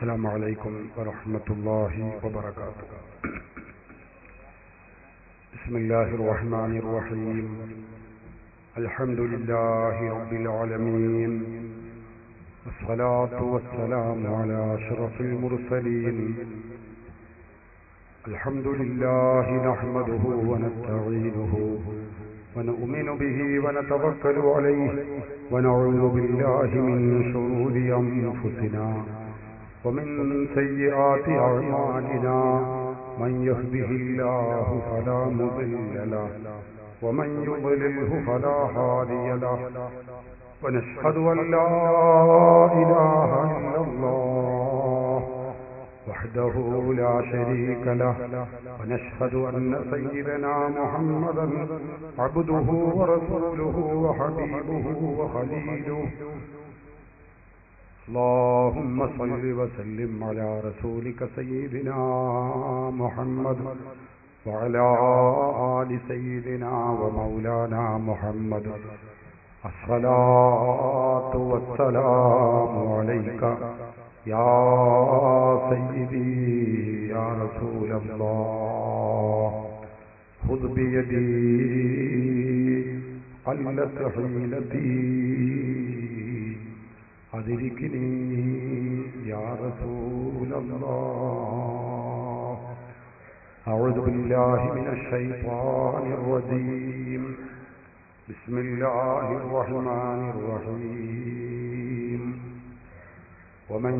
السلام عليكم ورحمة الله وبركاته. بسم الله الرحمن الرحيم. الحمد لله رب العالمين، والصلاة والسلام على أشرف المرسلين. الحمد لله نحمده ونستعينه ونؤمن به ونتوكل عليه ونعوذ بالله من شرور أنفسنا ومن سيئات أعمالنا. من يهده الله فلا مضل له ومن يضلله فلا هادي له. ونشهد أن لا إله إلا الله وحده لا شريك له. ونشهد أن سيدنا محمدا عبده ورسوله وحبيبه وخليله. اللهم صل وسلم على رسولك سيدنا محمد وعلى آل سيدنا ومولانا محمد. الصلاة والسلام عليك يا سيدي يا رسول الله. خذ بيدي قلت حيلتي أدركني يا رسول الله. أعوذ بالله من الشيطان الرجيم. بسم الله الرحمن الرحيم. ومن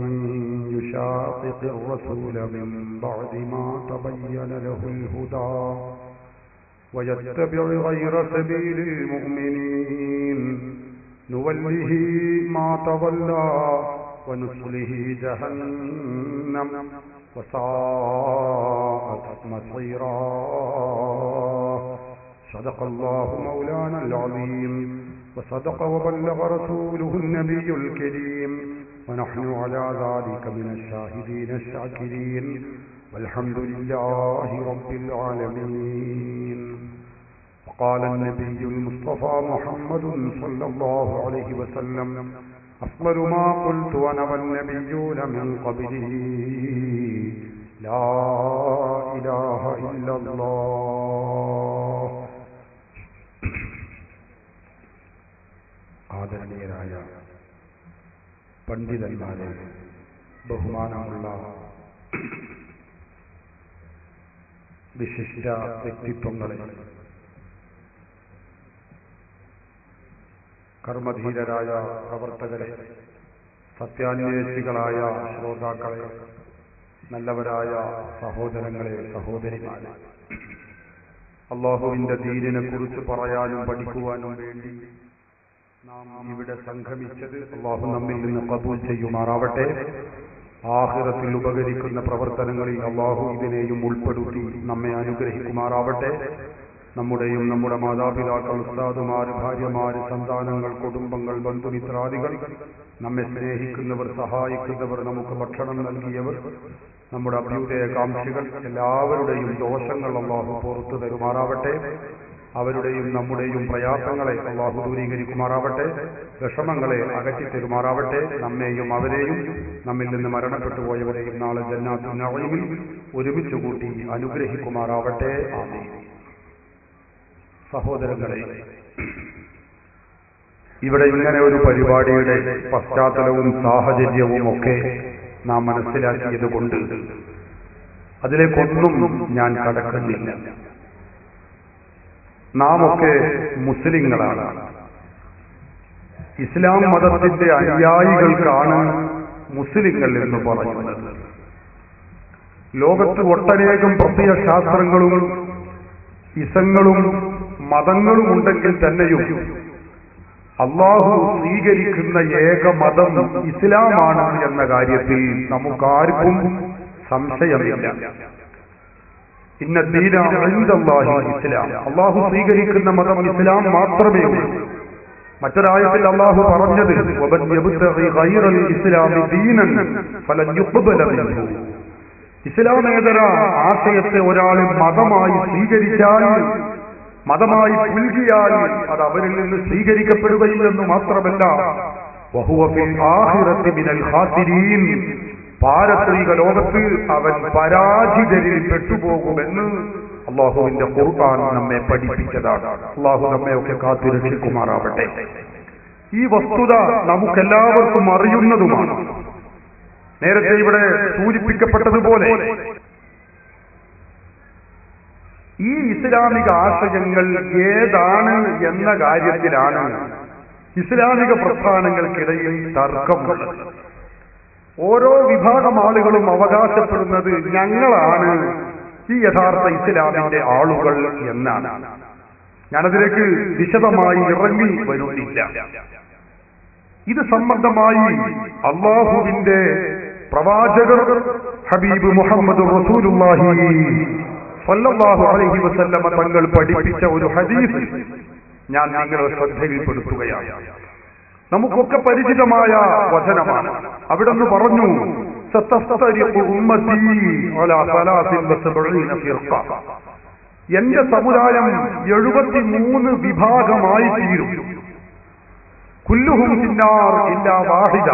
يشاقق الرسول من بعد ما تبين له الهدى ويتبع غير سبيل المؤمنين نوله ما تولى ونصله جهنم وساءت مصيرا. صدق الله مولانا العظيم وصدق وبلغ رسوله النبي الكريم. ونحن على ذلك من الشاهدين الشاكرين والحمد لله رب العالمين. قال النبي المصطفى محمد صلى الله عليه وسلم: أفضل ما قلت أنا والنبيون من قبله لا إله إلا الله. ആദരണീയരായ പണ്ഡിതന്മാരെ, ബഹുമാനമുള്ള വിശിഷ്ട വ്യക്തിത്വങ്ങളെ, കർമ്മധീരരായ പ്രവർത്തകരെ, സത്യാന്വേഷികളായ ശ്രോതാക്കളെ, നല്ലവരായ സഹോദരങ്ങളെ, സഹോദരിമാരെ, അല്ലാഹുവിന്റെ ദീനിനെ കുറിച്ച് പറയാനും പഠിക്കുവാനും വേണ്ടി നാം ഇവിടെ സംഗമിച്ചത് അല്ലാഹു നമ്മിൽ നിന്ന് ഖബൂൽ ചെയ്യുമാറാവട്ടെ. ആഖിറത്തിൽ ഉപകരിക്കുന്ന പ്രവർത്തനങ്ങളിൽ അല്ലാഹു ഇതിനെയും ഉൾപ്പെടുത്തി നമ്മെ അനുഗ്രഹിക്കുമാറാവട്ടെ. നമ്മുടെയും നമ്മുടെ മാതാപിതാക്കൾ, ഉസ്താദുമാർ, ഭാര്യമാർ, സന്താനങ്ങൾ, കുടുംബങ്ങൾ, ബന്ധുമിത്രാദികൾ, നമ്മെ സ്നേഹിക്കുന്നവർ, സഹായിക്കുന്നവർ, നമുക്ക് ഭക്ഷണം നൽകിയവർ, നമ്മുടെ അഭ്യുദയകാംക്ഷികൾ, എല്ലാവരുടെയും ദോഷങ്ങൾ അല്ലാഹു പുറത്തു തരുമാറാവട്ടെ. അവരുടെയും നമ്മുടെയും പ്രയാസങ്ങളെ അല്ലാഹു ദൂരീകരിക്കുമാറാവട്ടെ. വിഷമങ്ങളെ അകറ്റിത്തരുമാറാവട്ടെ. നമ്മെയും അവരെയും നമ്മിൽ നിന്ന് മരണപ്പെട്ടു പോയവരെയും നാളെ ജന്നാത്തുൽ നഈമിൽ ഒരുമിച്ച് കൂട്ടി അനുഗ്രഹിക്കുമാറാവട്ടെ. ആമീൻ. സഹോദരങ്ങളെ, ഇവിടെ ഇങ്ങനെ ഒരു പരിപാടിയുടെ പശ്ചാത്തലവും സാഹചര്യവും ഒക്കെ നാം മനസ്സിലാക്കിയത് കൊണ്ട് അതിലേക്കൊന്നും ഞാൻ കടക്കുന്നില്ല. നാം ഒക്കെ മുസ്ലിങ്ങളാണ്. ഇസ്ലാം മതത്തിന്റെ അനുയായികൾക്കാണ് മുസ്ലിങ്ങൾ എന്ന് പറയുന്നത്. ലോകത്ത് ഒട്ടനേകം പ്രത്യയശാസ്ത്രങ്ങളും ഇസങ്ങളും മതങ്ങളും ഉണ്ടെങ്കിൽ തന്നെയും അല്ലാഹു സ്വീകരിക്കുന്ന ഏക മതം ഇസ്ലാമാണ് എന്ന കാര്യത്തിൽ നമുക്കാർക്കും സംശയമില്ല. ഇന്ന ദീന ഇൻദല്ലാഹി ഇസ്ലാം. അല്ലാഹു സ്വീകരിക്കുന്ന മതം ഇസ്ലാം മാത്രമേ ഉള്ളൂ. മറ്റൊരായത്തിൽ അല്ലാഹു പറഞ്ഞത് വമൻ യബ്തഗി ഗൈറൽ ഇസ്ലാമി ദീനൻ ഫലൻ യുഖ്ബല മിൻഹു. ഇസ്ലാമേതര ആശയത്തെ ഒരാൾ മതമായി സ്വീകരിച്ചാൽ, മതമായി പുൽകിയാൽ അത് അവരിൽ നിന്ന് സ്വീകരിക്കപ്പെടുകയില്ലെന്ന് മാത്രമല്ല വഹുവ ഫിൽ ആഖിറതി മിനൽ ഖാസിരീൻ, പാരത്രിക ലോകത്ത് അവൻ പരാജിതരിൽ പെട്ടുപോകുമെന്ന് അള്ളാഹുവിന്റെ ഖുർആൻ നമ്മെ പഠിപ്പിച്ചതാണ്. അള്ളാഹു നമ്മയൊക്കെ കാത്തുരക്ഷിക്കുമാറാവട്ടെ. ഈ വസ്തുത നമുക്കെല്ലാവർക്കും അറിയുന്നതുമാണ്. നേരത്തെ ഇവിടെ സൂചിപ്പിക്കപ്പെട്ടതുപോലെ ഈ ഇസ്ലാമിക ആശയങ്ങൾ ഏതാണ് എന്ന കാര്യത്തിലാണ് ഇസ്ലാമിക പ്രസ്ഥാനങ്ങൾക്കിടയിൽ തർക്കമുള്ളത്. ഓരോ വിഭാഗം ആളുകളും അവകാശപ്പെടുന്നത് ഞങ്ങളാണ് ഈ യഥാർത്ഥ ഇസ്ലാമിന്റെ ആളുകൾ എന്നാണ്. ഞാനതിലേക്ക് വിശദമായി ഇറങ്ങി വരുന്നില്ല. ഇത് സംബന്ധമായി അള്ളാഹുവിന്റെ പ്രവാചകർ ഹബീബ് മുഹമ്മദ് റസൂലുള്ളാഹി സ്വല്ലല്ലാഹു അലൈഹി വസല്ലമ തങ്ങൾ പഠിപ്പിച്ച ഒരു ഹദീസ് ഞാൻ നിങ്ങളെ ശ്രദ്ധയിൽപ്പെടുത്തുകയാണ്. നമുക്കൊക്കെ പരിചിതമായ വചനമാണ്. അവിടെ നിന്ന് പറഞ്ഞു, എന്റെ സമുദായം 73 വിഭാഗമായി തീരും. കുല്ലുഹും ഫിന്നാർ ഇല്ലാ വാഹിദ.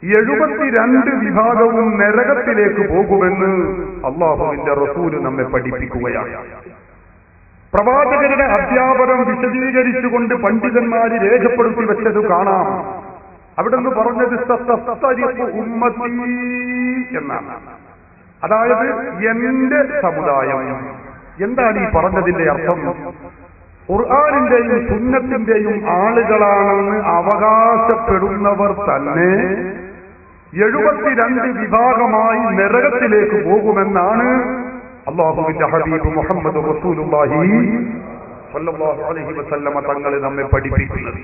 72 വിഭാഗവും നരകത്തിലേക്ക് പോകുമെന്ന് അള്ളാഹുവിന്റെ റസൂല് നമ്മെ പഠിപ്പിക്കുകയാണ്. പ്രവാചകരുടെ അധ്യാപനം വിശദീകരിച്ചുകൊണ്ട് പണ്ഡിതന്മാര് രേഖപ്പെടുത്തി വെച്ചത് കാണാം. അവിടെ നിന്ന് പറഞ്ഞത് ഉമ്മത്തി എന്നാണ്. അതായത് എന്റെ സമുദായം. എന്താണ് ഈ പറഞ്ഞതിന്റെ അർത്ഥം? ഖുർആനിന്റെയും സുന്നത്തിന്റെയും ആളുകളാണെന്ന് അവകാശപ്പെടുന്നവർ തന്നെ 72 വിഭാഗമായി നരകത്തിലേക്ക് പോകുമെന്നാണ് അല്ലാഹുവിന്റെ ഹബീബ് മുഹമ്മദ് റസൂലുള്ളാഹി സ്വല്ലല്ലാഹു അലൈഹി വസല്ലമ തങ്ങൾ നമ്മെ പഠിപ്പിക്കുന്നത്.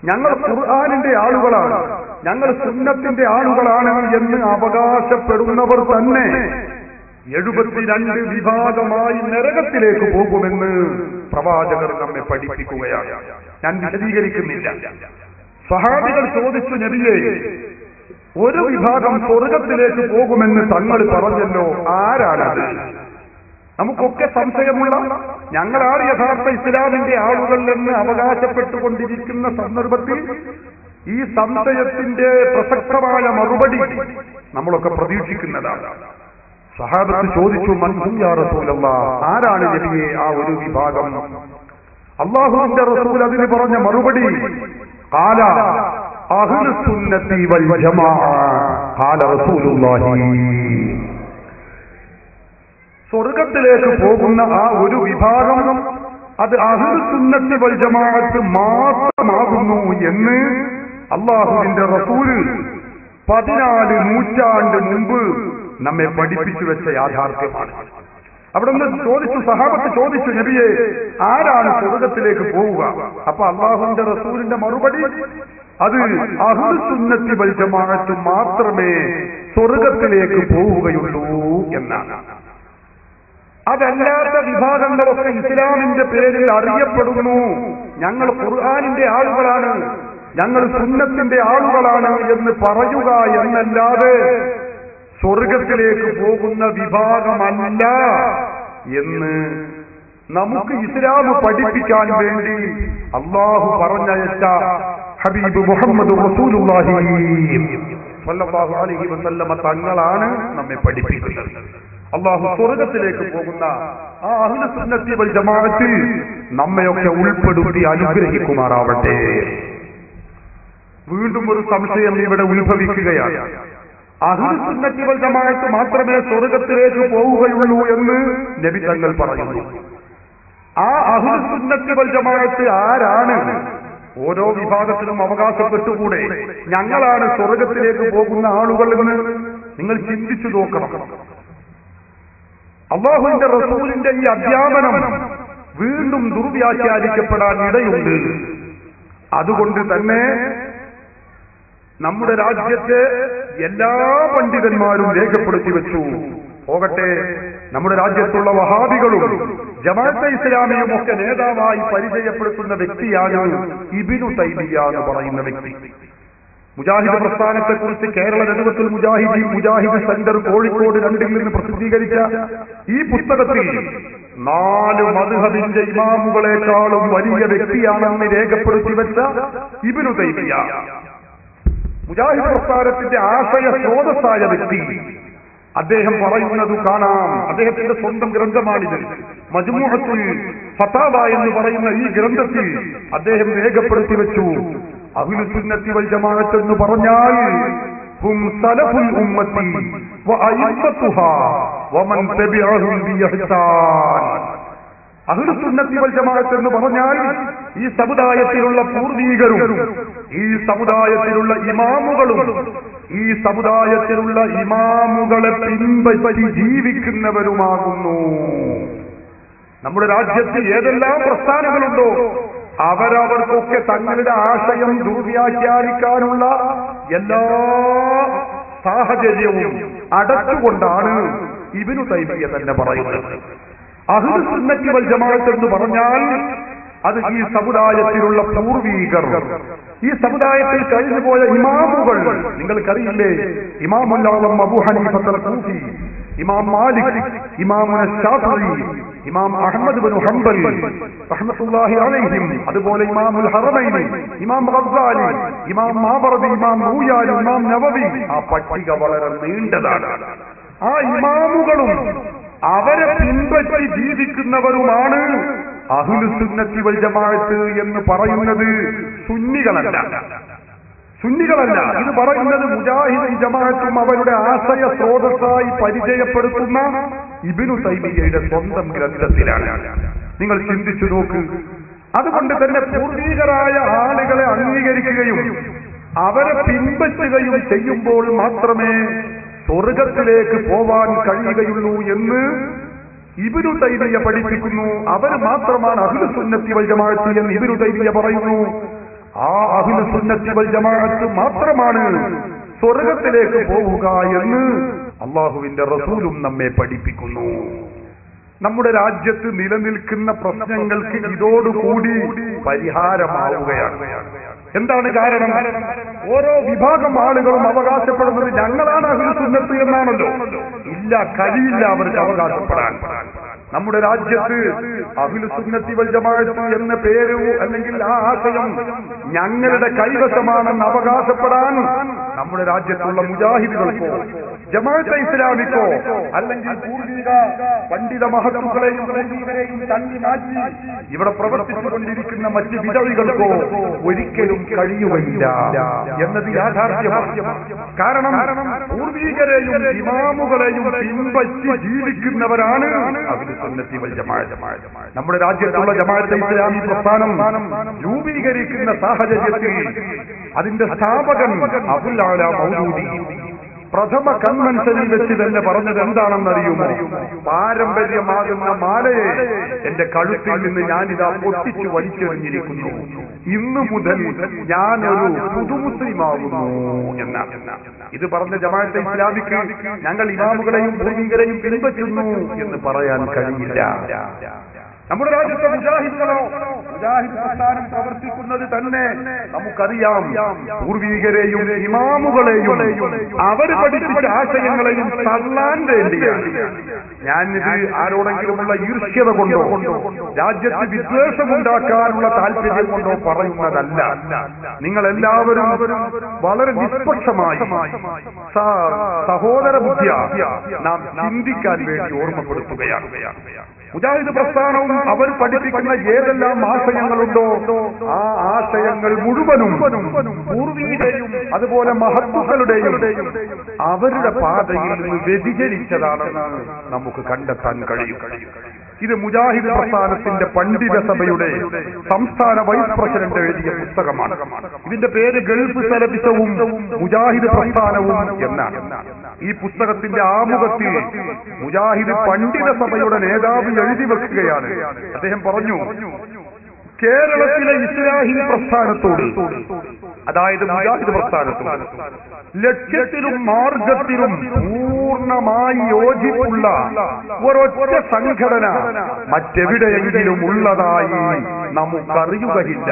ഞങ്ങൾ ഖുർആനിന്റെ ആളുകളാണ്, ഞങ്ങൾ സുന്നത്തിന്റെ ആളുകളാണ് എന്ന് അവകാശപ്പെടുന്നവർ തന്നെ 72 വിഭാഗമായി നരകത്തിലേക്ക് പോകുമെന്ന് പ്രവാചകർ നമ്മെ പഠിപ്പിക്കുകയാണ്. ഞാൻ വിശദീകരിക്കുന്നില്ല. സ്വഹാബികൾ ചോദിച്ചു, നബിയേ, ഒരു വിഭാഗം സ്വർഗത്തിലേക്ക് പോകുമെന്ന് തങ്ങൾ പറഞ്ഞല്ലോ, ആരാണത്? നമുക്കൊക്കെ സംശയമുള്ള, ഞങ്ങളാണ് യഥാർത്ഥ ഇസ്ലാമിന്റെ ആളുകൾ എന്ന് അവകാശപ്പെട്ടുകൊണ്ടിരിക്കുന്ന സന്ദർഭത്തിൽ ഈ സംശയത്തിന്റെ പ്രസക്തമായ മറുപടി നമ്മളൊക്കെ പ്രതീക്ഷിക്കുന്നതാണ്. സഹാബത്ത് ചോദിച്ചു, മൻ ഹും യാ റസൂലല്ലാഹ്, ആരാണ് നബിയെ ആ ഒരു വിഭാഗം? അല്ലാഹുവിന്റെ റസൂൽ അതിന് പറഞ്ഞ മറുപടി, ഖാല അഹ്ലുസ് സുന്നത്തി വൽ ജമാഅ ഖാല റസൂലുള്ളാഹി. സ്വർഗത്തിലേക്ക് പോകുന്ന ആ ഒരു വിഭാഗം അത് അഹ്ലുസ് സുന്നത്തി വൽ ജമാഅത്ത് മാത്രമാകുന്നു എന്ന് അല്ലാഹുവിന്റെ റസൂൽ 14 നൂറ്റാണ്ട് മുമ്പ് നമ്മെ പഠിപ്പിച്ചു വെച്ച യാഥാർത്ഥ്യമാണ്. അവിടെ നിന്ന് ചോദിച്ചു, സഹാബത്ത് ചോദിച്ചു, നബിയെ, ആരാണ് സ്വർഗത്തിലേക്ക് പോവുക? അപ്പൊ അല്ലാഹുവിന്റെ റസൂലിന്റെ മറുപടി, അത് അഹ്ലുസ് സുന്നത്തി വൽ ജമാഅത്ത് മാത്രമേ സ്വർഗത്തിലേക്ക് പോവുകയുള്ളൂ എന്നാണ്. അതല്ലാത്ത വിഭാഗങ്ങളൊക്കെ ഇസ്ലാമിന്റെ പേരിൽ അറിയപ്പെടുന്നു, ഞങ്ങൾ ഖുർആനിന്റെ ആളുകളാണ്, ഞങ്ങൾ സുന്നത്തിന്റെ ആളുകളാണ് എന്ന് പറയുക എന്നല്ലാതെ സ്വർഗത്തിലേക്ക് പോകുന്ന വിഭാഗമല്ല എന്ന് നമുക്ക് ഇസ്ലാം പഠിപ്പിക്കാൻ വേണ്ടി അള്ളാഹു പറഞ്ഞയച്ച ഹബീബ് മുഹമ്മദ് റസൂലുള്ളാഹി സ്വല്ലല്ലാഹു അലൈഹി വസല്ലമ തങ്ങളാണ് നമ്മെ പഠിപ്പിക്കുന്നത്. അള്ളാഹു സ്വർഗത്തിലേക്ക് പോകുന്ന ആ അഹ്ലുസ് സുന്നത്തി വൽ ജമാഅത്ത് നമ്മയൊക്കെ ഉൾപ്പെടുത്തി അനുഗ്രഹിക്കുമാറാവട്ടെ. വീണ്ടും ഒരു സംശയം ഇവിടെ ഉത്ഭവിക്കുകയാണ്. അഹ്ലുസ് സുന്നത്തി വൽ ജമാഅത്ത് മാത്രമേ സ്വർഗത്തിലേക്ക് പോവുകയുള്ളൂ എന്ന് നബി തങ്ങൾ പറയുന്നു. ആ അഹ്ലുസ് സുന്നത്തി വൽ ജമാഅത്ത് ആരാണ്? ഓരോ വിഭാഗത്തിലും അവകാശപ്പെട്ടുകൂടെ ഞങ്ങളാണ് സ്വർഗത്തിലേക്ക് പോകുന്ന ആളുകൾ എന്ന് നിങ്ങൾ ചിന്തിച്ചു നോക്കണം. അല്ലാഹുവിന്റെ റസൂലിന്റെ ഈ അധ്യാപനം വീണ്ടും ദുർവ്യാഖ്യാനിക്കപ്പെടാൻ ഇടയുണ്ട്. അതുകൊണ്ട് തന്നെ നമ്മുടെ രാജ്യത്തെ എല്ലാ പണ്ഡിതന്മാരും രേഖപ്പെടുത്തി വെച്ചു. പോകട്ടെ, നമ്മുടെ രാജ്യത്തുള്ള വഹാബികളും ജമാഅത്തെ ഇസ്ലാമിയും ഒക്കെ നേതാവായി പരിചയപ്പെടുത്തുന്ന വ്യക്തിയാണ് ഇബ്നു തൈമിയ്യ എന്ന് പറയുന്ന വ്യക്തി. മുജാഹിദ് പ്രസ്ഥാനത്തെക്കുറിച്ച് കേരള നെടുവത്തൂർ മുജാഹിദ് സെന്റർ കോഴിക്കോട് 2 നിന്ന് പ്രസിദ്ധീകരിച്ച ഈ പുസ്തകത്തിൽ 4 മദ്ഹബിന്റെ ഇമാമുകളെക്കാളും വലിയ വ്യക്തിയാണെന്ന് രേഖപ്പെടുത്തി വെച്ച ഇബ്നു തൈമിയ്യ മുജാഹിദ് പ്രസ്ഥാനത്തിന്റെ ആശയ സ്രോതസ്സായ വ്യക്തി അദ്ദേഹം പറയുന്നത് കാണാം. അദ്ദേഹത്തിന്റെ സ്വന്തം ഗ്രന്ഥമാണിത്. മജ്മൂഅത്തുൽ ഫതാവ എന്ന് പറയുന്ന ഈ ഗ്രന്ഥത്തിൽ അദ്ദേഹം രേഖപ്പെടുത്തി വെച്ചു, അഹ്ലുസ് സുന്നത്തി വൽ ജമാഅത്ത് എന്ന് പറഞ്ഞാൽ ഹും സലഫുൽ ഉമ്മത്തി വഅയിമ്മത്തുഹാ വമൻ തബിഅഹും ബിഇഹ്സാൻ. അഹ്ലുസ് സുന്നത്തി വൽ ജമാഅത്ത് എന്ന് പറഞ്ഞാൽ ഈ സമുദായത്തിലുള്ള പൂർവീകരും ഈ സമുദായത്തിലുള്ള ഇമാമുകളും ഈ സമുദായത്തിലുള്ള ഇമാമുകളെ പിൻപറ്റി ജീവിക്കുന്നവരുമാകുന്നു. നമ്മുടെ രാജ്യത്ത് ഏതെല്ലാം പ്രസ്ഥാനങ്ങളുണ്ടോ അവരവർക്കൊക്കെ തങ്ങളുടെ ആശയം ദുർവ്യാഖ്യാനിക്കാനുള്ള എല്ലാ സാഹചര്യവും അടച്ചുകൊണ്ടാണ് ഇബ്നു തൈമിയ്യ തന്നെ പറയുന്നത്. അഹ്ലുസ് സുന്നത്തി വൽ ജമാഅത്ത് എന്ന് പറഞ്ഞാൽ അത് ഈ സമുദായത്തിലുള്ള പൂർവീകർ, ഈ സമുദായത്തിൽ കഴിഞ്ഞുപോയ ഇമാമുകൾ. നിങ്ങൾക്കറിയില്ലേ, ഇമാമുൽ ആലം അബൂ ഹനീഫത്തുൽ കൂഫി, ഇമാം മാലിക്, ഇമാമുന ശാഫിഈ, ഇമാം അഹ്മദ് ഇബ്നു ഹംബൽ റഹ്മത്തുള്ളാഹി അലൈഹിം, അതുപോലെ ഇമാമുൽ ഹറമൈൻ, ഇമാം ഗസ്സാലി, ഇമാം മാവറദി, ഇമാം റൂയാലി, ഇമാം നവവി. ആ പട്ടിക വളരെ നീണ്ടതാണ്. ആ ഇമാമുകളും അവരെ പിൻപറ്റി ജീവിക്കുന്നവരുമാണ് അഹ്ലുസ് സുന്നത്തി വൽ ജമാഅത്ത് എന്ന് പറയുന്നത്. സുന്നികളല്ല. ഇത് പറയുന്നത് മുജാഹിദ് ജമാഅത്തും അവരുടെ ആശയ സ്രോതസ്സായി പരിചയപ്പെടുത്തുന്ന ഇബ്നു തൈമിയ്യയുടെ സ്വന്തം ഗ്രന്ഥത്തിലാണ്. നിങ്ങൾ ചിന്തിച്ചു നോക്ക്. അതുകൊണ്ട് തന്നെ പൂർവീകരായ ആളുകളെ അംഗീകരിക്കുകയും അവരെ പിൻപറ്റുകയും ചെയ്യുമ്പോൾ മാത്രമേ സ്വർഗത്തിലേക്ക് പോവാൻ കഴിയുകയുള്ളൂ എന്ന് ഇബ്നു തൈമിയ്യ പഠിപ്പിക്കുന്നു. അവർ മാത്രമാണ് അഹ്ലുസ് സുന്നത്തി വൽ ജമാഅത്ത് എന്ന് ഇബ്നു തൈമിയ്യ പറയുന്നു. ആ അഹ്ലുസ് സുന്നത്തി വൽ ജമാഅത്ത് മാത്രമാണ് സ്വർഗത്തിലേക്ക് പോവുക എന്ന് അല്ലാഹുവിന്റെ റസൂലും നമ്മെ പഠിപ്പിക്കുന്നു. നമ്മുടെ രാജ്യത്ത് നിലനിൽക്കുന്ന പ്രശ്നങ്ങൾക്ക് ഇതോടുകൂടി പരിഹാരമാവുകയാണ്. എന്താണ് കാരണം? ഓരോ വിഭാഗം ആളുകളും അവകാശപ്പെടുന്നത് ഞങ്ങളാണ് അഹ്ലുസ് സുന്നത്ത് എന്നാണല്ലോ. ഇല്ല, കഴിയില്ല അവർക്ക് അവകാശപ്പെടാൻ. നമ്മുടെ രാജ്യത്ത് അഹ്ലുസ് സുന്നത്തി വൽ ജമാഅത്ത് എന്ന പേര് അല്ലെങ്കിൽ ആ ആശയം ഞങ്ങളുടെ കൈവശമാണെന്ന് അവകാശപ്പെടാൻ നമ്മുടെ രാജ്യത്തുള്ള മുജാഹിദുകൾക്കോ ജമാഅത്തെ ഇസ്ലാമിക്കോ അല്ലെങ്കിൽ പൂർവിക പണ്ഡിത മഹത്തുക്കളെയും തള്ളി മാറ്റി ഇവിടെ പ്രവർത്തിച്ചുകൊണ്ടിരിക്കുന്ന മറ്റ് വിധവികൾക്കോ ഒരിക്കലും കഴിയുകയില്ല എന്നത് യാഥാർത്ഥ്യമാണ്. കാരണം പൂർവികരെയും ഇമാമുകളെയും പിൻപറ്റി ജീവിക്കുന്നവരാണ് അഹ്ലുസ് സുന്നത്തി വൽ ജമാഅത്ത്. നമ്മുടെ രാജ്യത്തുള്ള ജമാഅത്തെ ഇസ്ലാമി പ്രസ്ഥാനം രൂപീകരിക്കുന്ന സാഹചര്യത്തിൽ അതിന്റെ സ്ഥാപകൻ അബുൽ അഅ്ല മൗദൂദി പ്രഥമ കൺവെൻഷനിൽ വെച്ച് തന്നെ പറഞ്ഞത് എന്താണെന്നറിയുമോ? പാരമ്പര്യമാകുന്ന മാലയെ എന്റെ കഴുത്തിൽ നിന്ന് ഞാനിതാ പൊട്ടിച്ചു വലിച്ചെറിഞ്ഞിരിക്കുന്നു. ഇന്നു മുതൽ ഞാനൊരു പുതുമുസ്ലിമാകുന്നു എന്നാണ്. ഇത് പറഞ്ഞ ജമാഅത്തെ ഇസ്ലാമിക്ക് ഞങ്ങൾ ഇമാമുകളെയും പൂർവികരെയും പിൻപറ്റുന്നു എന്ന് പറയാൻ കഴിയില്ല. നമ്മുടെ രാജ്യത്തെ മുജാഹിദുകളോ മുജാഹിദ് പ്രസ്ഥാനം പ്രവർത്തിക്കുന്നത് തന്നെ നമുക്കറിയാം. പൂർവീകരെയും ഇമാമുകളെയും അവർ പഠിപ്പിച്ച ആശയങ്ങളെയും തള്ളാൻ വേണ്ടിയാണ്. ഞാനിത് ആരോടെങ്കിലുമുള്ള ഈർഷ്യത കൊണ്ടോ രാജ്യത്ത് വിദ്വേഷമുണ്ടാക്കാനുള്ള താല്പര്യം കൊണ്ടോ പറയുന്നതല്ല. നിങ്ങളെല്ലാവരും വളരെ നിഷ്പക്ഷമായി സഹോദര ബുദ്ധിയാ നാം ചിന്തിക്കാൻ വേണ്ടി ഓർമ്മപ്പെടുത്തുകയാണ്. മുജാഹിദ് പ്രസ്ഥാനവും അവർ പഠിപ്പിക്കുന്ന ഏതെല്ലാം ആശയങ്ങളുണ്ടോ ആ ആശയങ്ങൾ മുഴുവനും പൂർവീകരെയും അതുപോലെ മഹത്തുക്കളുടെയും അവരുടെ പാതയിൽ നിന്ന് വ്യതിചലിച്ചതാണെന്ന് നമുക്ക് കണ്ടെത്താൻ കഴിയും. ഇത് മുജാഹിദ് പ്രസ്ഥാനത്തിന്റെ പണ്ഡിത സഭയുടെ സംസ്ഥാന വൈസ് പ്രസിഡന്റ് എഴുതിയ പുസ്തകമാണ്. ഇതിന്റെ പേര് ഗൾഫ് സലഫിസവും മുജാഹിദ് പ്രസ്ഥാനവും എന്നാണ്. ഈ പുസ്തകത്തിന്റെ ആമുഖത്തിൽ മുജാഹിദ് പണ്ഡിത സഭയുടെ നേതാവ് എഴുതി വെക്കുകയാണ്. അദ്ദേഹം പറഞ്ഞു, കേരളത്തിലെ ഇസ്ലാഹി പ്രസ്ഥാനത്തോട്, അതായത് മുജാഹിദ് പ്രസ്ഥാനത്തോട് ലക്ഷ്യത്തിലും മാർഗത്തിലും പൂർണ്ണമായി യോജിപ്പുള്ള ഒരൊറ്റ സംഘടന മറ്റെവിടെയെങ്കിലും ഉള്ളതായി നമുക്കറിയുകയില്ല.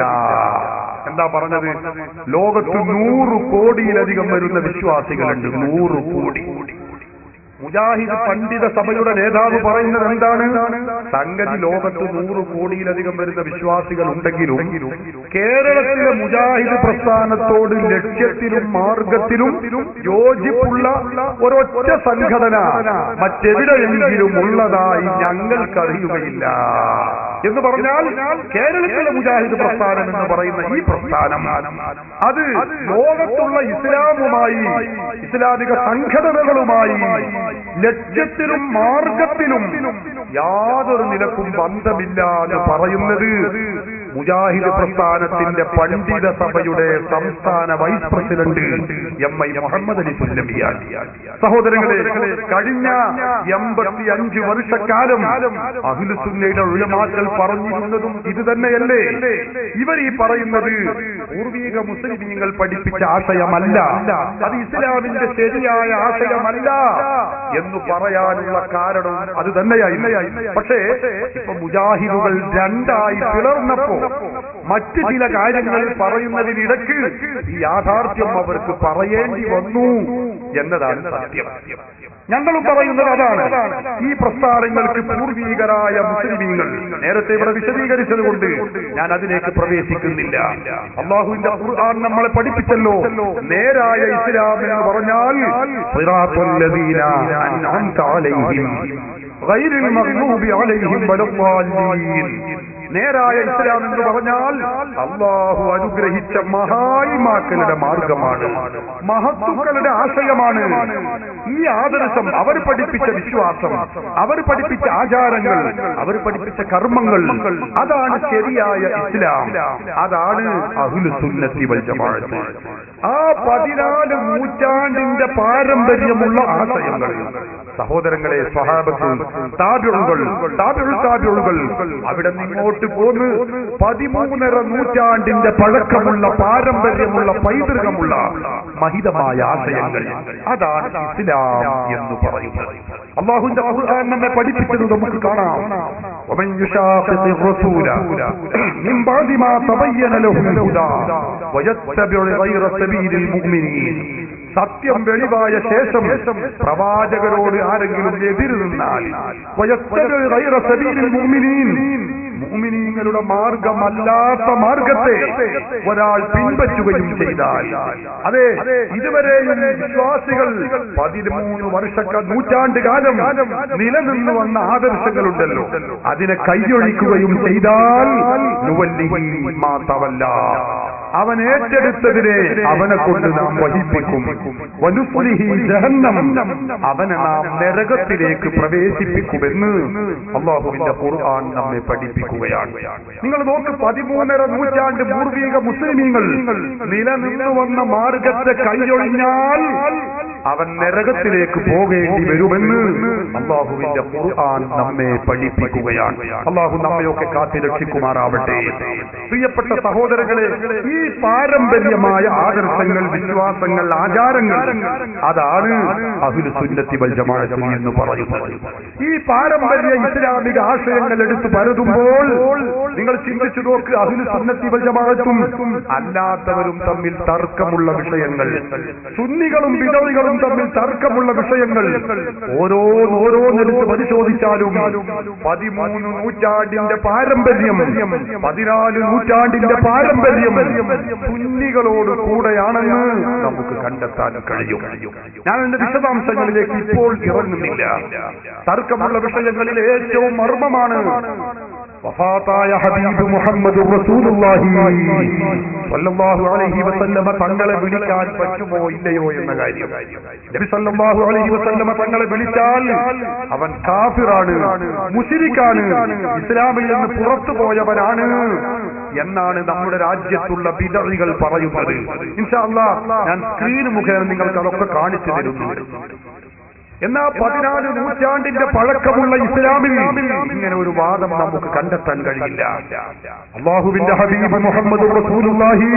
എന്താ പറഞ്ഞത്? ലോകത്ത് 100 കോടിയിലധികം വരുന്ന വിശ്വാസികളുണ്ട്. 100 കോടി. മുജാഹിദ് പണ്ഡിത സഭയുടെ നേതാവ് പറയുന്നത് എന്താണ്? സംഗതി ലോകത്ത് 100 കോടിയിലധികം വരുന്ന വിശ്വാസികൾ ഉണ്ടെങ്കിലും കേരളത്തിലെ മുജാഹിദ് പ്രസ്ഥാനത്തോട് ലക്ഷ്യത്തിലും മാർഗത്തിലും യോജിപ്പുള്ള ഒരൊറ്റ സംഘടന മറ്റെവിടെയെങ്കിലും ഉള്ളതായി ഞങ്ങൾക്കറിയുകയില്ല എന്ന് പറഞ്ഞാൽ കേരളത്തിലെ മുജാഹിദ് പ്രസ്ഥാനം എന്ന് പറയുന്ന ഈ പ്രസ്ഥാനം അത് ലോകത്തുള്ള ഇസ്ലാമുമായി, ഇസ്ലാമിക സംഘടനകളുമായി ലക്ഷ്യത്തിലും മാർഗത്തിലും യാതൊരു നിലക്കും ബന്ധമില്ല എന്ന് പറയുന്നത് മുജാഹിദ് പ്രസ്ഥാനത്തിന്റെ പണ്ഡിത സഭയുടെ സംസ്ഥാന vice president MI Muhammad Ali സുല്ലമിയാണ്. സഹോദരങ്ങളെ, കഴിഞ്ഞ 85 വർഷക്കാലം അഹ്ലുസുന്നയുടെ ഉലമാക്കൾ പറഞ്ഞിരുന്നതും ഇത് തന്നെയല്ലേ? ഇവർ ഈ പറയുന്നത് പൂർവീക മുസ്ലിമീങ്ങൾ പഠിപ്പിച്ച ആശയമല്ല, അത് ഇസ്ലാമിന്റെ ശരിയായ ആശയമല്ല എന്ന് പറയാനുള്ള കാരണം അത് തന്നെയായി. പക്ഷേ ഇപ്പൊ മുജാഹിദുകൾ രണ്ടായി പിളർന്നപ്പോ മറ്റു ചില കാര്യങ്ങൾ പറയുന്നതിനിടയ്ക്ക് ഈ യാഥാർത്ഥ്യം അവർക്ക് പറയേണ്ടി വന്നു എന്നതാണ് സത്യം. ഞങ്ങളും പറയുന്നത് അതാണ്. ഈ പ്രസ്ഥാനങ്ങൾക്ക് പൂർവീകരായ മുസ്ലിമീങ്ങൾ നേരത്തെ ഇവിടെ വിശദീകരിച്ചത് കൊണ്ട് ഞാൻ അതിലേക്ക് പ്രവേശിക്കുന്നില്ല. അല്ലാഹുവിന്റെ ഖുർആൻ നമ്മളെ പഠിപ്പിച്ചല്ലോ, നേരായ ഇസ്ലാം എന്ന് പറഞ്ഞാൽ സിറാത്തുൽ ലദീന അൻഅംത അലൈഹിം ഗൈറിൽ മഗ്ദൂബി അലൈഹിം വലദ്ദാല്ലീൻ. നേരായ ഇസ്ലാം എന്ന് പറഞ്ഞാൽ അല്ലാഹു അനുഗ്രഹിച്ച മഹായിമാക്കളുടെ മാർഗമാണ്, മഹത്തുക്കളുടെ ആശയമാണ്. ഈ ആദർശം, അവർ പഠിപ്പിച്ച വിശ്വാസം, അവർ പഠിപ്പിച്ച ആചാരങ്ങൾ, അവർ പഠിപ്പിച്ച കർമ്മങ്ങൾ, അതാണ് ശരിയായ ഇസ്ലാം, അതാണ് അഹ്ലുസുന്നത്തി വൽ ജമാഅത്ത്. ആ 14 നൂറ്റാണ്ടിന്റെ പാരമ്പര്യമുള്ള ആശയങ്ങൾ സഹോദരങ്ങളെ, സ്വഹാബത്ത്, താബിഉകൾ, അവിടെ നിങ്ങോട്ട് പോന്ന് 13.5 നൂറ്റാണ്ടിന്റെ പഴക്കമുള്ള പാരമ്പര്യമുള്ള പൈതൃകമുള്ള മഹിതമായ ആശയങ്ങൾ, അതാണ് ഇസ്ലാം എന്ന് പറയുന്നത്. അല്ലാഹുവിന്റെ ഖുർആൻ നമ്മെ പഠിപ്പിച്ചത് നമുക്ക് കാണാം. വമൻ യുശാഖിഖി റസൂല മിൻ ബഅദി മാ തബയ്യന ലഹുൽ ഹുദാ വയത്തബിഉ ഗൈറ സബീലിൽ മുഅ്മിനീൻ. സത്യം വെളിവായ ശേഷം പ്രവാചകരോട് ആരെങ്കിലും എതിര് നിന്നാൽ വയത്തബിഉ ഗൈറ സബീലിൽ മുഅ്മിനീൻ, മുഅ്മിനീങ്ങളുടെ മാർഗമല്ലാത്ത മാർഗത്തെ ഒരാൾ പിൻപറ്റുകയും ചെയ്താൽ, അതെ, ഇതുവരെയും വിശ്വാസികൾ 13 നൂറ്റാണ്ട് കാലം നിലനിന്നു വന്ന ആദർശങ്ങളുണ്ടല്ലോ, അതിനെ കൈയൊഴിക്കുകയും ചെയ്താൽ നുവല്ലിഹി മാ തവല്ലാ, അവൻ ഏറ്റെടുത്തതിനെ അവനെ കൊണ്ട് നാം വഹിപ്പിക്കും. വനുസ്ലിഹി ജഹന്നം, അവനെ നാം നരകത്തിലേക്ക് പ്രവേശിപ്പിക്കുമെന്ന് അല്ലാഹുവിന്റെ ഖുർആൻ നമ്മെ പഠിപ്പിക്കുകയാണ്. നിങ്ങൾ നോക്ക്, 13.5 നൂറ്റാണ്ട് പൂർവീക മുസ്ലിമീങ്ങൾ നിലനിന്നു വന്ന മാർഗത്തെ കൈയൊഴിഞ്ഞാൽ അവൻ നരകത്തിലേക്ക് പോകേണ്ടി വരുമെന്ന് അല്ലാഹുവിന്റെ ഖുർആൻ നമ്മെ പഠിപ്പിക്കുകയാണ്. അല്ലാഹു നമ്മയൊക്കെ കാത്തുരക്ഷിക്കുമാറാവട്ടെ. പ്രിയപ്പെട്ട സഹോദരങ്ങളെ, ഈ പാരമ്പര്യമായ ആദർശങ്ങൾ, വിശ്വാസങ്ങൾ, ആചാരങ്ങൾ, അതാണ് അഹ്ലുസുന്നത്തി വൽ ജമാഅത്ത് എന്ന് പറയുന്നത്. ഈ പാരമ്പര്യ ഇസ്ലാമിക ആശയങ്ങൾ എടുത്തു പരതുമ്പോൾ നിങ്ങൾ ചിന്തിച്ചു നോക്ക്, അഹ്ലുസുന്നത്തി വൽ ജമാഅത്തും അല്ലാത്തവരും തമ്മിൽ തർക്കമുള്ള വിഷയങ്ങൾ, സുന്നികളും ബിദഅത്തുകളും തമ്മിൽ തർക്കമുള്ള വിഷയങ്ങൾ ഓരോന്നെടുത്ത് പരിശോധിച്ചാലും 13 നൂറ്റാണ്ടിന്റെ പാരമ്പര്യം, 14 നൂറ്റാണ്ടിന്റെ പാരമ്പര്യം സുന്നികളോട് കൂടെയാണെന്ന് നമുക്ക് കണ്ടെത്താൻ കഴിയും. ഞാൻ എന്റെ വിശദാംശങ്ങളിലേക്ക് ഇപ്പോൾ ഇറങ്ങുന്നില്ല. തർക്കമുള്ള വിഷയങ്ങളിൽ ഏറ്റവും മർമ്മമാണ് വഫാത്തായ ഹബീബ് മുഹമ്മദ് റസൂലുള്ളാഹി സ്വല്ലല്ലാഹു അലൈഹി വസല്ലമ തങ്ങളെ വിളിക്കാൻ പറ്റുമോ ഇല്ലയോ എന്ന കാര്യം. നബി സ്വല്ലല്ലാഹു അലൈഹി വസല്ലമ തങ്ങളെ വിളിച്ചാൽ അവൻ കാഫിറാണ്, മുശ്രിക്കാണ്, ഇസ്ലാമിൽ നിന്ന് പുറത്തു പോയവനാണ് എന്നാണ് നമ്മുടെ രാജ്യത്തുള്ള ബിദഅകൾ പറയുന്നത്. ഇൻഷാ അല്ലാഹ് ഞാൻ സ്ക്രീൻ മുഖേന നിങ്ങൾക്ക് അതൊക്കെ കാണിച്ചു തരുന്നുണ്ട്. എന്നാ 14 നൂറ്റാണ്ടിന്റെ പഴക്കമുള്ള ഇസ്ലാമിൽ ഇങ്ങനെ ഒരു വാദം നമുക്ക് കണ്ടെത്താൻ കഴിയില്ല. അല്ലാഹുവിന്റെ ഹബീബ് മുഹമ്മദ് റസൂലുള്ളാഹി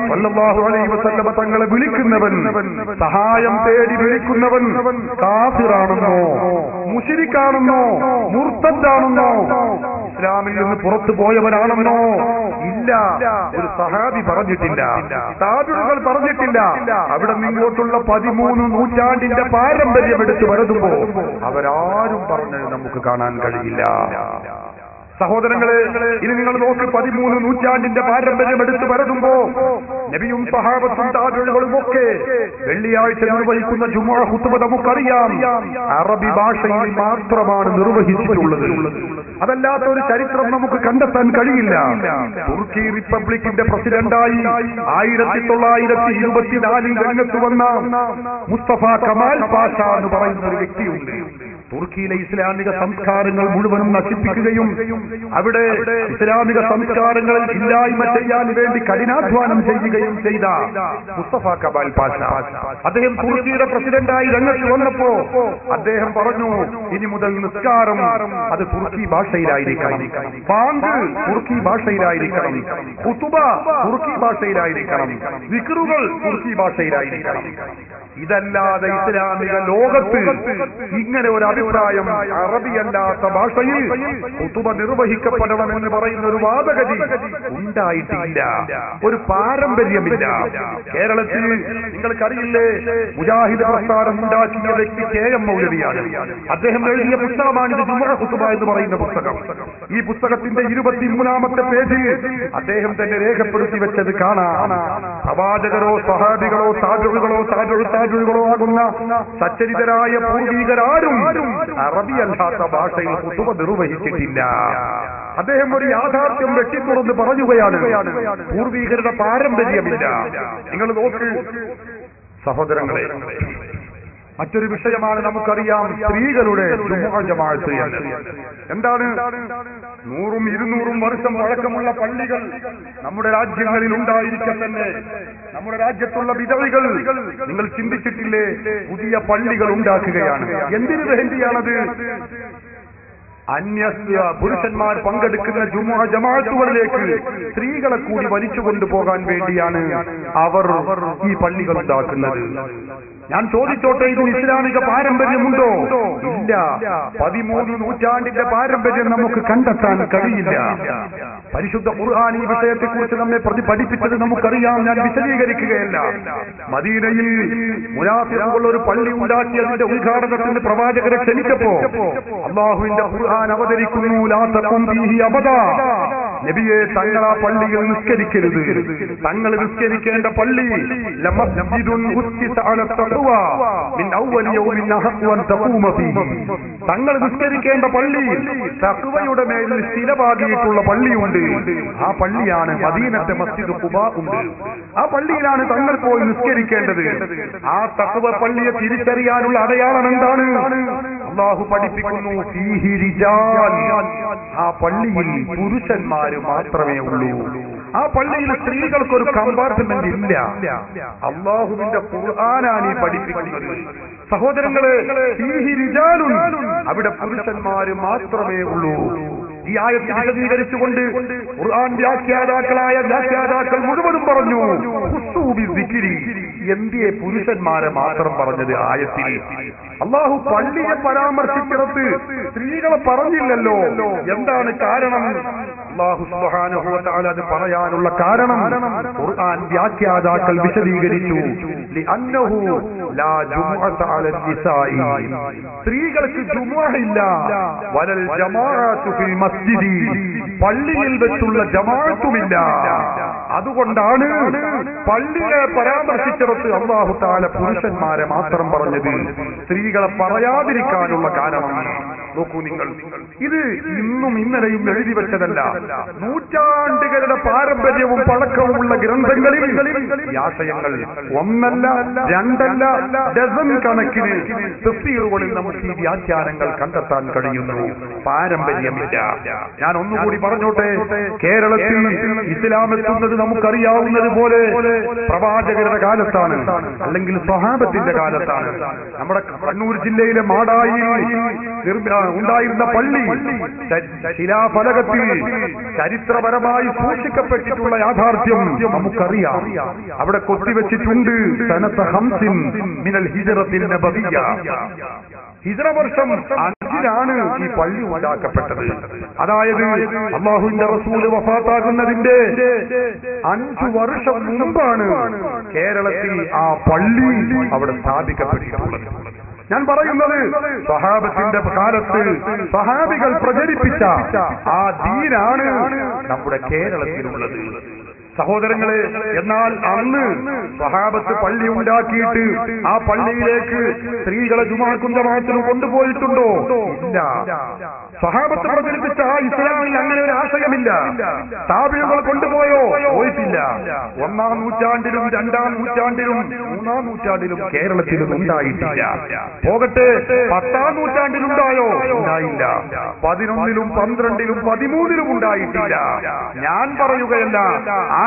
സ്വല്ലല്ലാഹു അലൈഹി വസല്ലമ തങ്ങളെ വിളിക്കുന്നവൻ, സഹായം തേടി വിളിക്കുന്നവൻ കാഫിറാണെന്നോ, മുശ്രിക്കാണെന്നോ, മുർത്തദ്ദാണെന്നോ, ഇസ്ലാമിൽ നിന്ന് പുറത്തു പോയവനാണെന്നോ ഇല്ല ഇല്ല, ഒരു സഹാബി പറഞ്ഞിട്ടില്ല, താബിഈകൾ പറഞ്ഞിട്ടില്ല. അവിടെ നിങ്ങോട്ടുള്ള 13 നൂറ്റാണ്ടിന്റെ പാരമ്പര്യം എടുത്തു വരുമ്പോ അവരാരും പറഞ്ഞത് നമുക്ക് കാണാൻ കഴിയില്ല. സഹോദരങ്ങളെ, ഇനി നിങ്ങൾ നോക്ക്, 13 നൂറ്റാണ്ടിന്റെ പാരമ്പര്യം എടുത്തു വരുമ്പോ നബിയും സഹാബത്തും താബിഈകളും ഒക്കെ വെള്ളിയാഴ്ച നിർവഹിക്കുന്ന ജുമുഅ ഖുത്ബ നമുക്കറിയാം, അറബി ഭാഷയിൽ മാത്രമാണ് നിർവഹിച്ചിട്ടുള്ളത്. അതല്ലാത്ത ഒരു ചരിത്രം നമുക്ക് കണ്ടെത്താൻ കഴിയില്ല. തുർക്കി റിപ്പബ്ലിക്കിന്റെ പ്രസിഡന്റായി 1924 രംഗത്ത് വന്ന മുസ്തഫ കമാൽ പാഷ എന്ന് പറയുന്ന ഒരു വ്യക്തിയുണ്ട്. തുർക്കിയിലെ ഇസ്ലാമിക സംസ്കാരങ്ങൾ മുഴുവനും നശിപ്പിക്കുകയും അവിടെ ഇസ്ലാമിക സംസ്കാരങ്ങൾ ഇല്ലായ്മ ചെയ്യാൻ വേണ്ടി കഠിനാധ്വാനം ചെയ്യുകയും ചെയ്ത മുസ്തഫ കമാൽ പാഷ, അദ്ദേഹം തുർക്കിയുടെ പ്രസിഡന്റായി രംഗത്ത് വന്നപ്പോ അദ്ദേഹം പറഞ്ഞു, ഇനി മുതൽ നിസ്കാരം അത് തുർക്കി ഭാഷയിലായിരിക്കണം, ബാങ്ക് തുർക്കി ഭാഷയിലായിരിക്കണം, ഖുതുബ തുർക്കി ഭാഷയിലായിരിക്കണം, ദിക്റുകൾ തുർക്കി ഭാഷയിലായിരിക്കണം. ഇതല്ലാതെ ഇസ്ലാമിക ലോകത്ത് ഇങ്ങനെ ഒരു അഭിപ്രായം അറബിയല്ലാത്ത ഭാഷയിൽ ഖുതുബ നിർവഹിക്കപ്പെടണമെന്ന് പറയുന്ന ഒരു വാദഗതി ഉണ്ടായിട്ടില്ല, ഒരു പാരമ്പര്യമില്ല. കേരളത്തിൽ നിങ്ങൾക്കറിയില്ലേ, മുജാഹിദ് പ്രസ്ഥാനം ഉണ്ടാക്കിയ വ്യക്തി KM മൗലവിയാണ്. അദ്ദേഹം എഴുതിയ പുസ്തകമാണിത്, ജുമുഅ ഖുതുബ എന്ന് പറയുന്ന പുസ്തകം. ഈ പുസ്തകത്തിന്റെ 23-ാമത്തെ പേജിൽ അദ്ദേഹം തന്നെ രേഖപ്പെടുത്തി വെച്ചത് കാണാം. പ്രവാചകരോ സഹാബികളോ താബിഈകളോ താബിഈകളോ ആകുന്ന സച്ചരിതരായ പൂർവീകരാരും അറബിയല്ലാത്ത ഭാഷയിൽ ഖുതുബ നിർവഹിച്ചിട്ടില്ല. അദ്ദേഹം ഒരു യാഥാർത്ഥ്യം വെട്ടിത്തുറന്ന് പറയുകയാണ്, പൂർവീകരുടെ പാരമ്പര്യമില്ല. നിങ്ങൾ നോക്ക് സഹോദരങ്ങളെ, മറ്റൊരു വിഷയമാണ് നമുക്കറിയാം, സ്ത്രീകളുടെ ജുമുഅ ജമാഅത്ത്. എന്താണ്? 100ഉം 200ഉം വർഷം പഴക്കമുള്ള പള്ളികൾ നമ്മുടെ രാജ്യങ്ങളിൽ ഉണ്ടായിരിക്കെ തന്നെ നമ്മുടെ രാജ്യത്തുള്ള വിധവികൾ നിങ്ങൾ ചിന്തിച്ചിട്ടില്ലേ, പുതിയ പള്ളികൾ ഉണ്ടാക്കുകയാണ്. എന്തിനു വേണ്ടിയാണത്? അന്യ പുരുഷന്മാർ പങ്കെടുക്കുന്ന ജുമുഅ ജമാഅത്തുകളിലേക്ക് സ്ത്രീകളെ കൂടി വലിച്ചു കൊണ്ടുപോകാൻ വേണ്ടിയാണ് അവർ ഈ പള്ളികൾ ഉണ്ടാക്കുന്നത്. ഞാൻ ചോദിച്ചോട്ടെ, ഇതിന് ഇസ്ലാമിക പാരമ്പര്യമുണ്ടോ? ഇല്ല. 13 നൂറ്റാണ്ടിന്റെ പാരമ്പര്യം നമുക്ക് കണ്ടെത്താൻ കഴിയില്ല. പരിശുദ്ധ ഖുർആൻ ഈ വിഷയത്തെക്കുറിച്ച് നമ്മെ പഠിപ്പിച്ചത് നമുക്കറിയാം, ഞാൻ വിശദീകരിക്കുകയല്ല. മദീനയിൽ മുനാഫിഖുകൾ ഒരു പള്ളി ഉണ്ടാക്കിയതിന്റെ ഉദ്ഘാടനത്തിന് പ്രവാചകരെ ക്ഷണിച്ചപ്പോ അല്ലാഹുവിന്റെ ഖുർആൻ അവതരിക്കുന്നു, ലാ തഖും ഫീഹി അബദാ. നബിയെ, തങ്ങൾ ആ പള്ളിയിൽ നിസ്കരിക്കരുത്. തങ്ങൾ നിസ്കരിക്കേണ്ട പള്ളി ലമസ്ജിദുൻ ഉസ്സിസ അല തഖ്വ മിൻ അവ്വൽ യൗമിൻ അഹഖു അൻ തഖൂമ ഫീഹി. തങ്ങൾ നിസ്കരിക്കേണ്ട പള്ളി തഖ്വയുടെ മേൽ സ്ഥിരമാക്കിയിട്ടുള്ള പള്ളിയുണ്ട്. ആ പള്ളിയാണ് മദീനത്തെ മസ്ജിദ് ഖുബാ ഉണ്ട്. ആ പള്ളിയിലാണ് തങ്ങൾ പോയി നിസ്കരിക്കേണ്ടത്. ആ തഖ്വ പള്ളിയെ തിരിച്ചറിയാനുള്ള അടയാളം എന്താണ്? അല്ലാഹു പഠിപ്പിക്കുന്നു, ഫീഹി റിജാൽ. ആ പള്ളിയിൽ പുരുഷന്മാര് മാത്രമേ ഉള്ളൂ. ആ പള്ളിയിൽ സ്ത്രീകൾക്കൊരു കമ്പാർട്ട്മെന്റ് ഇല്ല. അല്ലാഹുവിന്റെ ഖുർആനാണ് ഈ പഠിപ്പിക്കുന്നത്. സഹോദരങ്ങളെ, ഫീഹി റിജാലുൻ, അവിടെ പുരുഷന്മാര് മാത്രമേ ഉള്ളൂ. ഈ ആയത്ത് വിശദീകരിച്ചുകൊണ്ട് ഖുർആൻ വ്യാഖ്യാതാക്കൾ മുഴുവനും പറഞ്ഞു, എന്തിയെ പുരുഷന്മാരെ മാത്രം പറഞ്ഞത് ആയത്തിൽ? അല്ലാഹു പള്ളിയെ പരാമർശിച്ചിടത്ത് സ്ത്രീകളെ പറഞ്ഞില്ലല്ലോ. എന്താണ് കാരണം? അല്ലാഹു സുബ്ഹാനഹു വ തആല അത് പറയാനുള്ള കാരണം ഖുർആൻ വ്യാഖ്യാതാക്കൾ വിശദീകരിച്ചു. ലിഅന്നഹു ലാ ജുമുഅത അലൽ നിസാഇ, സ്ത്രീകൾക്ക് ജുമുഅ ഇല്ല. വലൽ ജമാഅതു ഫിൽ മസ്ജിദി, പള്ളിയിൽ വെച്ചുള്ള ജമാഅത്തുമില്ല. അതുകൊണ്ടാണ് പള്ളിയെ പരാമർശിച്ചിടത്ത് അല്ലാഹു തആല പുരുഷന്മാരെ മാത്രം പറഞ്ഞത്, സ്ത്രീകളെ പറയാതിരിക്കാനുള്ള കാരണം. നോക്കൂ നിങ്ങൾ, ഇത് ഇന്നും ഇന്നലെയും എഴുതി വെച്ചതല്ല. നൂറ്റാണ്ടുകളുടെ പാരമ്പര്യവും പഴക്കവുമുള്ള ഗ്രന്ഥങ്ങളിൽ ഈ ആശയങ്ങൾ ഒന്നല്ല രണ്ടല്ല ഡസൻ കണക്കിന് തഫ്സീറുകളിൽ നമുക്ക് ഈ വ്യാഖ്യാനങ്ങൾ കണ്ടെത്താൻ കഴിയുന്നു. പാരമ്പര്യമില്ല. ഞാൻ ഒന്നുകൂടി പറഞ്ഞോട്ടെ, കേരളത്തിൽ ഇസ്ലാം എത്തുന്നത് നമുക്കറിയാവുന്നത് പോലെ പ്രവാചകരുടെ കാലത്താണ്, അല്ലെങ്കിൽ സ്വഹാബത്തിന്റെ കാലത്താണ്. നമ്മുടെ കണ്ണൂർ ജില്ലയിലെ മാടായിൽ ഉണ്ടായിരുന്ന പള്ളി ശിലാഫലകത്തിൽ ചരിത്രപരമായി സൂക്ഷിക്കപ്പെട്ടിട്ടുള്ള യാഥാർത്ഥ്യം നമുക്കറിയാം. അവിടെ കൊത്തിവെച്ചിട്ടുണ്ട് സനത ഹംസിൻ മിനൽ ഹിജ്റത്തിൻ നബവിയ്യ. ഹിജ്റ വർഷം 5-ാണ് ഈ പള്ളി ഉണ്ടാക്കപ്പെട്ടത്. അതായത് അല്ലാഹുവിന്റെ റസൂല് വഫാത്താകുന്നതിന്റെ 5 വർഷം മുമ്പാണ് കേരളത്തിൽ ആ പള്ളി അവിടെ സ്ഥാപിക്കപ്പെട്ടിട്ടുള്ളത്. ഞാൻ പറയുന്നത് സ്വഹാബത്തിന്റെ കാലത്ത് സ്വഹാബികൾ പ്രചരിപ്പിച്ച ആ ദീനാണ് നമ്മുടെ കേരളത്തിലുള്ളത്. സഹോദരങ്ങളെ, എന്നാൽ അന്ന് സ്വഹാബത്ത് പള്ളി ഉണ്ടാക്കിയിട്ട് ആ പള്ളിയിലേക്ക് സ്ത്രീകളെ ജുമാഅത്തും ജമാഅത്തിനും കൊണ്ടുപോയിട്ടുണ്ടോ? ഇല്ല. സ്വഹാബത്ത് പ്രചരിപ്പിച്ച ആ ഇസ്ലാമിൽ അങ്ങനെ ഒരു ആശയമില്ല. താബിഈകൾ കൊണ്ടുപോയോ? പോയിട്ടില്ല. 1-ാം നൂറ്റാണ്ടിലും 2-ാം നൂറ്റാണ്ടിലും 3-ാം നൂറ്റാണ്ടിലും കേരളത്തിലും ഉണ്ടായിട്ടില്ല. പോകട്ടെ, 10-ാം നൂറ്റാണ്ടിലുണ്ടായോ? ഉണ്ടായില്ല. 11-ലും 12-ലും 13-ലും ഉണ്ടായിട്ടില്ല. ഞാൻ പറയുകയല്ല,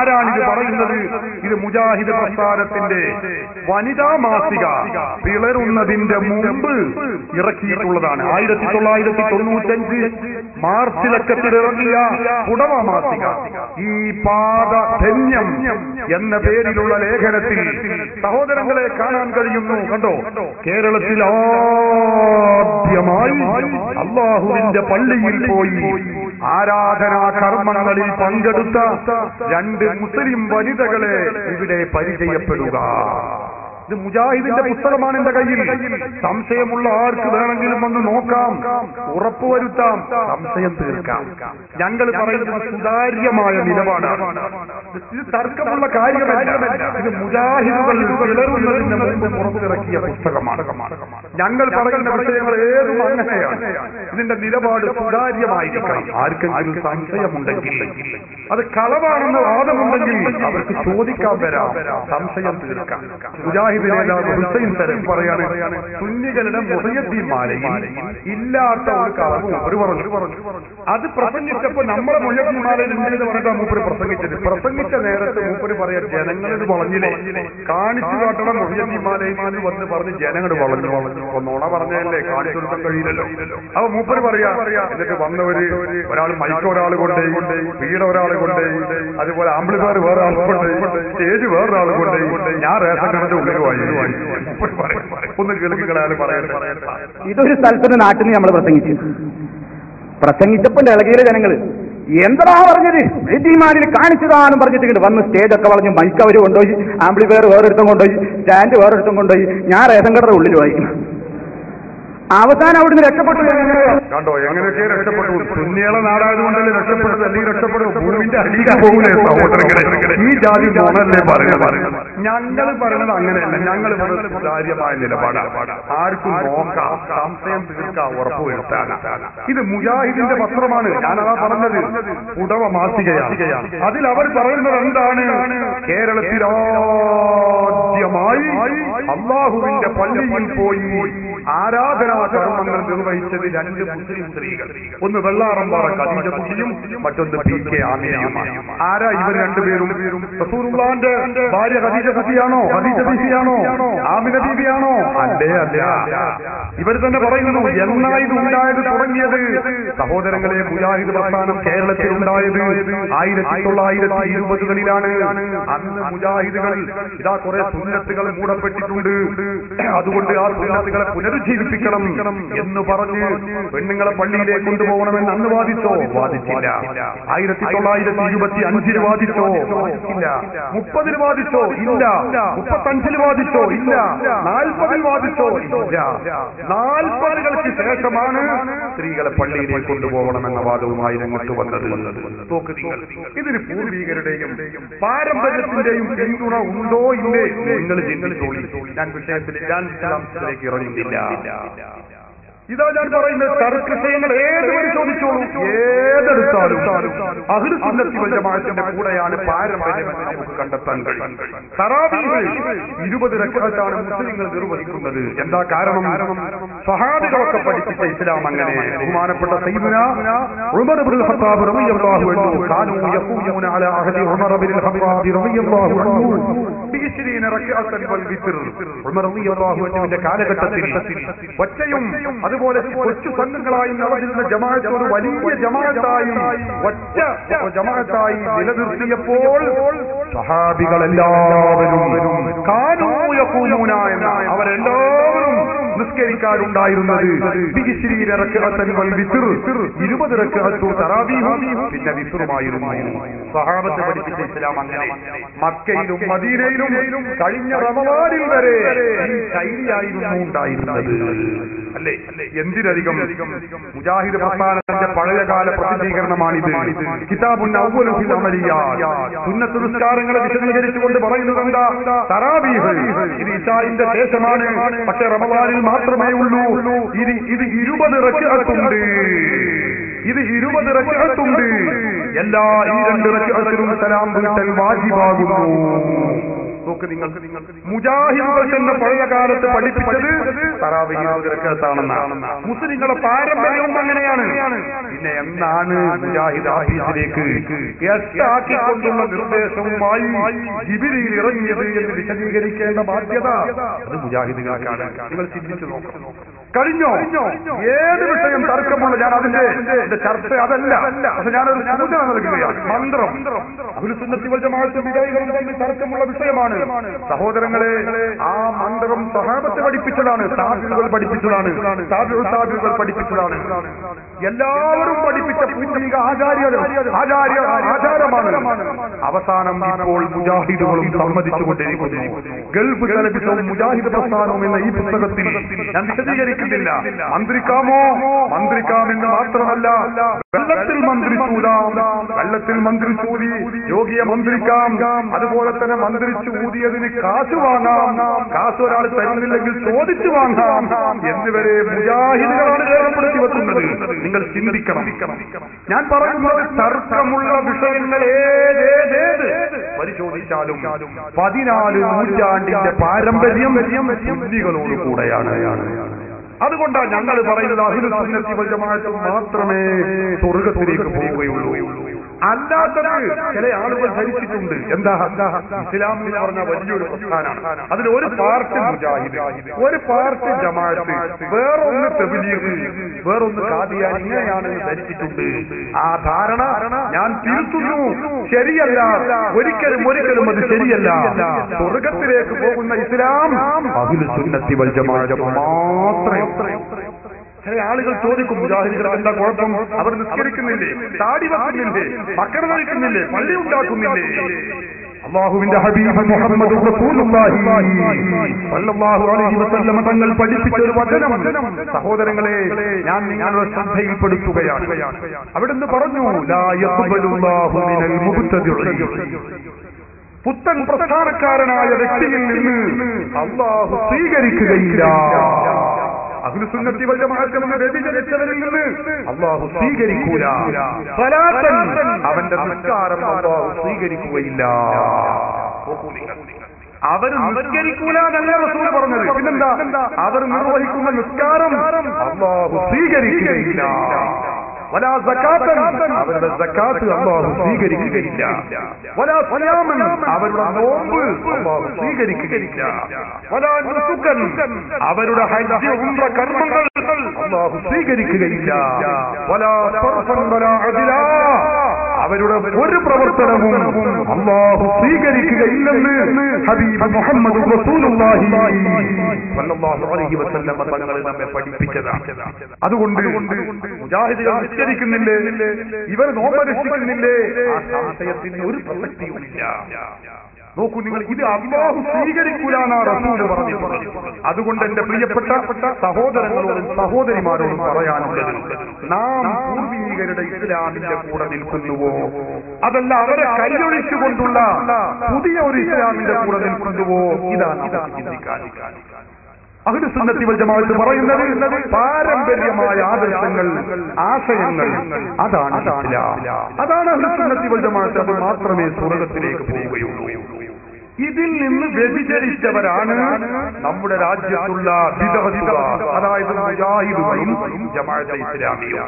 ആരാണിത് പറയുന്നത്? ഇത് മുജാഹിദ് പ്രസ്ഥാനത്തിന്റെ വനിതാ മാസിക പിളരുന്നതിന്റെ മുമ്പ് ഇറക്കിയിട്ടുള്ളതാണ്. 1995 മാർച്ചിലക്കത്തിൽ ഇറങ്ങിയ പുടവ മാസിക ഈ പാദധന്യം എന്ന പേരിലുള്ള ലേഖനത്തിൽ സഹോദരങ്ങളെ കാണാൻ കഴിയുന്നു. കണ്ടോ, കേരളത്തിൽ ആദ്യമായി അല്ലാഹുവിന്റെ പള്ളിയിൽ പോയി ആരാധനാ കർമ്മങ്ങളിൽ പങ്കെടുത്ത 2 മുസ്ലിം വനിതകളെ ഇവിടെ പരിചയപ്പെടുക. ഇത് മുജാഹിദിന്റെ പുസ്തകമാണ് എന്റെ കയ്യിൽ. സംശയമുള്ള ആർക്ക് വേണമെങ്കിലും വന്ന് നോക്കാം, ഉറപ്പുവരുത്താം, സംശയം തീർക്കാം. ഞങ്ങൾ പറയുന്നത് സുതാര്യമായ നിലപാടാണ്. ഇത് തർക്കമുള്ള കാര്യമല്ല. ഇത് മുജാഹിദുകൾ പിളരുന്നതിന് മുമ്പ് പുറത്തിറക്കിയ പുസ്തകമാണ്. ഞങ്ങൾ പറയുന്ന വിഷയങ്ങൾ ഏതും അങ്ങനെയാണ്. ഇതിന്റെ നിലപാട് സുതാര്യമായിരിക്കണം. ആർക്കെങ്കിലും സംശയമുണ്ടെങ്കിൽ, അത് കളവാണെന്ന് വാദമുണ്ടെങ്കിൽ അവർക്ക് ചോദിക്കാൻ വരാം, സംശയം തീർക്കാം. മുജാഹിദ് നേതാവ് ഹുസൈൻ സലഫി പറയാണ്, സുന്നികളുടെ മുഹയ്യദ്ദീൻമാലയിൽ ഇല്ലാത്ത ഒരു കളവ് ഒരു പറഞ്ഞു. അത് പ്രസംഗിച്ചപ്പോ നമ്മുടെ മുഹയ്യദ്ദീൻമാലയിൽ ഉണ്ടെന്ന് പറഞ്ഞിട്ടാണ് മൂപ്പര് പ്രസംഗിച്ചത്. പ്രസംഗിച്ച നേരത്തെ മൂപ്പര് പറയാൻ ജനങ്ങളിത് വളഞ്ഞില്ലേ, കാണിച്ചു കാട്ടണം മുഹയ്യദ്ദീൻമാലയിൽ വന്ന് പറഞ്ഞ് ജനങ്ങൾ വളഞ്ഞു. ഒന്നോണ പറഞ്ഞല്ലേ, കാണിച്ചു കൊടുക്കാൻ കഴിയില്ലല്ലോ. അപ്പൊ മൂപ്പര് പറയാ, എന്നിട്ട് വന്നവര് ഒരാൾ മൈക്ക് ഒരാൾ കൊണ്ടുപോയി, വീട് ഒരാൾ കൊണ്ടുപോയി, അതുപോലെ ആംപ്ലിഫയർ വേറെ ആൾ കൊണ്ടുപോയി, സ്റ്റേജ് വേറൊരാൾ കൊണ്ടുപോയി, ഞാൻ റേഷൻ കടന്റെ ഉള്ളിൽ ഒന്ന് കേൾക്കികളായാലും പറയാൻ. ഇതൊരു സ്ഥലത്തിന് നാട്ടിൽ നിന്ന് നമ്മൾ പ്രസംഗിച്ചപ്പോൾ ഇളകിയ ജനങ്ങള് എന്താ പറഞ്ഞത്, ീമാരിൽ കാണിച്ചതാണെന്ന് പറഞ്ഞിട്ട് വന്ന് സ്റ്റേജൊക്കെ വളഞ്ഞ് മൈക്ക് അവർ കൊണ്ടുപോയി, ആംപ്ലിഫയർ വേറൊരുത്തം കൊണ്ടുപോയി, സ്റ്റാൻഡ് വേറൊരുത്തം കൊണ്ടുപോയി, ഞാൻ റേഷൻ കടയുടെ ഉള്ളിൽ പോയി. അവസാനം അവിടുന്ന് രക്ഷപ്പെട്ടു. കണ്ടോ എങ്ങനെയൊക്കെ രക്ഷപ്പെട്ടു. സുന്നികളെ നാടായതുകൊണ്ടല്ലേ രക്ഷപ്പെട്ടത്, അല്ലെങ്കിൽ രക്ഷപ്പെടും ഭൂമിന്റെ അടിയിൽ പോകൂലേ സഹോദരങ്ങളെ. ഈ ജാതി മോണല്ലേ പറയുന്നത്. ഞങ്ങൾ പറയുന്നത് അങ്ങനെയല്ല. ഞങ്ങൾ പറയുന്നത് സുതാര്യമായ നിലപാടാണ്. ആർക്കും നോക്കാം, സംശയം തീർക്കാം, ഉറപ്പുവരുത്താനാണ്. ഇത് മുജാഹിദിന്റെ പത്രമാണ്. ഞാനതാ പറഞ്ഞത്, പുടവ മാസികയാണ്. അതിൽ അവർ പറയുന്നത് എന്താണ്? കേരളത്തിൽ ആദ്യമായി അല്ലാഹുവിന്റെ പള്ളിയിൽ പോയി ആരാധനാ കർമ്മങ്ങൾ നിർവഹിച്ചത് 2 മുസ്ലിം സ്ത്രീകൾ. ഒന്ന് വെള്ളാറമ്പാറ ഖദീജ കുട്ടിയും മറ്റൊന്ന് PK ആമിനയുമാണ്. ആരാ ഇവർ 2 പേരും? റസൂലുള്ളാഹിന്റെ ഭാര്യ ഖദീജ കുട്ടിയാണോ? ഖദീജ ബീവിയാണോ? ആമിന ബീവിയാണോ? അല്ലേ അല്ല. ഇവർ തന്നെ പറയുന്നു, എന്നാ ഇത് ഉണ്ടായത് തുടങ്ങിയത്? സഹോദരങ്ങളെ, മുജാഹിദ് പ്രസ്ഥാനം കേരളത്തിൽ ഉണ്ടായത് 1920കളിലാണ്. അന്ന് മുജാഹിദുകൾ ഇതാ കുറെ സുന്നത്തുകൾ മൂടപ്പെട്ടിട്ടുണ്ട്, അതുകൊണ്ട് ആ സുന്നത്തുകളെ പുനരുജ്ജീവിപ്പിക്കണം എന്ന് പറഞ്ഞ് പെണ്ണുങ്ങളെ പള്ളിയിലേക്ക് കൊണ്ടുപോകണമെന്ന് അന്ന് വാദിച്ചോ? വാദിച്ചില്ല. 1925 വാദിച്ചോ? വാദിച്ചില്ല. 30 വാദിച്ചോ? ഇല്ല. 35 വാദിച്ചോ? ഇല്ല. 40 വാദിച്ചോ? ഇല്ല. 40കൾക്ക് ശേഷമാണ് സ്ത്രീകളെ പള്ളിയിലേക്ക് കൊണ്ടുപോകണമെന്ന വാദവുമായി രംഗത്ത് വന്നത്. ഇതിന് പൂർവികരുടെയും പാരമ്പര്യത്തിന്റെയും പിന്തുണ ഉണ്ടോ ഇല്ലേ നിങ്ങൾ ചിന്തിച്ചോളി. ഞാൻ വിഷയത്തിലേക്ക് ഇറങ്ങുന്നില്ല. ഇതാ ഞാൻ പറയുന്നത്, തർക്കവിഷയങ്ങൾ ഏതുവരെ ചോദിച്ചോളൂ, ഏതെടുത്താലും അഹ്ലു സുന്നത്തി വൽ ജമാഅത്തിന്റെ കൂടെയാണ് പാരമ്പര്യമെന്ന് നമുക്ക് കണ്ടെത്താൻ കഴിയും. തറാവീഹ് 20 റക്അത്താണ് മുസ്ലിങ്ങൾ നിർവഹിക്കുന്നത്. എന്താ കാരണം? സഹാബികളൊക്കെ പഠിപ്പിച്ച ഇസ്ലാം അങ്ങനെ. ബഹുമാനപ്പെട്ട സയ്യിദുനാ ഉമർ ഇബ്നുൽ ഖത്താബ് റളിയല്ലാഹു അൻഹു കാനൂ യഖൂമൂന അലാ അഹദി ഉമർ ഇബ്നുൽ ഖത്താബ് റളിയല്ലാഹു അൻഹു ബിശ്രീന റക്അത്തൻ വൽ വിത്ർ. ഉമർ റളിയല്ലാഹു അൻഹുവിന്റെ കാലഘട്ടത്തിൽ ഒറ്റയും അതുപോലെ കൊച്ചു സംഘങ്ങളായി നടന്നിരുന്ന ജമാഅത്ത് ഒരു വലിയ ജമാഅത്തായി ഒറ്റ ജമാഅത്തായി നിലനിർത്തിയപ്പോൾ സഹാബികളെല്ലാവരും കാനൂ യഖൂമൂന എന്ന അവരെല്ലാവരും നിസ്കരിക്കാറുണ്ടായിരുന്നത് 20 റക്അത്ത് തറാവീഹും പിന്നെ വിത്റുമായിരുന്നു. സഹാബത്ത് പഠിപ്പിച്ച ഇസ്ലാം അങ്ങനെ. മക്കയിലും മദീനയിലും കഴിഞ്ഞ റമളാനിൽ വരെ ഈ ശൈലിയായിരുന്നു ഉണ്ടായിരുന്നത്. അല്ലേ? എന്തിനധികം മുജാഹിദ് പ്രസ്ഥാനത്തിന്റെ പഴയകാല പ്രസിദ്ധീകരണമാണിത്. കിതാബുൻ അവ്വലു ഫിൽ അമലിയാത്ത്. സുന്നത്ത് നിസ്കാരങ്ങളെ വിശദീകരിച്ചുകൊണ്ട് പറയുന്നത് എന്താ? തറാവീഹ് ഇത് ഇശാഇന്റെ ശേഷമാണ്, പക്ഷേ റമളാനിൽ മാത്രമേ ഉള്ളൂ. ഇത് 20 റക്അത്തുണ്ട്. ഇത് 20 റക്അത്തുണ്ട്. എല്ലാ ഈ 2 റക്അത്തിലും സലാം വീട്ടൽ വാജിബാകുന്നു. നോക്ക് നിങ്ങൾ, മുജാഹിദുകൾ തന്നെ പഴയ കാലത്ത് പഠിപ്പിച്ചത് തറാവീഹ് 20 റക്അത്താണെന്നാണ്. മുസ്ലിങ്ങളുടെ പാരമ്പര്യവും അങ്ങനെയാണ്. പിന്നെ എന്നാണ് മുജാഹിദ് ആഫീസിലേക്ക് എട്ടാക്കിക്കൊണ്ടുള്ള നിർദ്ദേശവുമായി ജിബ്രീൽ ഇറങ്ങിയത് എന്ന് വിശദീകരിക്കേണ്ട ബാധ്യത അത് മുജാഹിദുകൾക്കാണ്. നിങ്ങൾ ചിന്തിച്ചു നോക്കണം. കഴിഞ്ഞോ ഏത് വിഷയം തർക്കമുള്ള, ഞാൻ അതിന്റെ ചർച്ച അതല്ല, പക്ഷെ ഞാനൊരു സൂചന നൽകുകയാണ്. മന്ത്രം അഹ്ലുസുന്നത്തി വൽ ജമാഅത്ത് വിജയികളും തമ്മിൽ തർക്കമുള്ള വിഷയമാണ്. സഹോദരങ്ങളെ, ആ മന്ത്രം സഹാബത്ത് പഠിപ്പിച്ചതാണ്, താബിഈകൾ പഠിപ്പിച്ചതാണ്, താബിഈകൾ പഠിപ്പിച്ചതാണ്. എല്ലാവരും പഠിപ്പിച്ച പൂർവിക ആചാരമാണ്. അവസാനം ഇപ്പോൾ മുജാഹിദുകളും സമ്മതിച്ചുകൊണ്ടിരിക്കുന്നു. ഗൾഫ് തലബിസവും മുജാഹിദ് പ്രസ്ഥാനവും എന്ന ഈ പുസ്തകത്തിൽ ഞാൻ വിശദീകരിക്കുന്നില്ല. മന്ത്രിക്കാമെന്ന് മാത്രമല്ല, വെള്ളത്തിൽ മന്ത്രിച്ചൂതി രോഗിയെ മന്ത്രിക്കാം. അതുപോലെ തന്നെ മന്ത്രിച്ചു ഊതിയതിന് കാശ് വാങ്ങാം, കാശ് ഒരാൾ തരുന്നില്ലെങ്കിൽ ചോദിച്ചു വാങ്ങാം എന്നിവരെ മുജാഹിദുകളാണ് രേഖപ്പെടുത്തി വെക്കുന്നത്. നിങ്ങൾ ചിന്തിക്കണം. ഞാൻ പറയുന്നത് തർക്കമുള്ള വിഷയങ്ങൾ ഏതേത് പരിശോധിച്ചാലും 14 നൂറ്റാണ്ടിന്റെ പാരമ്പര്യം സുന്നികളോട് കൂടെയാണ്. അതുകൊണ്ടാണ് ഞങ്ങൾ പറയുന്നത് അഹ്ലുസുന്നത്തി വൽ ജമാഅത്ത് മാത്രമേ സ്വർഗത്തിലേക്ക് പോവുകയുള്ളൂ. അല്ലാത്തത് ചില ആളുകൾ ധരിച്ചിട്ടുണ്ട്. എന്താ? ഇസ്ലാം എന്ന് പറഞ്ഞ വലിയൊരു പ്രസ്ഥാനമാണ്. അതിൽ ഒരു പാർട്ടി മുജാഹിദ്, ഒരു പാർട്ടി ജമാഅത്ത്, വേറൊന്ന് തബ്ലീഗ്, വേറൊന്ന് ഖാദിയാൻ, ഇങ്ങനെയാണെന്ന് ധരിച്ചിട്ടുണ്ട്. ആ ധാരണ ഞാൻ തിരുത്തുന്നു. ശരിയല്ല, ഒരിക്കലും അത് ശരിയല്ല. സ്വർഗത്തിലേക്ക് പോകുന്ന ഇസ്ലാം അഹ്ലുസുന്നത്തി വൽ ജമാഅത്ത് മാത്രമേ. ചില ആളുകൾ ചോദിക്കും, മുജാഹിദുകൾക്ക് എന്താ കുഴപ്പം? അവർ നിസ്കരിക്കുന്നില്ലേ, താടി വെക്കുന്നില്ലേ, മക്കളെ കഴിക്കുന്നില്ലേ, പള്ളി ഉണ്ടാക്കുന്നില്ലേ? അല്ലാഹുവിന്റെ ഹബീബ് മുഹമ്മദ് റസൂലുള്ളാഹി സ്വല്ലല്ലാഹു അലൈഹി വസല്ലം തങ്ങൾ പഠിപ്പിച്ച ഒരു വചനം സഹോദരങ്ങളെ ഞാൻ നിങ്ങളുടെ ശ്രദ്ധയിൽപ്പെടുത്തുകയാണ്. അവിടുന്ന് പറഞ്ഞു, ലാ യഖ്ബലുല്ലാഹു മിനൽ മുബ്തദിഇ. പുത്തൻ പ്രസ്ഥാനക്കാരനായ വ്യക്തിയിൽ നിന്ന് അല്ലാഹു സ്വീകരിക്കുകയില്ല. അഹ്ലുസുന്നത്തി വൽ ജമാഅത്ത് എന്ന വ്യതിചലിച്ചവരിൽ നിന്ന് അല്ലാഹു സ്വീകരിക്കൂല. സ്വലാത്തൻ, അവന്റെ നിസ്കാരം അല്ലാഹു സ്വീകരിക്കുകയില്ല. അവർ നിസ്കരിക്കൂല എന്നല്ല റസൂൽ പറഞ്ഞത്. പിന്നെന്താ? അവർ നിർവഹിക്കുന്ന നിസ്കാരം അല്ലാഹു സ്വീകരിക്കുകയില്ല. വലാ സകാത്തൻ, അവരുടെ സകാത്ത് അല്ലാഹു സ്വീകരിക്കുകയില്ല. വലാ സിയാമൻ, അവരുടെ നോമ്പ് അല്ലാഹു സ്വീകരിക്കുകയില്ല. വലാ നുസുകൻ, അവരുടെ ഹജ്ജ് ഉംറ കർമ്മങ്ങൾ അല്ലാഹു സ്വീകരിക്കുകയില്ല. വലാ സർഫൻ വലാ അദ്ലാ, അവരുടെ ഒരു പ്രവർത്തനവും അല്ലാഹു സ്വീകരിക്കുകയില്ലെന്ന് ഹബീബ് മുഹമ്മദ് റസൂലുള്ളാഹി സ്വല്ലല്ലാഹു അലൈഹി വസല്ലം തങ്ങൾ നമ്മെ പഠിപ്പിച്ചതാണ്. അതുകൊണ്ട് മുജാഹിദുകൾ നിസ്കരിക്കുന്നില്ലേ, ഇവർ നോമ്പനുഷ്ഠിക്കുന്നില്ലേ, ആ സംശയത്തിന് ഒരു പ്രസക്തിയുമില്ല. നോക്കൂ നിങ്ങൾ, ഇത് അല്ലാഹു സ്വീകരിക്കൂലാന്നാ റസൂൽ പറഞ്ഞിട്ടുള്ളത്. അതുകൊണ്ട് എന്റെ പ്രിയപ്പെട്ട സഹോദരങ്ങളോടും സഹോദരിമാരോടും പറയാനുള്ളത്, നാം പൂർവീകരുടെ ഇസ്ലാമിന്റെ കൂടെ നിൽക്കുന്നുവോ, അതല്ല അവരെ കൈയൊഴിച്ചുകൊണ്ടുള്ള പുതിയ ഒരു ഇസ്ലാമിന്റെ കൂടെ നിൽക്കുന്നുവോ, ഇതാണ് ചിന്തിക്കാൻ. അഹ്ലുസുന്നത്തി വൽ ജമാഅത്ത് പറയുന്നത് പാരമ്പര്യമായ ആദർശങ്ങൾ, ആശയങ്ങൾ, അതാണ് ഇസ്ലാം, അതാണ് അഹ്ലുസുന്നത്തി വൽ ജമാഅത്ത്. അത് മാത്രമേ സ്വർഗ്ഗത്തിലേക്ക് പോവുകയുള്ളൂ. ഇതിൽ നിന്ന് വ്യതിചരിച്ചവരാണ് നമ്മുടെ രാജ്യത്തുള്ള ബിദ്അത്തുകാർ, അതായത് മുജാഹിദുകളും ജമാഅത്തെ ഇസ്ലാമിയും.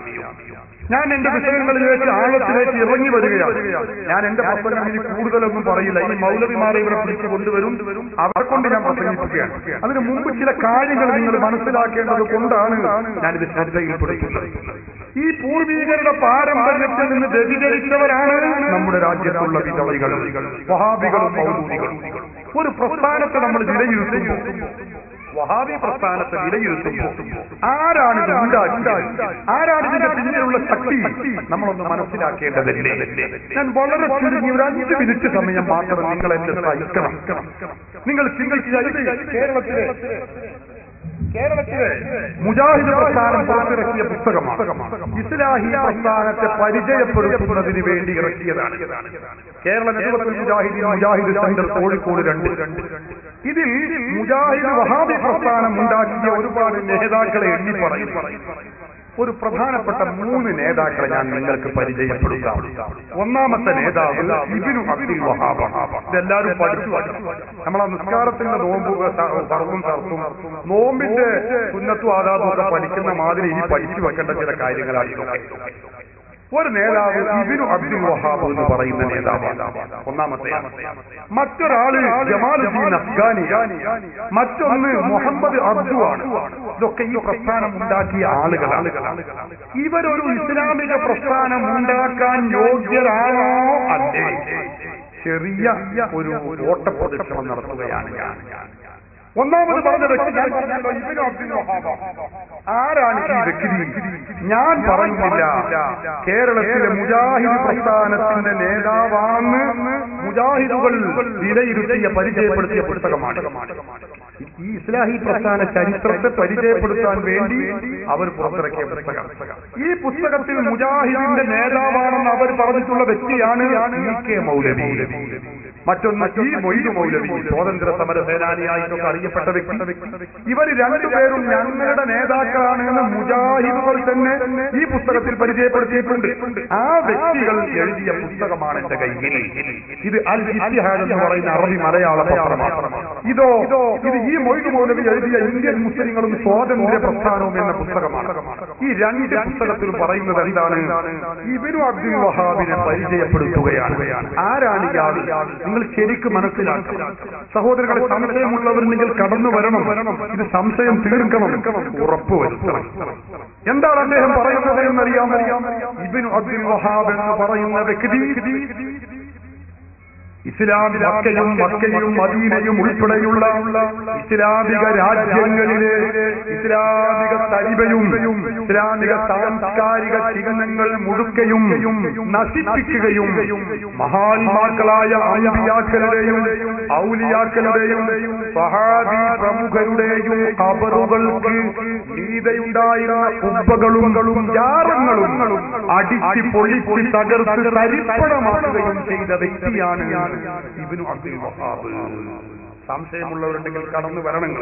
ഞാൻ എന്റെ വിഷയങ്ങളിലേക്ക് ആഴത്തിലേക്ക് ഇറങ്ങി വരികയാണ്. ഞാൻ എന്റെ പ്രസംഗം കൂടുതലൊന്നും പറയില്ല. ഈ മൗലവിമാരെ ഇവിടെ പിടിച്ചു കൊണ്ടുവരും, അവരെ കൊണ്ട് ഞാൻ പ്രസംഗിക്കുകയാണ്. അതിനു മുമ്പ് ചില കാര്യങ്ങൾ നിങ്ങൾ മനസ്സിലാക്കേണ്ടത് കൊണ്ടാണ് ഞാനിത് ശ്രദ്ധയിൽപ്പെടുത്തുന്നത്. ഈ പൂർവീകരുടെ പാരമ്പര്യത്തിൽ നിന്ന് വ്യതിചരിച്ചവരാണ് നമ്മുടെ രാജ്യത്തുള്ള വിധവകൾ, വഹാബികളും മൗലൂദികളും. ഒരു പ്രസ്ഥാനത്തെ നമ്മൾ വിലയിരുത്തുമ്പോൾ, വഹാബി പ്രസ്ഥാനത്തെ വിലയിരുത്തുമ്പോൾ ആരാണിത് ഉണ്ടാക്കിയത്, ആരാണിതിന്റെ പിന്നിലുള്ള ശക്തി നമ്മളൊന്ന് മനസ്സിലാക്കേണ്ടതല്ലേ. ഞാൻ വളരെ ചുരുങ്ങി ഒരു 5 മിനിറ്റ് സമയം മാത്രം നിങ്ങൾ എന്നെ സഹിക്കണം. നിങ്ങൾ കേരളത്തിലെ മുജാഹിദ് പ്രസ്ഥാനം പുറത്തിറക്കിയ പുസ്തകമാണ്. ഇസ്ലാഹി പ്രസ്ഥാനത്തെ പരിചയപ്പെടുത്തുന്നതിന് വേണ്ടി ഇറക്കിയതാണ്. കേരള നേതൃത്വത്തിൽ മുജാഹിദ് സെന്റർ കോഴിക്കോട് 2. ഇതിൽ മുജാഹിദ് വഹാബി പ്രസ്ഥാനം ഉണ്ടാക്കിയ ഒരുപാട് നേതാക്കളെ എണ്ണി പറയും. ഒരു പ്രധാനപ്പെട്ട 3 നേതാക്കളെ ഞാൻ നിങ്ങൾക്ക് പരിചയപ്പെടുത്താം. ഒന്നാമത്തെ നേതാവ് ഇബ്നു അബ്ദുൽ വഹാബ്. ഇതെല്ലാവരും പഠിച്ചു. നമ്മളെ നിസ്കാരത്തിന്റെ സർവ്വം നോമ്പിന്റെ സുന്നത്തും ആദാബും ഒക്കെ പഠിക്കുന്ന മാതിരി ഇനി പഠിച്ചു വെക്കേണ്ട ചില കാര്യങ്ങളാണ്. ഒരു നേതാവ് ഇബ്നു അബ്ദുൽ വഹാബ് എന്ന് പറയുന്ന നേതാവാണ്, ഒന്നാമത്തെ. മറ്റൊരാള് ജമാലുദ്ദീൻ അഫ്ഗാനി, മറ്റൊന്ന് മുഹമ്മദ് അബ്ദു ആണ്. ഇതൊക്കെ ഈ പ്രസ്ഥാനം ഉണ്ടാക്കിയ ആളുകളാണ്. ഇവരൊരു ഇസ്ലാമിക പ്രസ്ഥാനം ഉണ്ടാക്കാൻ യോഗ്യരാണോ? അല്ലേ? ചെറിയ ഒരു ഓട്ടപ്രദക്ഷിണം നടത്തുകയാണ് ഞാൻ. ഒന്നാമത് പറഞ്ഞ വ്യക്തി ഇബ്നു അബ്ദുൽ വഹാബ്. ആരാണ് ഈ വ്യക്തി? ഞാൻ പറയുന്നില്ല. കേരളത്തിലെ മുജാഹിദ് പ്രസ്ഥാനത്തിന്റെ നേതാവാണെന്ന് മുജാഹിദുകൾ വിലയിരുത്തിയ പരിചയപ്പെടുത്തിയ പുസ്തകമാണ്. ഈ ഇസ്ലാഹി പ്രസ്ഥാന ചരിത്രത്തെ പരിചയപ്പെടുത്താൻ വേണ്ടി അവർ പുറത്തിറക്കിയ പുസ്തകം. ഈ പുസ്തകത്തിൽ മുജാഹിദിന്റെ നേതാവാണെന്ന് അവർ പറഞ്ഞിട്ടുള്ള വ്യക്തിയാണ് ഇ.കെ. മൗലവി. മറ്റൊന്ന് ഈ മൊയ്തു മൗലവി, സ്വാതന്ത്ര്യ സമര സേനാനിയായിട്ടൊക്കെ അറിയപ്പെട്ട വ്യക്തി. ഇവർ രണ്ടുപേരും ഞങ്ങളുടെ നേതാക്കളാണ് എന്ന് മുജാഹിദുകൾ തന്നെ ഈ പുസ്തകത്തിൽ പരിചയപ്പെടുത്തിയിട്ടുണ്ട്. ആ വ്യക്തികൾ എഴുതിയ പുസ്തകമാണ് എന്റെ കയ്യിൽ. ഇത് അൽ ഇത്തിഹാദ് എന്ന് പറയുന്ന അറബി മലയാള പത്രമാണ്. ഇത് ഈ മൊയ്തു മൗലവി എഴുതിയ ഇന്ത്യൻ മുസ്ലിങ്ങളും സ്വാതന്ത്ര്യ പ്രസ്ഥാനവും എന്ന പുസ്തകമാണ്. ഈ 2 പുസ്തകത്തിലും പറയുന്നത് എന്താണ്? ഇബ്നു അബ്ദുൽ വഹാബിനെ പരിചയപ്പെടുത്തുകയാണ്. ആരാണ് ഇയാൾ? നിങ്ങൾ ശരിക്കും മനസ്സിലാക്കണം. സഹോദരങ്ങളെ, സംശയമുള്ളവരുണ്ടെങ്കിൽ കടന്നു വരണം. ഇത് സംശയം തീർക്കണം, ഉറപ്പുവരുത്തണം. എന്താണ് അദ്ദേഹം പറയുന്നത് എന്നറിയാമോ? ഇബ്നു അബ്ദുൽ വഹാബ് എന്ന് പറയുന്ന വ്യക്തി മക്കയും മദീനയും ഉൾപ്പെടെയുള്ള ഇസ്ലാമിക രാജ്യങ്ങളിലെ ഇസ്ലാമിക തരിബയും ഇസ്ലാമിക സാംസ്കാരിക ചിഹ്നങ്ങൾ മുഴുക്കയും നശിപ്പിക്കുകയും മഹാന്മാക്കളായ അമ്പിയാക്കളുടെയും ഔലിയാക്കളുടെയും സഹാബി പ്രമുഖരുടെയും ഖബറുകൾക്ക് മീതെയുണ്ടായിരുന്ന കുബ്ബകളും ജാറങ്ങളും അടിച്ച് പൊളിച്ച് തകർത്ത് തരിപ്പണമാക്കുകയും ചെയ്ത വ്യക്തിയാണ് ഇബ്നു അബ്ദുൽ വഹാബ്. സംശയമുള്ളവരുണ്ടെങ്കിൽ കടന്നു വരണം.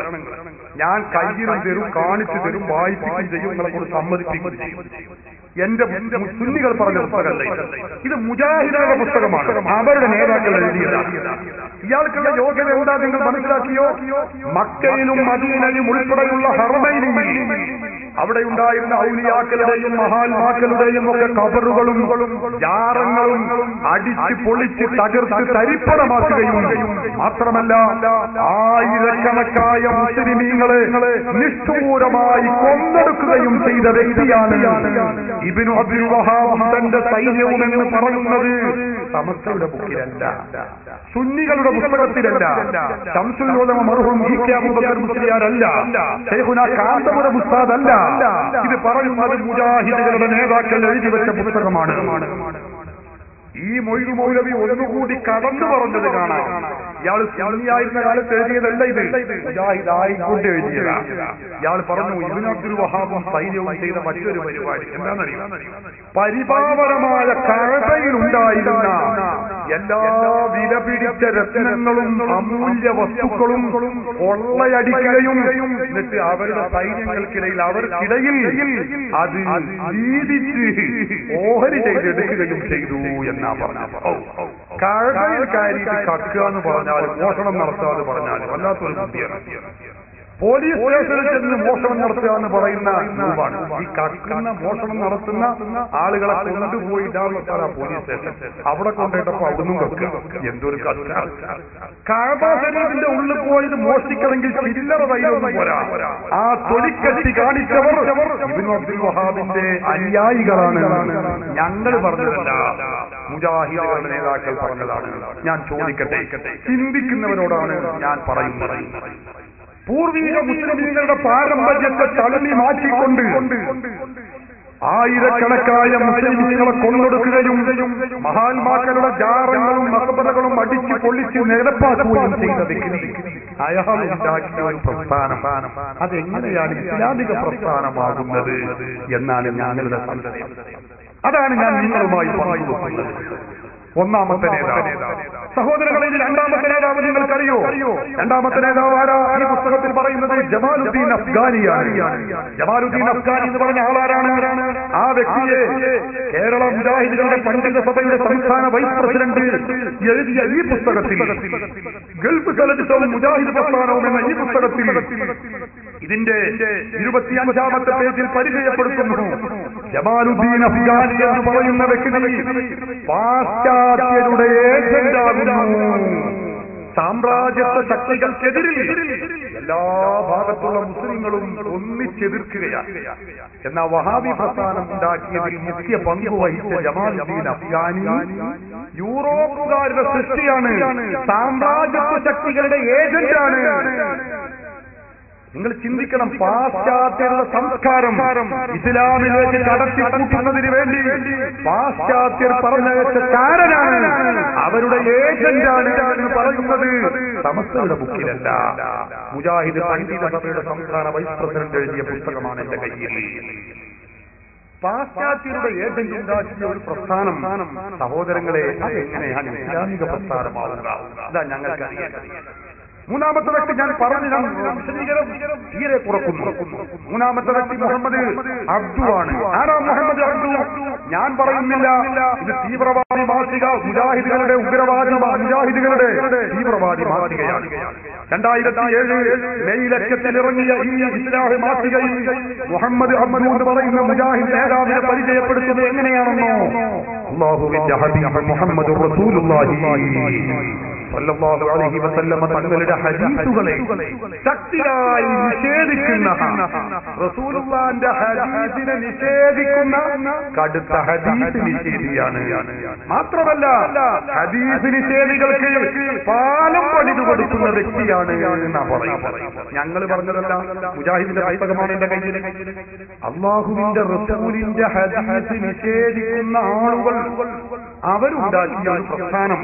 ഞാൻ കയ്യിലും തരും, കാണിച്ചു തരും, വായിപ്പിക്കുകയും ചെയ്യും, നിങ്ങളെ കൊണ്ട് സമ്മതിപ്പിക്കുകയും ചെയ്യും. എന്റെ സുന്നികൾ പറഞ്ഞ പുസ്തകമല്ല ഇത്, മുജാഹിദുകളുടെ പുസ്തകമാണ്. അവരുടെ നേതാക്കൾ എഴുതിയതാണ്. ഇയാൾക്കുള്ള യോഗ്യത എന്താ നിങ്ങൾ മനസ്സിലാക്കിയോ? മക്കയിലും മദീനയിലും ഉൾപ്പെടെയുള്ള ഹറമൈനിൽ അവിടെ ഉണ്ടായിരുന്ന ഔലിയാക്കളുടെയും മഹാന്മാക്കളുടെയും ഒക്കെ ഖബറുകളും ജാറങ്ങളും അടിച്ച് പൊളിച്ച് തകർത്ത് തരിപ്പണമാക്കുകയും മാത്രമല്ല ആയിരക്കണക്കായ മുസ്ലിമീങ്ങളെ നിഷ്ഠൂരമായി കൊന്നെടുക്കുകയും ചെയ്ത വ്യക്തിയാണ് ഇബ്നു അബ്ദുൽ വഹാബ്. തന്റെ സൈന്യവും എന്ന് പറയുന്നത് സമസ്തയുടെ ബുക്കിലല്ല, സുന്നികളുടെ പുസ്തകത്തിലല്ല, ശംസുൽ ഉലമ മർഹൂം ഇ.കെ. അബൂബക്കർ മുസ്ലിയാരല്ല, ശൈഖുനാ കാന്തപുരം ഉസ്താദ് അല്ല. ഇത് പറയുന്നത് മുജാഹിദുകളുടെ നേതാക്കൾ എഴുതി വെച്ച പുസ്തകമാണ്. ഈ മൊയ്തു മൗലവി ഒന്നുകൂടി കടന്നു പറഞ്ഞത് കാണാം. ഇയാൾ സുന്നിയായിരുന്ന കാലത്ത് എഴുതിയതല്ല, ഇത് മുജാഹിദ് ആയിക്കൊണ്ട് എഴുതിയതാണ്. ഇയാൾ പറഞ്ഞു ഇബ്നു അബ്ദുൽ വഹാബും സൈന്യവും ചെയ്ത മറ്റൊരു പരിപാടി എന്താണെന്നറിയോ? പരിപാവനമായ കഅബയിൽ ഉണ്ടായിരുന്ന എല്ലാ വിലപിടിച്ച രത്നങ്ങളും അമൂല്യ വസ്തുക്കളും കൊള്ളയടിക്കുകയും എന്നിട്ട് അവരുടെ സൈന്യങ്ങൾക്കിടയിൽ അവർക്കിടയിൽ അത് വീതിച്ച് ഓഹരി ചെയ്തെടുക്കുകയും ചെയ്തു എന്നാ പറഞ്ഞത്. കഅബയിൽ കയറിയിട്ട് കക്കുക എന്ന് പറഞ്ഞാലും മോഷണം നടത്താതെ പറഞ്ഞാലും വല്ലാത്തൊരു ബുദ്ധിയാണ്. പോലീസ് സ്റ്റേഷനിൽ ചെന്ന് മോഷണം നടത്തുക എന്ന് പറയുന്ന രൂപമാണ്. ഈ കക്കുന്ന മോഷണം നടത്തുന്ന ആളുകളെ കൊണ്ടുപോയി പോലീസ് സ്റ്റേഷൻ അവിടെ കൊണ്ടിട്ടപ്പോ അവിടുന്ന് വെക്കുക. എന്തൊരു കഅബ ശരീഫിന്റെ ഉള്ളിൽ പോയത് മോഷ്ടിക്കണമെങ്കിൽ ചില്ലറ വൈരൊന്നും പോരാ. ആ തൊലിക്കട്ടി കാണിച്ചവർ ഇബ്നു അബ്ദുൽ വഹാബിന്റെ അനുയായികളാണ്. ഞങ്ങൾ പറഞ്ഞതല്ല, മുജാഹിദുകളുടെ നേതാക്കൾ പറഞ്ഞതാണ്. ഞാൻ ചോദിക്കട്ടെ, ചിന്തിക്കുന്നവരോടാണ് ഞാൻ പറയുന്നത്. പൂർവീക മുസ്ലിമീങ്ങളുടെ പാരമ്പര്യത്തെ തള്ളി മാറ്റിക്കൊണ്ട് ആയിരക്കണക്കായ മുസ്ലിമീങ്ങളെ കൊന്നൊടുക്കുകയും മഹാത്മാക്കളുടെ ജാറങ്ങളും മഖബറകളും അടിച്ചു പൊള്ളിച്ച് നിരപ്പാക്കുകയും ചെയ്ത വ്യക്തി അയാൾ ഉണ്ടാക്കിയ ഒരു പ്രസ്ഥാനം അതെങ്ങനെയാണ് ഇസ്ലാമിക പ്രസ്ഥാനമാകുന്നത് എന്നാണ് ഞങ്ങളുടെ സംശയം. അതാണ് ഞാൻ നിങ്ങളുമായി പങ്കുവെക്കുന്നത്. ഒന്നാമത്തെ നേതാവ്. സഹോദരങ്ങളെ, രണ്ടാമത്തെ നേതാവ് നിങ്ങൾക്കറിയോ? രണ്ടാമത്തെ നേതാവ് ആരാ? ഈ പുസ്തകത്തിൽ പറയുന്നത് ജമാലുദ്ദീൻ അഫ്ഗാനിയാണ്. ജമാലുദ്ദീൻ അഫ്ഗാനി എന്ന് പറഞ്ഞ ആളാരാണ്? ആ വ്യക്തിയെ കേരള മുജാഹിദുകളുടെ പണ്ഡിത സഭയുടെ സംസ്ഥാന വൈസ് പ്രസിഡന്റ് എഴുതിയ ഈ പുസ്തകത്തിൽ, ഗൾഫ് ചലച്ചിത്രവും മുജാഹിദ് പ്രസ്ഥാനവും എന്ന ഈ പുസ്തകത്തിൽ ഇതിന്റെ 25-ാമത്തെ പേജിൽ പരിചയപ്പെടുത്തുന്നു. ജമാലുദ്ദീൻ അഫ്ഗാനി എന്ന് പറയുന്ന വ്യക്തി പാശ്ചാത്യരുടെ ഏജന്റാകുന്നു. സാമ്രാജ്യത്വ ശക്തികൾക്കെതിരിൽ എല്ലാ ഭാഗത്തുള്ള മുസ്ലിങ്ങളും ഒന്നിച്ചെതിർക്കുകയാണ്. എന്നാൽ വഹാബി പ്രസ്ഥാനം ഉണ്ടാക്കിയതിൽ മുഖ്യ പങ്ക് വഹിച്ച ജമാലുദ്ദീൻ അഫ്ഗാനി യൂറോപ്പുകാരുടെ സൃഷ്ടിയാണ്. സാമ്രാജ്യത്വ ശക്തികളുടെ ഏജന്റാണ്. നിങ്ങൾ ചിന്തിക്കണം, പാശ്ചാത്യരുടെ സംസ്കാരം ഇസ്ലാമിലേക്ക് കടത്തിക്കൂട്ടുന്നതിന് വേണ്ടി പാശ്ചാത്യർ പറഞ്ഞയച്ച കാരനാണ്, അവരുടെ ഏജന്റാണ് എന്ന് പറയുന്നത് സമസ്തയുടെ ബുക്കിലല്ല. മുജാഹിദ് പണ്ഡിത സഭയുടെ സംസ്ഥാന വൈസ് പ്രസിഡന്റ് എഴുതിയ പുസ്തകമാണ് എന്റെ കയ്യിൽ. പാശ്ചാത്യരുടെ ഏജന്റ് ഉണ്ടാക്കിയ ഒരു പ്രസ്ഥാനം, സഹോദരങ്ങളെ, അതെങ്ങനെയാണ് ഇസ്ലാമിക പ്രസ്ഥാനമാവുക? അതാ ഞങ്ങൾക്കറിയാം. മൂന്നാമത്തെ വ്യക്തി ഞാൻ പറഞ്ഞു, വിശദീകരണം തീരെ കുറക്കുന്നു. മൂന്നാമത്തെ വ്യക്തി മുഹമ്മദ് അബ്ദു ആണ്. ആരാ മുഹമ്മദ് അബ്ദു? ഞാൻ പറയുന്നില്ല. ഇത് തീവ്രവാദി മാസിക, മുജാഹിദുകളുടെ ഉഗ്രവാദി, മുജാഹിദുകളുടെ തീവ്രവാദി മാസികയാണ്. 2007 മെയ് ലക്ഷത്തിൽ ഇറങ്ങിയ ഈ ഇസ്ലാഹി മാസികയിൽ മുഹമ്മദ് അബ്ദു എന്ന് പറയുന്ന മുജാഹിദ് നേതാവിനെ പരിചയപ്പെടുത്തുന്നത് എങ്ങനെയാണെന്നോ, അല്ലാഹുവിന്റെ ഹബീബ് മുഹമ്മദ് റസൂലുള്ളാഹി സല്ലല്ലാഹു അലൈഹി വസല്ലം തങ്ങളുടെ ഹദീസുകളെ ശക്തിയായി നിഷേധിക്കുന്ന, റസൂലുള്ളാഹിന്റെ ഹദീസിനെ നിഷേധിക്കുന്ന കടുത്ത ഹദീസ് നിഷേധിയാണ്. മാത്രമല്ല, ഹദീസ് നിഷേധികൾക്ക് പാലം പണിതു കൊടുക്കുന്ന വ്യക്തിയാണ് എന്നാ പറയുന്നത്. ഞങ്ങൾ പറഞ്ഞതല്ല, മുജാഹിദിന്റെ പുസ്തകമാണ് എന്റെ കയ്യിൽ. അല്ലാഹുവിന്റെ റസൂലിന്റെ ഹദീസ് നിഷേധിക്കുന്ന ആളുകൾ അവരുണ്ടാക്കിയ ഒരു പ്രസ്ഥാനം,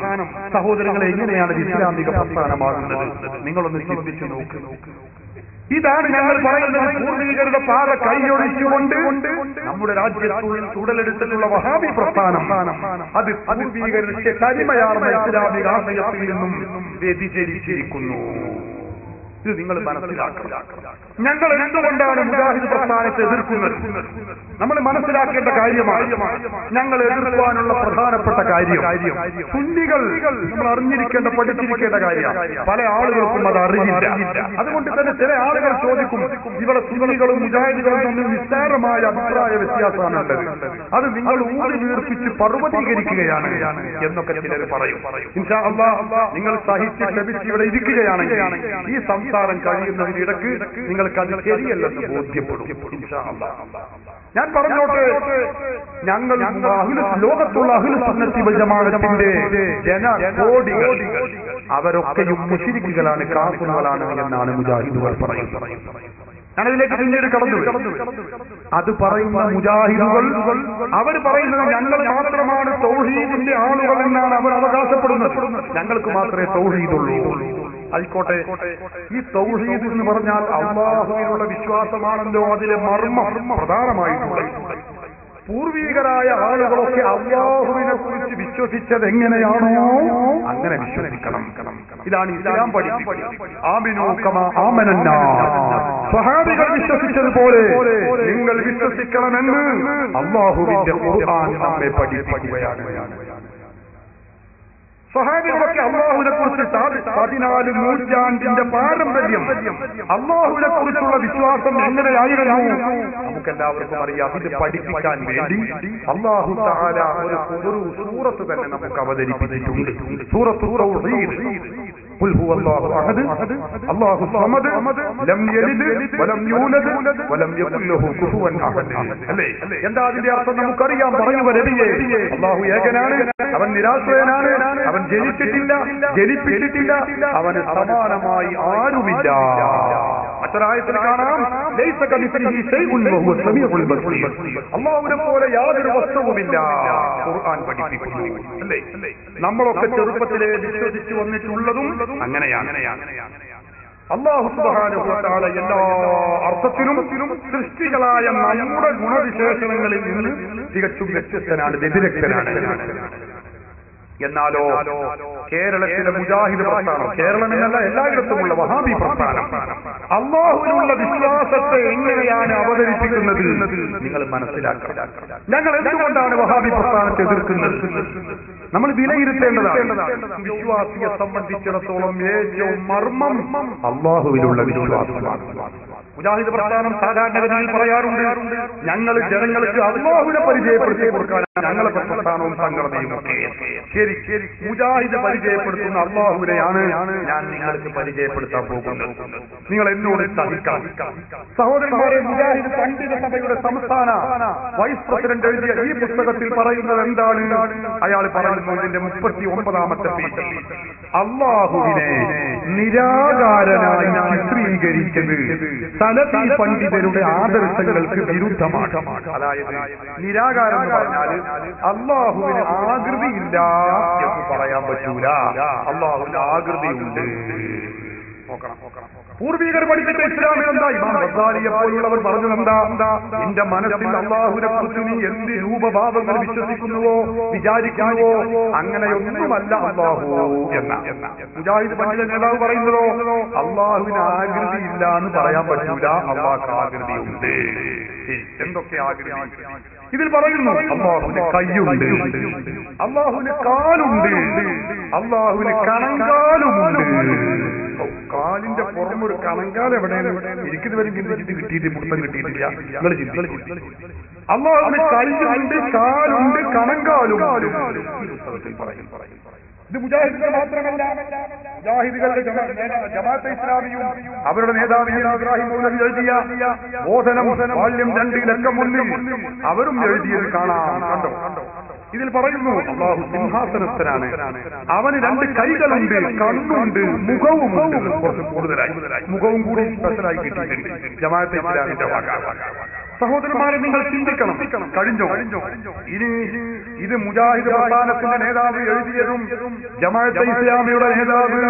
സഹോദരങ്ങളെ, എങ്ങനെയാണ് ഇസ്ലാമിക പ്രസ്ഥാനമാകുന്നത്? നിങ്ങളൊന്ന് ചിന്തിച്ചു നോക്ക്. ഇതാണ് ഞങ്ങൾ പറയുന്നത്. പൂർവികരുടെ പാത കൈയൊഴിച്ചുകൊണ്ട് നമ്മുടെ രാജ്യത്തുള്ളിൽ ഉടലെടുത്തിട്ടുള്ള വഹാബി പ്രസ്ഥാനം, അത് പൂർവികരുടെ തനിമയാർന്ന ഇസ്ലാമിക ആശയത്തിൽ നിന്നും വ്യതിചലിച്ചിരിക്കുന്നു. ഇത് നിങ്ങൾ മനസ്സിലാക്കണം. ഞങ്ങൾ എന്തുകൊണ്ടാണ് മുജാഹിദ് പ്രസ്ഥാനത്തെ എതിർക്കുന്നത്? നമ്മൾ മനസ്സിലാക്കേണ്ട കാര്യമാണ്. ഞങ്ങൾ എതിർക്കുവാനുള്ള പ്രധാനപ്പെട്ട കാര്യം സുന്നികൾ നമ്മൾ അറിഞ്ഞിരിക്കേണ്ട, പഠിച്ചിരിക്കേണ്ട കാര്യമാണ്. പല ആളുകൾക്കും അത് അറിയില്ല. അതുകൊണ്ട് തന്നെ ചില ആളുകൾ ചോദിക്കും, ഇവിടെ സുന്നികളും മുജാഹിദുകളും തമ്മിൽ നിസ്സാരമായ അഭിപ്രായ വ്യത്യാസമാണുള്ളത്, അത് നിങ്ങൾ ഊതി വീർപ്പിച്ച് പർവ്വതീകരിക്കുകയാണ് എന്നൊക്കെ ചിലർ പറയും. ഇൻഷാ അല്ലാഹ് നിങ്ങൾ സഹിച്ച് ലഭിച്ച് ഇവിടെ ഇരിക്കുകയാണെങ്കിൽ ഈ സംസാരം കഴിയുന്നതിനിടക്ക് നിങ്ങൾക്ക് അത് ശരിയല്ലെന്ന് ബോധ്യപ്പെടും. ഇൻഷാ അല്ലാഹ് ഞാൻ പറഞ്ഞോട്ടെ, ഞങ്ങൾ ലോകത്തുള്ള അഹ്ലു സുന്നത്തി വൽ ജമാഅത്തിന്റെ ജനകോടികൾ അവരൊക്കെയും മുശ്രിക്കുകളാണ്, കാഫിറുകളാണ് എന്നാണ് മുജാഹിദുകൾ പറയുന്നത്. ഞാനതിലേക്ക് പിന്നീട് കടന്നു. അത് പറയുന്ന മുജാഹിദുകൾ അവർ പറയുന്നത് ഞങ്ങൾ മാത്രമാണ് തൗഹീദിന്റെ ആളുകൾ എന്നാണ് അവർ അവകാശപ്പെടുന്നത്. ഞങ്ങൾക്ക് മാത്രമേ തൗഹീദുള്ളൂ. ആയിക്കോട്ടെ, ഈ തൗഹീദ് എന്ന് പറഞ്ഞാൽ അല്ലാഹുവിനുള്ള വിശ്വാസമാണല്ലോ അതിലെ മർമ്മം പ്രധാനമായിട്ടുള്ളത്. പൂർവീകരായ ആളുകളൊക്കെ അല്ലാഹുവിനെ കുറിച്ച് വിശ്വസിച്ചത് എങ്ങനെയാണോ അങ്ങനെ വിശ്വസിക്കണം. ഇതാണ് ഇസ്ലാം പഠിപ്പിക്കുന്നത്. ആമിനൂ കമാ ആമനന്നാസ്, സ്വഹാബികൾ വിശ്വസിച്ചതുപോലെ നിങ്ങൾ വിശ്വസിക്കണമെന്ന് അല്ലാഹുവിന്റെ ഖുർആൻ നമ്മെ പഠിപ്പിക്കുകയാണ്. സഹാബികളൊക്കെ അള്ളാഹുവിനെ കുറിച്ച് 14 നൂറ്റാണ്ടിന്റെ പാരമ്പര്യം, അള്ളാഹുവിനെ കുറിച്ചുള്ള വിശ്വാസം എങ്ങനെയായിരുന്നു നമുക്കെല്ലാവർക്കും അറിയാം. ഇത് പഠിപ്പിക്കാൻ വേണ്ടി അള്ളാഹു തആല ഒരു സൂറത്ത് തന്നെ നമുക്ക് അവതരിപ്പിച്ചിട്ടുണ്ട്. സൂറത്തുൽ തൗഹീദ്. ഖുൽ ഹുവല്ലാഹു അഹദ് അല്ലാഹു സമദ് ലം യലിദ് വലം യൂലദ് വലം യകുൽ ലഹു കുഫുവൻ അഹദ്. അല്ലേ? എന്താ അതിന്റെ അർത്ഥം നമുക്കറിയാം. പറഞ്ഞു നബിയേ, അല്ലാഹു ഏകനാണ്, അവൻ നിരാശ്രയനാണ്, അവൻ ജനിച്ചിട്ടില്ല, ജനിപ്പിച്ചിട്ടില്ല, അവന് സമാനമായി ആരുമില്ല. മറ്റൊരായത്തിൽ കാണാം ലൈസ കമിസ്ലിഹി ശൈഉൻ വഹുവ സമീഉൽ ബസീർ. അല്ലാഹുവിനെ പോലെ യാതൊരു വസ്തുവുമില്ല ഖുർആൻ പഠിപ്പിക്കുന്നു. അല്ലേ? നമ്മളൊക്കെ ചെറുപ്പത്തിലെ വിശ്വസിച്ചു വന്നിട്ടുള്ളതും അങ്ങനെയാണ്. അല്ലാഹു സുബ്ഹാനഹു വ തആല എല്ലാ അർത്ഥത്തിലും സൃഷ്ടികളായ നമ്മുടെ ഗുണവിശേഷണങ്ങളിൽ നിന്ന് തികച്ചും വ്യത്യസ്തനാണ്, വ്യതിരക്തനാണ്. എന്നാലോ കേരളത്തിലെ മുജാഹിദ് പ്രസ്ഥാനം, കേരളം എന്നല്ല എല്ലായിടത്തുമുള്ള വഹാബി പ്രസ്ഥാനം, അല്ലാഹുവിനുള്ള വിശ്വാസത്തെ എങ്ങനെയാണ് അവതരിപ്പിക്കുന്നത് നിങ്ങൾ മനസ്സിലാക്കുക. ഞങ്ങൾ എന്തുകൊണ്ടാണ് വഹാബി പ്രസ്ഥാനത്തെ എതിർക്കുന്നത്? നമ്മൾ വിലയിരുത്തേണ്ടതാണ്. വിശ്വാസിയെ സംബന്ധിച്ചിടത്തോളം ഏറ്റവും മർമ്മം അല്ലാഹുവിലുള്ള വിശ്വാസമാണ്. മുജാഹിദ് പ്രസ്ഥാനം സാധാരണഗതിയിൽ പറയാറുണ്ട്, ഞങ്ങൾ ജനങ്ങൾക്ക് അല്ലാഹുവിനെ പരിചയപ്പെടുത്തി കൊടുക്കാൻ ഞങ്ങളെ പ്രസ്ഥാനവും സംഘടനയും ഒക്കെ. ശരി, മുജാഹിദ് പരിചയപ്പെടുത്തുന്ന അല്ലാഹുവിനെയാണ് ഞാൻ നിങ്ങൾക്ക് പരിചയപ്പെടുത്താൻ പോകുന്നത്. നിങ്ങൾ എന്നോട് സഹിക്കണം. സഹോദരന്മാരെ, മുജാഹിദ് പണ്ഡിത സഭയുടെ സംസ്ഥാന വൈസ് പ്രസിഡന്റ് എഴുതിയ ഈ പുസ്തകത്തിൽ പറയുന്നത് എന്താണ്? അയാൾ പറയുന്നു, ഇതിന്റെ 39-ാമത്തെ പേജിൽ അല്ലാഹുവിനെ നിരാകാരനായി ചിത്രീകരിച്ചത് സലഫി പണ്ഡിതരുടെ ആദർശങ്ങൾക്ക് വിരുദ്ധമാണ്. അതായത് നിരാകാരം എന്ന് പറഞ്ഞാൽ അല്ലാഹുവിന് ആകൃതിയില്ല എന്ന് പറയാൻ പറ്റൂല. അല്ലാഹുവിന് ആകൃതിയുണ്ട്. പൂർവികർ പഠിപ്പിച്ച ഇസ്ലാമിൽ എന്താ? ഇമാം ഗസാലിയെ പോലുള്ളവർ പറഞ്ഞതെന്താ? എന്റെ മനസ്സിൽ അല്ലാഹുവിനെ കുറിച്ച് നീ എന്ത് രൂപഭാവങ്ങൾ വിശ്വസിക്കുന്നുവോ വിചാരിക്കുന്നുവോ അങ്ങനെയൊന്നുമല്ല അല്ലാഹു എന്ന. മുജാഹിദ് പണ്ഡിത നേതാവ് പറയുന്നതോ അല്ലാഹുവിന് ആകൃതി ഇല്ല എന്ന് പറയാൻ പറ്റൂല, അല്ലാഹുവിന് ആകൃതിയുണ്ട്. എന്തൊക്കെ ആകൃതി ഇതിൽ പറയുന്നു? അല്ലാഹുവിന് കയ്യുണ്ട്, അല്ലാഹുവിന് കാലുണ്ട്, അല്ലാഹുവിന് കണങ്കാലുമുണ്ട്. കാലിന്റെ പുറമൊരു കണങ്കാൽ എവിടെയാണ് ഇരിക്കുന്നവരും ചിന്തിച്ചിട്ട് കിട്ടിയിട്ട് മുട്ടം കിട്ടിയിട്ടില്ല. നിങ്ങൾ ചിന്തിച്ചു. അല്ലാഹുവിന് കയ്യുണ്ട്, കാലുണ്ട്, കണങ്കാലുമുണ്ട്. ഇത് മുജാഹിദുകൾ മാത്രമല്ല, മുജാഹിദുകളുടെ ജമാഅത്തെ ഇസ്ലാമിയും അവരുടെ നേതാവ് ഇബ്രാഹിം മൗലവി എഴുതിയ ബോധനം വാല്യം 2 ലക്കം 1 അവരും എഴുതിയത് കാണാം. കണ്ടോ? ഇതിൽ പറയുന്നു അല്ലാഹു സിംഹാസനസ്ഥനാണ്, അവന് 2 കൈകളുണ്ട്, കണ്ണുണ്ട്, മുഖവുമുണ്ട്. കുറച്ച് കൂടുതലായി മുഖവും കൂടി സ്പെഷ്യലായി കിട്ടിയിട്ടുണ്ട് ജമാഅത്തെ ഇസ്ലാമിന്റെ ഭാഗമാണ്. സഹോദരന്മാരെ, നിങ്ങൾ ചിന്തിക്കണം. കഴിഞ്ഞോ? ഇനി ഇത് മുജാഹിദ് പ്രസ്ഥാനത്തിന്റെ നേതാവ് എഴുതിയതും ജമാഅത്തെ ഇസ്ലാമിയുടെ നേതാവ്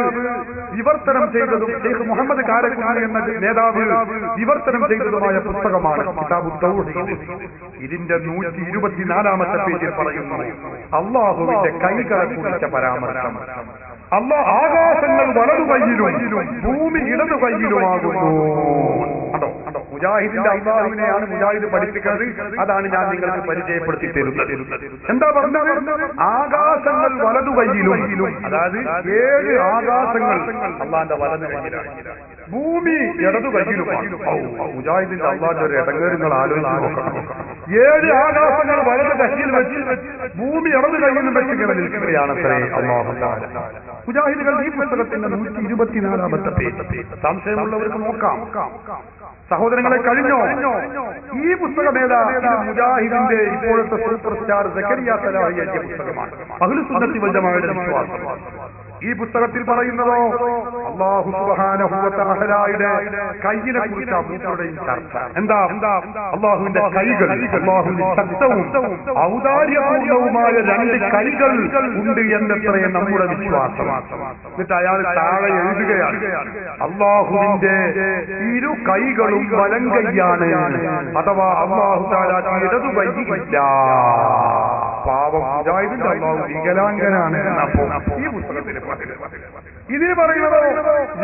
വിവർത്തനം ചെയ്തതും ഷെയ്ഖ് മുഹമ്മദ് കാരക്കുനി എന്ന നേതാവ് വിവർത്തനം ചെയ്തതുമായ പുസ്തകമാണ് കിതാബുത് തൗഹീദ്. ഇതിന്റെ 124-ാമത്തെ പേജിൽ പറയുന്നു അല്ലാഹുവിന്റെ കൈകളെ കുറിച്ച പരാമർശം. അല്ലാഹ് ആകാശങ്ങൾ വലതു കൈയിലും ഭൂമി ഇടതു കൈയിലുമാകുന്നു. കണ്ടോ? മുജാഹിദിന്റെ അല്ലാഹുവിനെയാണ് മുജാഹിദ് പഠിപ്പിക്കുന്നത്. അതാണ് ഞാൻ നിങ്ങൾക്ക് പരിചയപ്പെടുത്തി തരുന്നത്. എന്താ പറഞ്ഞത്? ആകാശങ്ങൾ വലതു കൈയിലും, അതായത് 7 ആകാശങ്ങൾ അല്ലാഹുവിന്റെ വലതു കൈയിലാണ്, ഭൂമി ഇടതു കൈയിലുമാണ്. മുജാഹിദിന്റെ അല്ലാഹുവിന്റെ ഒരു ഇടങ്ങേറുകൾ ആലോചിച്ച് നോക്കണം. 7 ആകാശങ്ങൾ വലതു കൈയിൽ വെച്ച് ഭൂമി ഇടതു കൈയിലും വെച്ച് നിൽക്കുകയാണത്രേ അല്ലാഹു തആല. മുജാഹിദുകൾ ഈ പുസ്തകത്തിന്റെ 124-ാമത്തെ പേജ്. സംശയമുള്ളവർക്ക് നോക്കാം. സഹോദരങ്ങളെ, കഴിഞ്ഞോ? ഈ പുസ്തകം ഏതാ? മുജാഹിദിന്റെ ഇപ്പോഴത്തെ സൂപ്പർ സ്റ്റാർ സക്കരിയ സലാഹി എഴുതിയ പുസ്തകമാണ് അഹ്ലുസ് സുന്നത്തി വൽ ജമാഅയുടെ വിശ്വാസം. ഈ പുസ്തകത്തിൽ പറയുന്നതോ അല്ലാഹു സുബ്ഹാനഹു വ തആലയുടെ കൈയിനെ കുറിച്ചാണ് മൂപ്പരുടെയും ചർച്ച. എന്താ? അല്ലാഹുവിന്റെ കൈകൾ, അല്ലാഹുവിന്റെ ശക്തവും ഔദാര്യപൂർണവുമായ 2 കൈകൾ ഉണ്ട് എന്നത്രേ നമ്മുടെ വിശ്വാസം. എന്നിട്ട് അയാൾ താഴെ എഴുതുകയാണ്, അല്ലാഹുവിന്റെ 2 കൈകളും വലം കൈയാണ്, അഥവാ അല്ലാഹു തആലയുടെ ഇടതു കൈ ഇല്ല. പാവം മുജാഹിദിന്റെ അല്ലാഹു വികലാംഗനാണ്. ഈ പുസ്തകത്തിൽ ഇതിന് പറയുന്നത്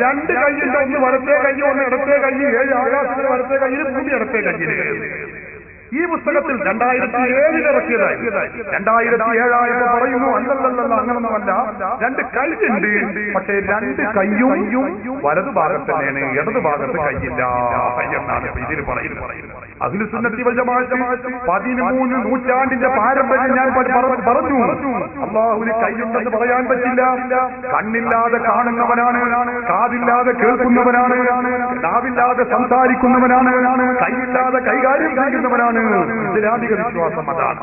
2 കൈയുണ്ട്, ഒന്ന് വലത്തെ കൈ, ഒന്ന് ഇടത്തെ കൈ, 7 ആകാശത്തിന് വലത്തെ കയ്യിൽ, ഭൂമി ഇടത്തെ കയ്യിൽ. ഈ പുസ്തകത്തിൽ 2007 ഇറക്കിയതായി. 2007 പറയുന്നു അല്ലല്ലല്ല അങ്ങനൊന്നുമല്ല, 2 കൈയുണ്ട്, പക്ഷേ 2 കൈയും വലതുഭാഗത്ത് തന്നെയാണ്, ഇടതുഭാഗത്ത് കൈയില്ല എന്നാണ് ഇതിൽ പറയുന്നത്. അഹ്ലു സുന്നത്തി വൽ ജമാഅത്ത് 13 നൂറ്റാണ്ടിന്റെ പാരമ്പര്യം ഞാൻ പറഞ്ഞു. അല്ലാഹുവിന് കൈയുണ്ടെന്ന് പറയാൻ പറ്റില്ല. കണ്ണില്ലാതെ കാണുന്നവനാണ്, കാതില്ലാതെ കേൾക്കുന്നവനാണ്, നാവില്ലാതെ സംസാരിക്കുന്നവനാണ്, കൈയില്ലാതെ കൈകാര്യം ചെയ്യുന്നവനാണ്. ഇസ്ലാമിക വിശ്വാസം അതാണ്.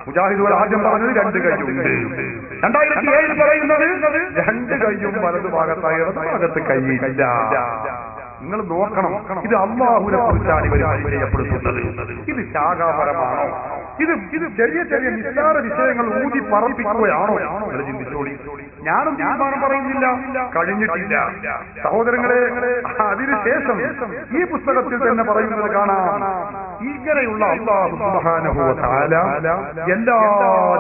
മുജാഹിദുകൾ ആദ്യം പറഞ്ഞത് 2 കൈയുണ്ട്. 2007 പറയുന്നത് 2 കൈയും വലതുഭാഗത്തായി, ഇടതുഭാഗത്ത് കൈയില്ല. നിങ്ങൾ നോക്കണം, ഇത് അല്ലാഹുവിനെ കുറിച്ചാണ് ഇവർ പരിചയപ്പെടുത്തുന്നത്. ഇത് ശാഖാപരമാണോ? ഇത് ചെറിയ ചെറിയ നിസ്സാര വിഷയങ്ങൾ ഊതി പറപ്പിക്കുകയാണോ? നിങ്ങൾ ചിന്തിച്ചോളി. ഞാനും തീരുമാനം പറയുന്നില്ല, കഴിഞ്ഞിട്ടില്ല. സഹോദരങ്ങളെ, അതിനുശേഷം ഈ പുസ്തകത്തിൽ തന്നെ പറയുന്നത് കാണാം. ഇങ്ങനെയുള്ള അല്ലാഹു സുബ്ഹാനഹു വ തആല എല്ലാ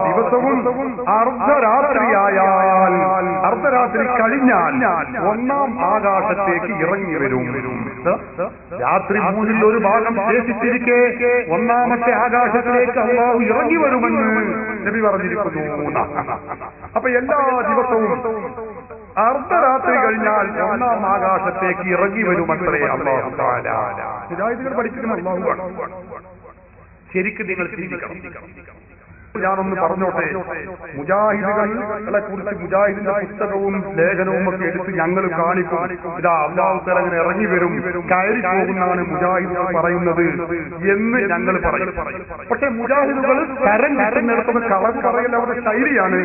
ദിവസവും അർദ്ധരാത്രിയായാൽ, അർദ്ധരാത്രി കഴിഞ്ഞാൽ 1-ാം ആകാശത്തേക്ക് ഇറങ്ങി വരും. രാത്രി 1/3 ഭാഗം ശേഷിച്ചിരിക്കെ 1-ാമത്തെ ആകാശത്തിലേക്ക് അല്ലാഹു ഇറങ്ങി വരുമെന്ന് നബി പറഞ്ഞിരിക്കുന്നു. അപ്പൊ എല്ലാ ദിവസവും അർദ്ധരാത്രി കഴിഞ്ഞാൽ 1-ാം ആകാശത്തേക്ക് ഇറങ്ങി വരുമത്രേ അല്ലാഹു തആല. മുജാഹിദുകൾ പഠിപ്പിക്കുന്ന അല്ലാഹുവാണ്. ശരിക്കും നിങ്ങൾ ചിന്തിക്കണം. ഞാനൊന്ന് പറഞ്ഞോട്ടെ, മുജാഹിദുകളെ കുറിച്ച് മുജാഹിദിന്റെ പുസ്തകവും ലേഖനവും ഒക്കെ എടുത്ത് ഞങ്ങൾ കാണിക്കും. ഇതാ അല്ലാഹു തആല അങ്ങനെ ഇറങ്ങി വരും, കയറി പോകുന്നതാണ് മുജാഹിദുകൾ പറയുന്നത് എന്ന് ഞങ്ങൾ പറയും. പക്ഷെ മുജാഹിദുകൾ തരം കിട്ടുന്നിടത്തും കളവ് പറയൽ അവരുടെ ശൈലിയാണ്.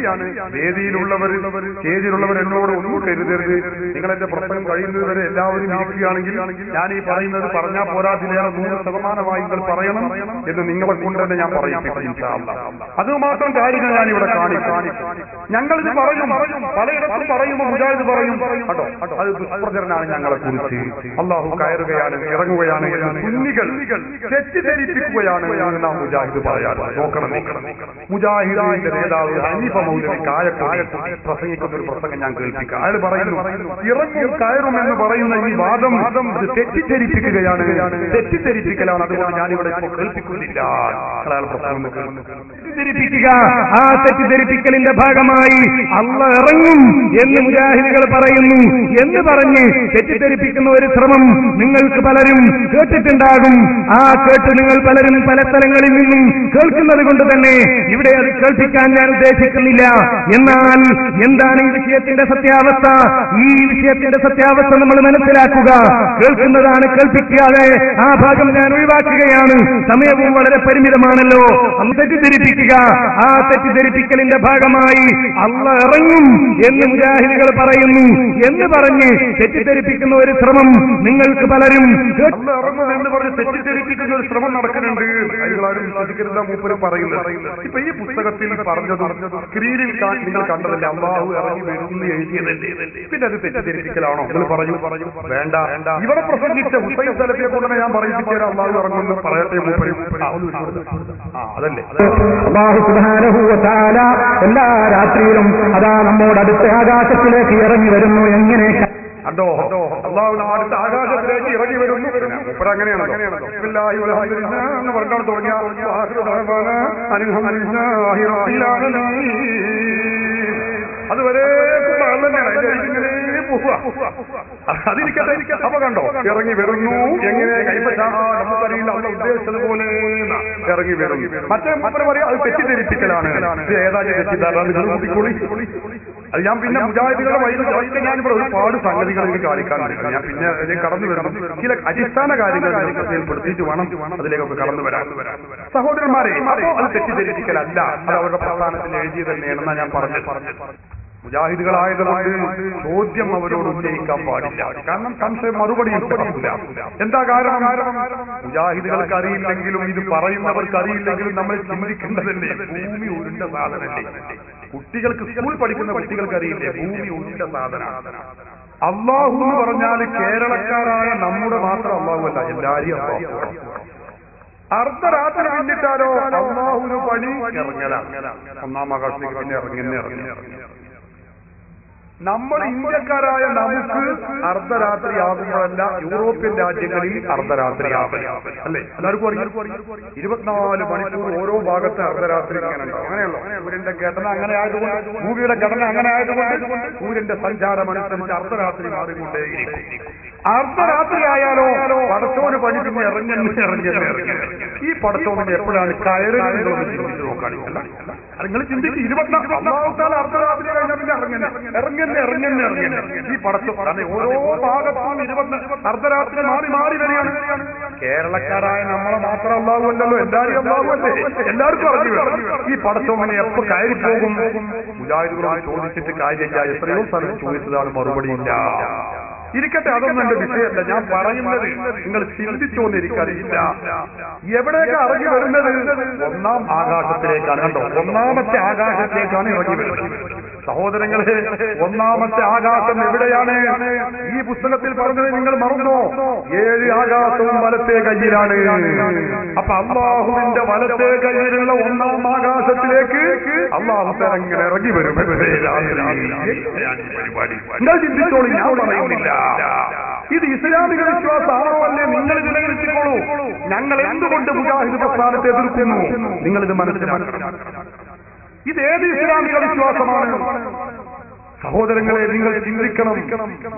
വേദിയിലുള്ളവർ, സ്റ്റേജിലുള്ളവർ എന്നോട് ഒന്നും കരുതരുത്. നിങ്ങളെന്റെ പ്രസംഗം കഴിയുന്നത് വരെ എല്ലാവരും ഇരിക്കുകയാണെങ്കിൽ ഞാൻ ഈ പറയുന്നത് പറഞ്ഞാൽ പോരാ, അതിലേറെ 100% നിങ്ങൾ പറയണം എന്ന് നിങ്ങളെ കൊണ്ട് തന്നെ ഞാൻ പറയിപ്പിക്കും ഇൻഷാ അല്ലാഹ്. അതുമാത്രം കാര്യങ്ങൾ ഞാൻ ഇവിടെ കാണിക്കും. ഞങ്ങളിത് പറയും, പലയിടത്തും പറയുമ്പോൾ മുജാഹിദ് പറയും കേട്ടോ, അത് ദുഷ്പ്രചരണമാണ് ഞങ്ങളെ കുറിച്ച്. അല്ലാഹു കയറുകയാണ്, ഇറങ്ങുകയാണ് എന്ന് സുന്നികൾ തെറ്റിദ്ധരിപ്പിക്കുകയാണ് എന്ന് നാം മുജാഹിദ് പറയാറ്. നോക്കണം, മുജാഹിദിന്റെ നേതാവ് ഹനീഫ മൗലവി കായക്കോട് പ്രസംഗിക്കുന്ന ഒരു പ്രസംഗം ഞാൻ കേൾപ്പിക്കാം. അയാൾ പറയുന്നു, ഇറങ്ങും കയറും എന്ന് പറയുന്ന ഈ വാദം അത് തെറ്റിദ്ധരിപ്പിക്കുകയാണ്, തെറ്റിദ്ധരിപ്പിക്കലാണ്. അതുകൊണ്ട് ഞാനിവിടെ ഇപ്പോൾ കേൾപ്പിക്കുന്നില്ല. അയാൾ പ്രസംഗം തെറ്റിദ്ധരിപ്പിക്കുക. ആ തെറ്റിദ്ധരിപ്പിക്കലിന്റെ ഭാഗമായി അല്ലാഹ് ഇറങ്ങും എന്ന് മുജാഹിദുകൾ പറയുന്നു എന്ന് പറഞ്ഞ് തെറ്റിദ്ധരിപ്പിക്കുന്ന ഒരു ശ്രമം നിങ്ങൾക്ക് പലരും കേട്ടിട്ടുണ്ടാകും. ആ കേട്ട് നിങ്ങൾ പലരും പല സ്ഥലങ്ങളിൽ നിന്നും കേൾക്കുന്നത് കൊണ്ട് തന്നെ ഇവിടെ അത് കേൾപ്പിക്കാൻ ഞാൻ ഉദ്ദേശിക്കുന്നില്ല. എന്നാൽ എന്താണ് ഈ വിഷയത്തിന്റെ സത്യാവസ്ഥ? ഈ വിഷയത്തിന്റെ സത്യാവസ്ഥ നമ്മൾ മനസ്സിലാക്കുക. കേൾക്കുന്നതാണ്, കേൾപ്പിക്കാതെ ആ ഭാഗം ഞാൻ ഒഴിവാക്കുകയാണ്. സമയവും വളരെ പരിമിതമാണല്ലോ. തെറ്റിദ്ധരിപ്പിക്കുക. ആ തെറ്റിദ്ധരിപ്പിക്കലിന്റെ ഭാഗമായി അല്ലാഹ് ഇറങ്ങും എന്ന് മുജാഹിദുകൾ പറയുന്നു എന്ന് പറഞ്ഞ് തെറ്റിദ്ധരിപ്പിക്കുന്ന ഒരു ശ്രമം നിങ്ങൾക്ക് പലരും എന്ന് പറഞ്ഞ് തെറ്റിദ്ധരിപ്പിക്കുന്ന ഒരു ശ്രമം നടക്കുന്നുണ്ട്. അതിലാരും വിശ്വസിക്കരുത് മൂപ്പര് പറയുന്നത്. ഇപ്പൊ ഈ പുസ്തകത്തിൽ പറഞ്ഞതും സ്ക്രീനിൽ നിങ്ങൾ കണ്ടതല്ലേ, അല്ലാഹു ഇറങ്ങി വരുന്നു എഴുതിയതല്ലേ? പിന്നെ അത് തെറ്റിദ്ധരിപ്പിക്കലാണോ? നിങ്ങൾ പറഞ്ഞു വേണ്ട. ഇവിടെ പ്രസംഗിച്ച ഹുസൈൻ സലഫിയെ കൊണ്ട് ഞാൻ പറയിപ്പിച്ചാൽ അല്ലാഹു ഇറങ്ങുന്നു പറയട്ടെ മൂപ്പര്. അതല്ലേ അല്ലാഹു സുബ്ഹാനഹു വ തആല എല്ലാ രാത്രിയിലും അതാ നമ്മോട് അടുത്ത ആകാശത്തിലേക്ക് ഇറങ്ങി വരുന്നു. എങ്ങനെ അതോ അല്ലാഹു അടുത്ത ആകാശത്തിലേക്ക് ഇറങ്ങി വരുന്നു. അങ്ങനെയാണല്ലോ എന്ന് പറഞ്ഞാണ് തുടങ്ങിയ അതുവരെ അതിരിക്കട്ടെ. അപ്പൊ കണ്ടോ, ഇറങ്ങി വരുന്നു. എങ്ങനെ കൈപ്പറ്റാണോ നമുക്കറിയില്ല, അല്ല ഉദ്ദേശിച്ചതുപോലെ ഇറങ്ങി വരുന്നു. മറ്റേ മൂപ്പര് പറയാം അത് തെറ്റിദ്ധരിപ്പിക്കലാണ്. ഏതായാലും തെറ്റിദ്ധാരണ അത് ഞാൻ പിന്നെ മുജാഹിദുകളുടെ വൈദ്യുതി ഞാനിവിടെ ഒരുപാട് സംഗതികൾ എനിക്ക് കാണിക്കാനുണ്ട്. ഞാൻ പിന്നെ അതിലേക്ക് കടന്നു വരണം. ചില അടിസ്ഥാന കാര്യങ്ങൾ ശ്രദ്ധയിൽപ്പെടുത്തിയിട്ട് വേണം അതിലേക്കൊക്കെ കടന്നു വരാൻ. സഹോദരന്മാരെ, അപ്പോ അത് തെറ്റിദ്ധരിപ്പിക്കലല്ല, അത് അവരുടെ പ്രസ്ഥാനത്തിൽ എഴുതിയത് തന്നെയാണെന്നാണ് ഞാൻ പറഞ്ഞത്. മുജാഹിദുകളായതുകൊണ്ട് ചോദ്യം അവരോട് ഉന്നയിക്കാൻ പാടില്ല. കാരണം സംശയം മറുപടിയും കിട്ടില്ല. എന്താ കാരണം? മുജാഹിദുകൾക്ക് അറിയില്ലെങ്കിലും ഇത് പറയുന്നവർക്ക് അറിയില്ലെങ്കിലും നമ്മൾ ചിന്തിക്കേണ്ടതല്ലേ, ഭൂമി ഉരുണ്ട സാധനല്ലേ? കുട്ടികൾക്ക്, സ്കൂൾ പഠിക്കുന്ന കുട്ടികൾക്ക് അറിയില്ലേ ഭൂമി ഉരുണ്ട സാധനമാണ്. അല്ലാഹു എന്ന് പറഞ്ഞാൽ കേരളക്കാരായ നമ്മുടെ മാത്രം അല്ലാഹു അല്ല, എല്ലാരെയും അല്ലാഹു. അർദ്ധരാത്രി പിന്നിട്ടാലോ അല്ലാഹുവിന് പണി ഇറങ്ങലാണ്. 1-ാം ആകാശത്തേക്ക് പിന്നെ ഇറങ്ങി. നമ്മൾ ഇന്ത്യക്കാരായ നമുക്ക് അർദ്ധരാത്രി ആകുമ്പോഴല്ല യൂറോപ്യൻ രാജ്യങ്ങളിൽ അർദ്ധരാത്രിയാകും അല്ലേ? എല്ലാവർക്കും അറിയാം. 24 മണിക്കൂർ ഓരോ ഭാഗത്ത് അർദ്ധരാത്രി അങ്ങനെയല്ലോ. സൂര്യന്റെ ഘടന അങ്ങനെ ആയതുകൊണ്ട്, ഭൂമിയുടെ ഘടന അങ്ങനെ ആയതുകൊണ്ട് സൂര്യന്റെ സഞ്ചാരം അനുസരിച്ച് അർദ്ധരാത്രി മാറിക്കൊണ്ടേയിരിക്കും. അർദ്ധരാത്രി ആയാലോ പടച്ചോന് പണി പിന്നെ ഇറങ്ങി ഈ പടച്ചോന് എപ്പോഴാണ് കയറി നോക്കാണില്ല. നിങ്ങൾ ചിന്തിച്ച് 24 അർദ്ധരാത്രി കഴിഞ്ഞാൽ പിന്നെ ഇറങ്ങുന്ന ഈ പടച്ചോ ഓരോ ഭാഗത്തും അർദ്ധരാത്രി മാറി വരികയാണ്. കേരളക്കാരായ നമ്മളെ മാത്രം അല്ലാവുമല്ലോ, എല്ലാവരും അല്ലാവുമല്ലേ? എല്ലാവർക്കും അറിഞ്ഞു ഈ പടച്ചോനെ എപ്പോ കയറി പോകും. മുജാഹിദുകളോട് ചോദിച്ചിട്ട് കാര്യമില്ല. എത്രയോ സ്ഥലം ചോദിച്ചതാണ്, മറുപടിയില്ല. ഇരിക്കട്ടെ, അതൊന്നും എന്റെ വിഷയമല്ല. ഞാൻ പറയുന്നത് നിങ്ങൾ ചിന്തിച്ചോന്നിരിക്കറിയില്ല. എവിടേക്ക് ഇറങ്ങി വരുന്നത്? ഒന്നാം ആകാശത്തിലേക്കാണ്. കണ്ടോ, ഒന്നാമത്തെ ആകാശത്തിലേക്കാണ് ഇറങ്ങി വരുന്നത്. സഹോദരങ്ങളെ, ഒന്നാമത്തെ ആകാശം എവിടെയാണ്? ഈ പുസ്തകത്തിൽ പറഞ്ഞത് നിങ്ങൾ മറന്നോ? 7 ആകാശവും വലത്തെ കയ്യിലാണ്. അപ്പൊ അല്ലാഹുവിന്റെ വലത്തെ കയ്യിലുള്ള ഒന്നാം ആകാശത്തിലേക്ക് അല്ലാഹു ഇങ്ങനെ ഇറങ്ങി വരും. നിങ്ങൾ ചിന്തിച്ചോളൂ, ഞാൻ പറയുന്നില്ല. ഇത് ഇസ്ലാമിക വിശ്വാസമാണോ അല്ലേ? നിങ്ങൾ ഇത് നിലനിർത്തിക്കോളൂ. ഞങ്ങൾ എന്തുകൊണ്ട് മുജാഹിദ് പ്രസ്ഥാനത്തെ എതിർക്കുന്നു നിങ്ങളിത് മനസ്സിലാക്കണം. ഇത് ഏത് ഇസ്ലാമിക വിശ്വാസമാണ്? സഹോദരങ്ങളെ, നിങ്ങൾ ചിന്തിക്കണം.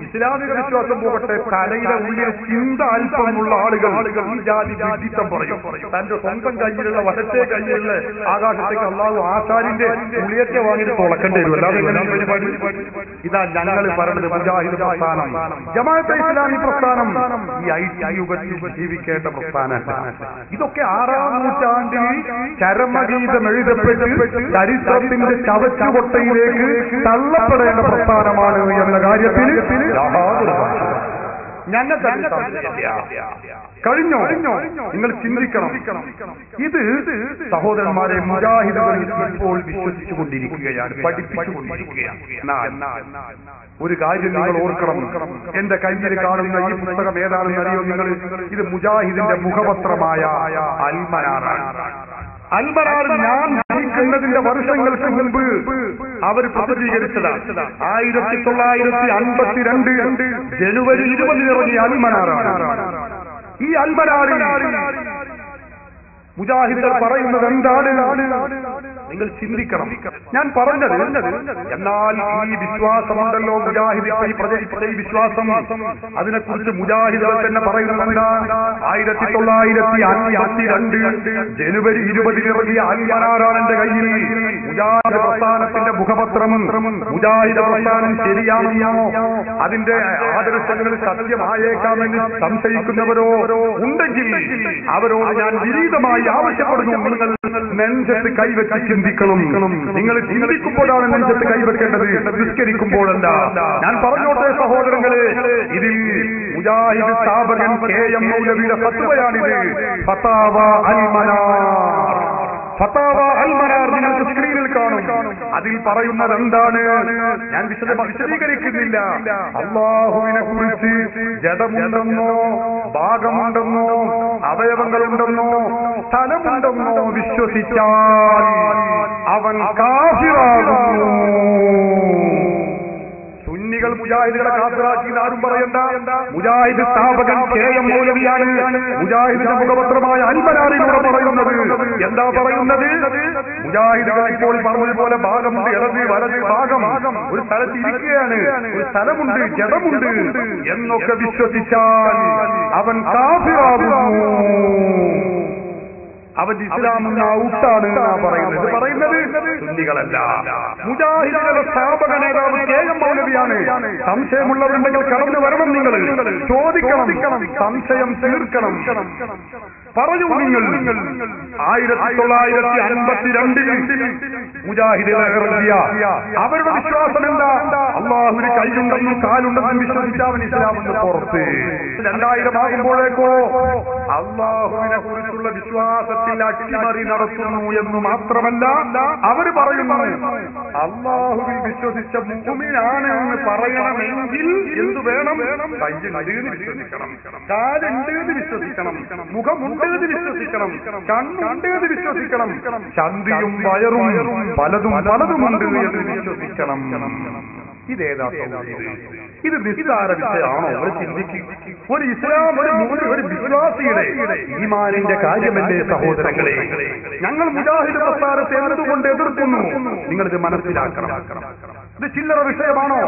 ഇസ്ലാമിക വിശ്വാസം പോകട്ടെ, തലയുടെ ഉള്ളിൽ ചിന്ത അല്പമുള്ള ആളുകൾ ഈ ജാതി വിഡിത്തം പറയും. തന്റെ സ്വന്തം കയ്യിലുള്ള വലത്തെ കയ്യിലുള്ള ആകാശത്തേക്ക് അല്ലാഹു ആശാരിന്റെ ഉള്ളിയത്തെ വാങ്ങിയിട്ട് തുളക്കേണ്ടി വരും. അല്ലാതെ ഇതാ ഞങ്ങൾ പറയുന്നത് മുജാഹിദ് പ്രസ്ഥാനം, ജമാഅത്തെ ഇസ്ലാമി പ്രസ്ഥാനം ഈ ഐക്യയുഗത്തിൽ ജീവിക്കേണ്ട പ്രസ്ഥാനമാണ്. ഇതൊക്കെ 6ാം നൂറ്റാണ്ടിൽ ചരമഗീതം എഴുതപ്പെട്ട് ചരിത്രത്തിന്റെ ചവറ്റുകൊട്ടയിലേക്ക് തള്ളപ്പെടേണ്ട പ്രസ്ഥാനമാണ് എന്ന കാര്യത്തിൽ ഞങ്ങൾക്ക് കഴിഞ്ഞോ? നിങ്ങൾ ചിന്തിക്കണം. ഇത് സഹോദരന്മാരെ മുജാഹിദുകൾ ഇപ്പോൾ വിശ്വസിച്ചുകൊണ്ടിരിക്കുകയാണ്, പഠിപ്പിച്ചുകൊണ്ടിരിക്കുകയാണ്. ഒരു കാര്യം നിങ്ങൾ ഓർക്കണം. എന്റെ കയ്യിൽ കാണുന്ന ഈ പുസ്തകം ഏതാണെന്ന് അറിയോ നിങ്ങൾ? ഇത് മുജാഹിദിന്റെ മുഖപത്രമായ അൽമനാറാണ്. അൽമനാർ ഞാൻ ജനിക്കുന്നതിന്റെ വർഷങ്ങൾക്ക് മുൻപ് അവർ പ്രസിദ്ധീകരിച്ചതാണ്. 1952 ജനുവരി 20 ഇറങ്ങിയ അൽമനാറാണ്. ഈ അൽമനാറിൽ മുജാഹിദുകൾ പറയുന്നത് എന്താണ്? നിങ്ങൾ ചിന്തിക്കണം. ഞാൻ പറഞ്ഞത് എന്നാൽ ഈ വിശ്വാസമുണ്ടല്ലോ, മുജാഹിദ് ഈ പ്രചരിപ്പിച്ച ഈ വിശ്വാസം, അതിനെക്കുറിച്ച് മുജാഹിദുകൾ തന്നെ പറയുന്നുണ്ട്. 1952 ജനുവരി 20 ഇറങ്ങിയ അൽമനാറാണ് എന്റെ കയ്യിൽ. മുജാഹിദ് പ്രസ്ഥാനത്തിന്റെ മുഖപത്രം. മുജാഹിദ് പ്രസ്ഥാനം ശരിയാണെന്നോ അതിന്റെ ആദർശങ്ങൾ സത്യമായേക്കാമെന്ന് സംശയിക്കുന്നവരോ ഉണ്ടെങ്കിൽ അവരോട് ഞാൻ വിനീതമായി ആവശ്യപ്പെടുന്നു, നിങ്ങൾ നെഞ്ചത്ത് കൈവച്ച് ചിന്തിക്കണം. നിങ്ങൾ ചിന്തിക്കുമ്പോഴാണ് നെഞ്ചത്ത് കൈവെക്കേണ്ടത്, നിസ്കരിക്കുമ്പോഴല്ല. ഞാൻ പറഞ്ഞോട്ടെ സഹോദരങ്ങളെ, ഇതിൽ മുജാഹിദ് സ്ഥാപകൻ KM മൗലവിയുടെ ഫത്വയാണിത്. ഫതാവ അൽമനാർ. ഫതാവ അൽമനാർ നിങ്ങൾക്ക് സ്ക്രീനിൽ കാണും. അതിൽ പറയുന്നത് എന്താണ്? ഞാൻ വിശദീകരിക്കുന്നില്ല. അല്ലാഹുവിനെ കുറിച്ച് ജഡമുണ്ടെന്നോ ഭാഗമുണ്ടെന്നോ അവയവങ്ങളുണ്ടെന്നോ സ്ഥലമുണ്ടെന്നോ വിശ്വസിച്ചാൽ അവൻ കാഫിറാകുന്നു. സുന്നികൾ മുജാഹിദുകളെ കാഫിറാക്കി ആരും പറയണ്ട. മുജാഹിദ് സ്ഥാപകൻ KM മൗലവിയാണ് മുജാഹിദിന്റെ മുഖപത്രമായ അൽമനാറിലൂടെ പറയുന്നത്. എന്താ പറയുന്നത്? മുജാഹിദുകൾ ഇപ്പോൾ പറഞ്ഞതുപോലെ ഭാഗമുണ്ട്, ഇടത് വലത് ഭാഗം ഒരു സ്ഥലത്ത് ഇരിക്കുകയാണ്, ഒരു സ്ഥലമുണ്ട്, ജഡമുണ്ട് എന്നൊക്കെ വിശ്വസിച്ചാൽ അവൻ കാഫിറാകുന്നു. അവൻ ഇസ്ലാമെന്ന ഔട്ടാണ് പറയുന്നത്. പറയുന്നത് സുന്നികളല്ല, മുജാഹിദുകളുടെ സ്ഥാപക നേതാവ് KM മൗലവിയാണ്. സംശയമുള്ളവരുണ്ടെങ്കിൽ കടന്നു വരണം. നിങ്ങൾ ചോദിക്കണം, സംശയം തീർക്കണം. പറയൂ നിങ്ങൾ. 1952 മുജാഹിദുകൾ ഇറങ്ങിയ അവരുടെ വിശ്വാസം എന്താ? അല്ലാഹുവിന് കൈയുണ്ടെന്നും കാലുണ്ടെന്നും വിശ്വസിച്ചവൻ ഇസ്ലാമെന്ന് പുറത്ത്. 2000 ആകുമ്പോഴേക്കോ അല്ലാഹുവിനെ കുറിച്ചുള്ള വിശ്വാസത്തിൽ അട്ടിമറി നടത്തുന്നു എന്ന് മാത്രമല്ല, അവർ പറയുന്നു അല്ലാഹുവിൽ വിശ്വസിച്ച മുഅ്മിനാണ് എന്ന് പറയണമെങ്കിൽ എന്തു വേണം? കയ്യുണ്ട് എന്ന് വിശ്വസിക്കണം, കാലുണ്ട് എന്ന് വിശ്വസിക്കണം, മുഖമുണ്ട് എന്ന് വിശ്വസിക്കണം, കണ്ണുണ്ട് എന്ന് വിശ്വസിക്കണം, ചന്തിയും വയറും പലതുമുണ്ട് എന്ന് വിശ്വസിക്കണം. ഇതേതാ ഇത് നിസ്സാര വിഷയമാണോ? അവർ ചിന്തിക്കും. ഒരു ഇസ്ലാം ഒരു വിശ്വാസിയുടെ ഈമാനിന്റെ കാര്യമല്ലേ സഹോദരങ്ങളെ? ഞങ്ങൾ മുജാഹിദ് പ്രസ്ഥാനത്തെ എന്തുകൊണ്ട് എതിർക്കുന്നു? നിങ്ങളിത് മനസ്സിലാക്കണം. ഇത് ചില്ലറ വിഷയമാണോ?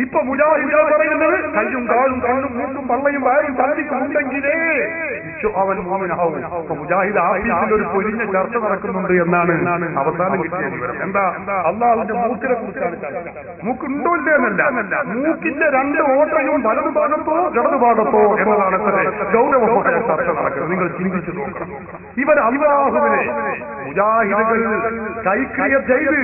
ഇപ്പൊ മുജാഹിദ് പറയുന്നത് കയ്യും കാലും കണ്ണും മൂക്കും പള്ളയും വയറും തല്ലിക്കുണ്ടെങ്കിലേ അവൻ മോമിനാവും. അപ്പൊ മുജാഹിദ് ആഫീസിൽ ഒരു പൊരിഞ്ഞ ചർച്ച നടക്കുന്നുണ്ട് എന്നാണ് അവസാനം കിട്ടിയത് വിവരം. എന്താ? അള്ളാഹുവിന്റെ മൂക്കിനെ കുറിച്ചാണ്. മൂക്കുണ്ടോ ഇല്ലേ എന്നല്ല, മൂക്കിന്റെ രണ്ട് ഓട്ടയും വലതു ഭാഗത്തോ ഇടതു ഭാഗത്തോ എന്നതാണ് ഗൗരവമായ ചർച്ച നടക്കുന്നത്. നിങ്ങൾ ചിന്തിച്ചു നോക്കണം. ഇവർ അള്ളാഹുവിനെ മുജാഹിദുകൾ കൈക്രിയ ചെയ്ത്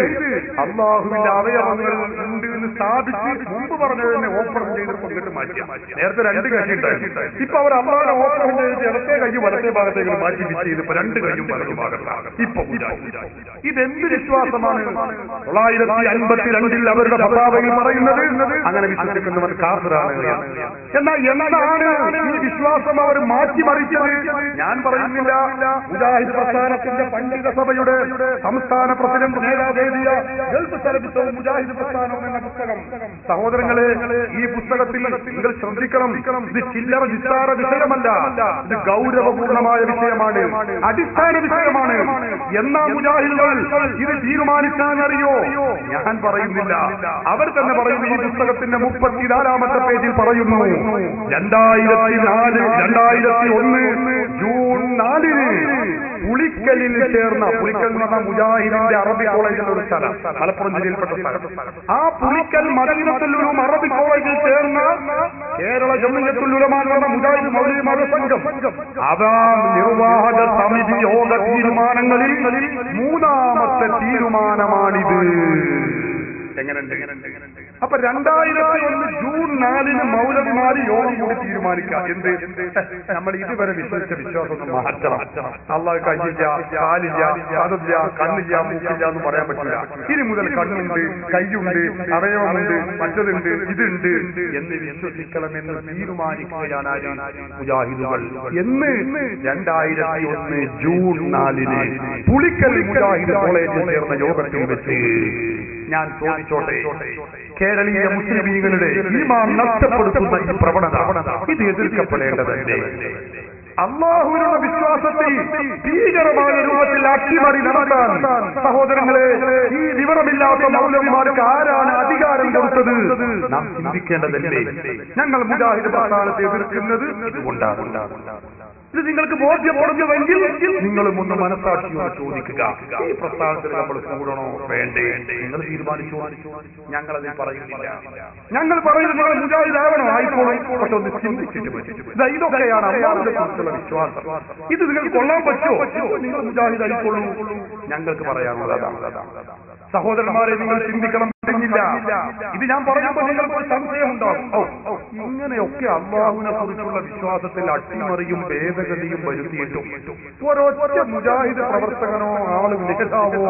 അള്ളാഹുവിന്റെ അവയവങ്ങൾ ഉണ്ട് എന്ന് സ്ഥാപിച്ച് മുമ്പ് പറഞ്ഞതിനെ ഓപ്പറേഷൻ ചെയ്ത് കൊണ്ടിട്ട് മാറ്റി. നേരത്തെ രണ്ട് കൈ ഉണ്ടായിരുന്നു. ഇപ്പൊ അവർ അള്ളാഹുവിനെ ഓപ്പറേഷൻ ചെയ്ത് ഇടത്തെ കൈയും വലത്തെ ഭാഗത്തേക്ക് മാറ്റി ഫിറ്റ് ചെയ്ത് രണ്ട് കൈയും വലതു ഭാഗത്താണ്. ഇപ്പൊ ഇതെന്ത് വിശ്വാസമാണ്? 952 അവരുടെ ഫത്വാവയിൽ പറയുന്നത് അങ്ങനെ വിശ്വസിക്കുന്നവർ കാഫിറാണ്. എന്നാൽ എന്താണ് ഈ വിശ്വാസം അവർ മാറ്റിമറിച്ചത്? ഞാൻ പറയുന്നില്ല. മുജാഹിദ് പ്രസ്ഥാനത്തിന്റെ പണ്ഡിത സഭയുടെ സംസ്ഥാന പ്രസിഡന്റ് നേതാവ് എഴുതിയ ഗൾഫ് സർവീസവും മുജാഹിദ് പ്രസ്ഥാനവും എന്ന പുസ്തകം, സഹോദരങ്ങളെ, ഈ പുസ്തകത്തിൽ നിങ്ങൾ ശ്രദ്ധിക്കണം. ഇത് ചില്ലറ നിസ്സാര വിഷയമല്ല. ഇത് ഗൗരവപൂർണമായ വിഷയമാണ്, അടിസ്ഥാന വിഷയമാണ്. എന്നാ മുജാഹിദുകൾ ഇത് തീരുമാനിച്ചാനറിയോ? ഞാൻ പറയുന്നില്ല. അവർ തന്നെ പറയുന്നു. ഈ പുസ്തകത്തിന്റെ 34-ാമത്തെ പേജിൽ പറയുന്നു, 2001 ജൂൺ 4-ന് പുളിക്കലിൽ ചേർന്ന, പുളിക്കൽ എന്ന് പറഞ്ഞാൽ മുജാഹിദിന്റെ അറബി കോളേജിലെ ഒരു സ്ഥലം, മലപ്പുറം ജില്ലയിൽപ്പെട്ട സ്ഥലം. ആ പുളിക്കൽ മദീനത്തുൽ ഉലൂം അറബി കോളേജിൽ ചേർന്ന കേരള ജംഇയ്യത്തുൽ ഉലമ എന്ന മുജാഹിദ് മൗലവിമാരുടെ സംഘം, അതാ നിർവാഹക സമിതി യോഗ തീരുമാനങ്ങളിൽ 3-ാമത്തെ തീരുമാനമാണിത്. എങ്ങനെയുണ്ട്? അപ്പൊ 2001 ജൂൺ 4-ന് മൗലവിമാര് യോഗം കൂടി തീരുമാനിക്കാം. എന്ത്? നമ്മൾ ഇതുവരെ വിശ്വസിച്ച വിശ്വാസം മാറ്റണം. അള്ളാഹ് കയ്യില്ല, കാലില്ല, അതില്ല, കണ്ണില്ല, മൂക്കില്ല എന്ന് പറയാൻ പറ്റില്ല. ഇനി മുതൽ കണ്ണുണ്ട്, കയ്യുണ്ട്, അവയവമുണ്ട്, മറ്റതുണ്ട്, ഇതുണ്ട് എന്ന് വിശ്വസിക്കണമെന്ന് തീരുമാനിക്കുകയാണ് മുജാഹിദുകൾ. എന്ന് 2001 ജൂൺ 4-ന് പുളിക്കൽ മുജാഹിദ് കോളേജിൽ ചേർന്ന യോഗത്തിൽ വെച്ച് ഞാൻ ചോദിച്ചോട്ടെ, കേരളീയ മുസ്ലിമീങ്ങളുടെ ഈമാൻ നഷ്ടപ്പെടുത്തുന്ന ഈ പ്രവണത ഇത് എതിർക്കപ്പെടേണ്ടതല്ലേ? അള്ളാഹുവിനുള്ള വിശ്വാസത്തിൽ ഭീകരമായ രൂപത്തിൽ അട്ടിമറി നടത്താൻ സഹോദരങ്ങളെ ഈ വിവരമില്ലാത്ത മൗലവിമാർക്ക് ആരാണ് അധികാരം കൊടുത്തത്? നാം ചിന്തിക്കേണ്ടതല്ലേ? ഞങ്ങൾ മുജാഹിദ് പ്രസ്ഥാനത്തെ എതിർക്കുന്നത് ഇതുകൊണ്ടാണ്. ഇത് നിങ്ങൾക്ക് ബോധ്യപ്പെടുന്നുവെങ്കിൽ നിങ്ങളും ഒന്ന് മനസ്സാക്ഷിയോട് ചോദിക്കുക, ഈ പ്രസ്ഥാനത്തിൽ നമ്മൾ കൂടണോ വേണ്ടേ? നിങ്ങൾ തീരുമാനിച്ചോ. ഞങ്ങളത് പറയുന്നില്ല. ഞങ്ങൾ പറയുന്നത് നിങ്ങൾ മുജാഹിദ് ആവണോ, ആയിക്കോളൂ, പക്ഷെ ഒന്ന് ചിന്തിച്ചിട്ട് പറ്റും. ഇതൊക്കെയാണ് അല്ലാഹുവിനെ കുറിച്ചുള്ള വിശ്വാസം. ഇത് നിങ്ങൾക്ക് കൊള്ളാൻ പറ്റുമോ? നിങ്ങൾ മുജാഹിദ് ആയിക്കോളൂ. ഞങ്ങൾക്ക് പറയാനുള്ളത് അതാണ്. സഹോദരന്മാരെ, നിങ്ങൾ ചിന്തിക്കണം. ഇത് ഞാൻ പറയുമ്പോൾ നിങ്ങൾക്ക് സംശയം ഉണ്ടാവും. ഇങ്ങനെയൊക്കെ അള്ളാഹുവിനെ കുറിച്ചുള്ള വിശ്വാസത്തിൽ അട്ടിമറിയും ഭേദഗതിയും വരുത്തിയിട്ടും ഒരൊറ്റ മുജാഹിദ് പ്രവർത്തകനോ ആളും നേതാവോ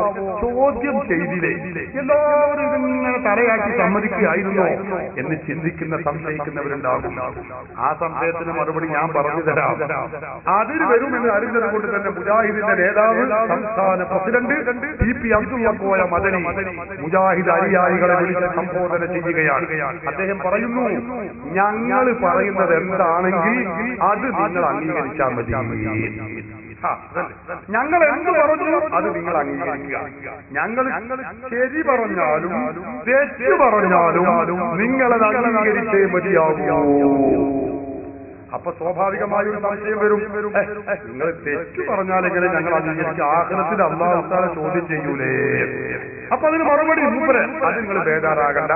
ചോദ്യം ചെയ്തില്ലേ? എല്ലാവരും ഇതിങ്ങനെ തലയാക്കി സമ്മതിക്കുകയായിരുന്നോ എന്ന് ചിന്തിക്കുന്ന സംശയിക്കുന്നവരുണ്ടാകും. ആ സംശയത്തിന് മറുപടി ഞാൻ പറഞ്ഞു തരാം. അതിന് വരുമെന്ന് അറിഞ്ഞത് കൊണ്ട് തന്നെ മുജാഹിദിന്റെ നേതാവ്, സംസ്ഥാന പ്രസിഡന്റ് CP അബ്ദുള്ള കോയ മദനി മുജാഹിദ് അനുയായികളെ വിളിച്ച് സംബോധന ചെയ്യുകയാണ്. അദ്ദേഹം പറയുന്നു, ഞങ്ങൾ പറയുന്നത് എന്താണെങ്കിൽ അത് നിങ്ങൾ അംഗീകരിച്ചാൽ മതി. ഞങ്ങൾ എന്ത് പറഞ്ഞു അത് നിങ്ങൾ അംഗീകരിക്കുക. ഞങ്ങൾ ശരി പറഞ്ഞാലും തെറ്റ് പറഞ്ഞാലും നിങ്ങളത് അംഗീകരിച്ചേ മതിയാകൂ. അപ്പൊ സ്വാഭാവികമായൊരു സംശയം വരും, നിങ്ങൾ തെറ്റ് പറഞ്ഞാലെങ്കിലും ഞങ്ങൾ അംഗീകരിക്കുക, ആഖിറത്തിൽ അല്ലാഹു തആല ചോദ്യം ചെയ്യൂലേ? അപ്പൊ അതിന് മറുപടി മൂപ്പര്, അത് നിങ്ങൾ ബേജാറാകണ്ട,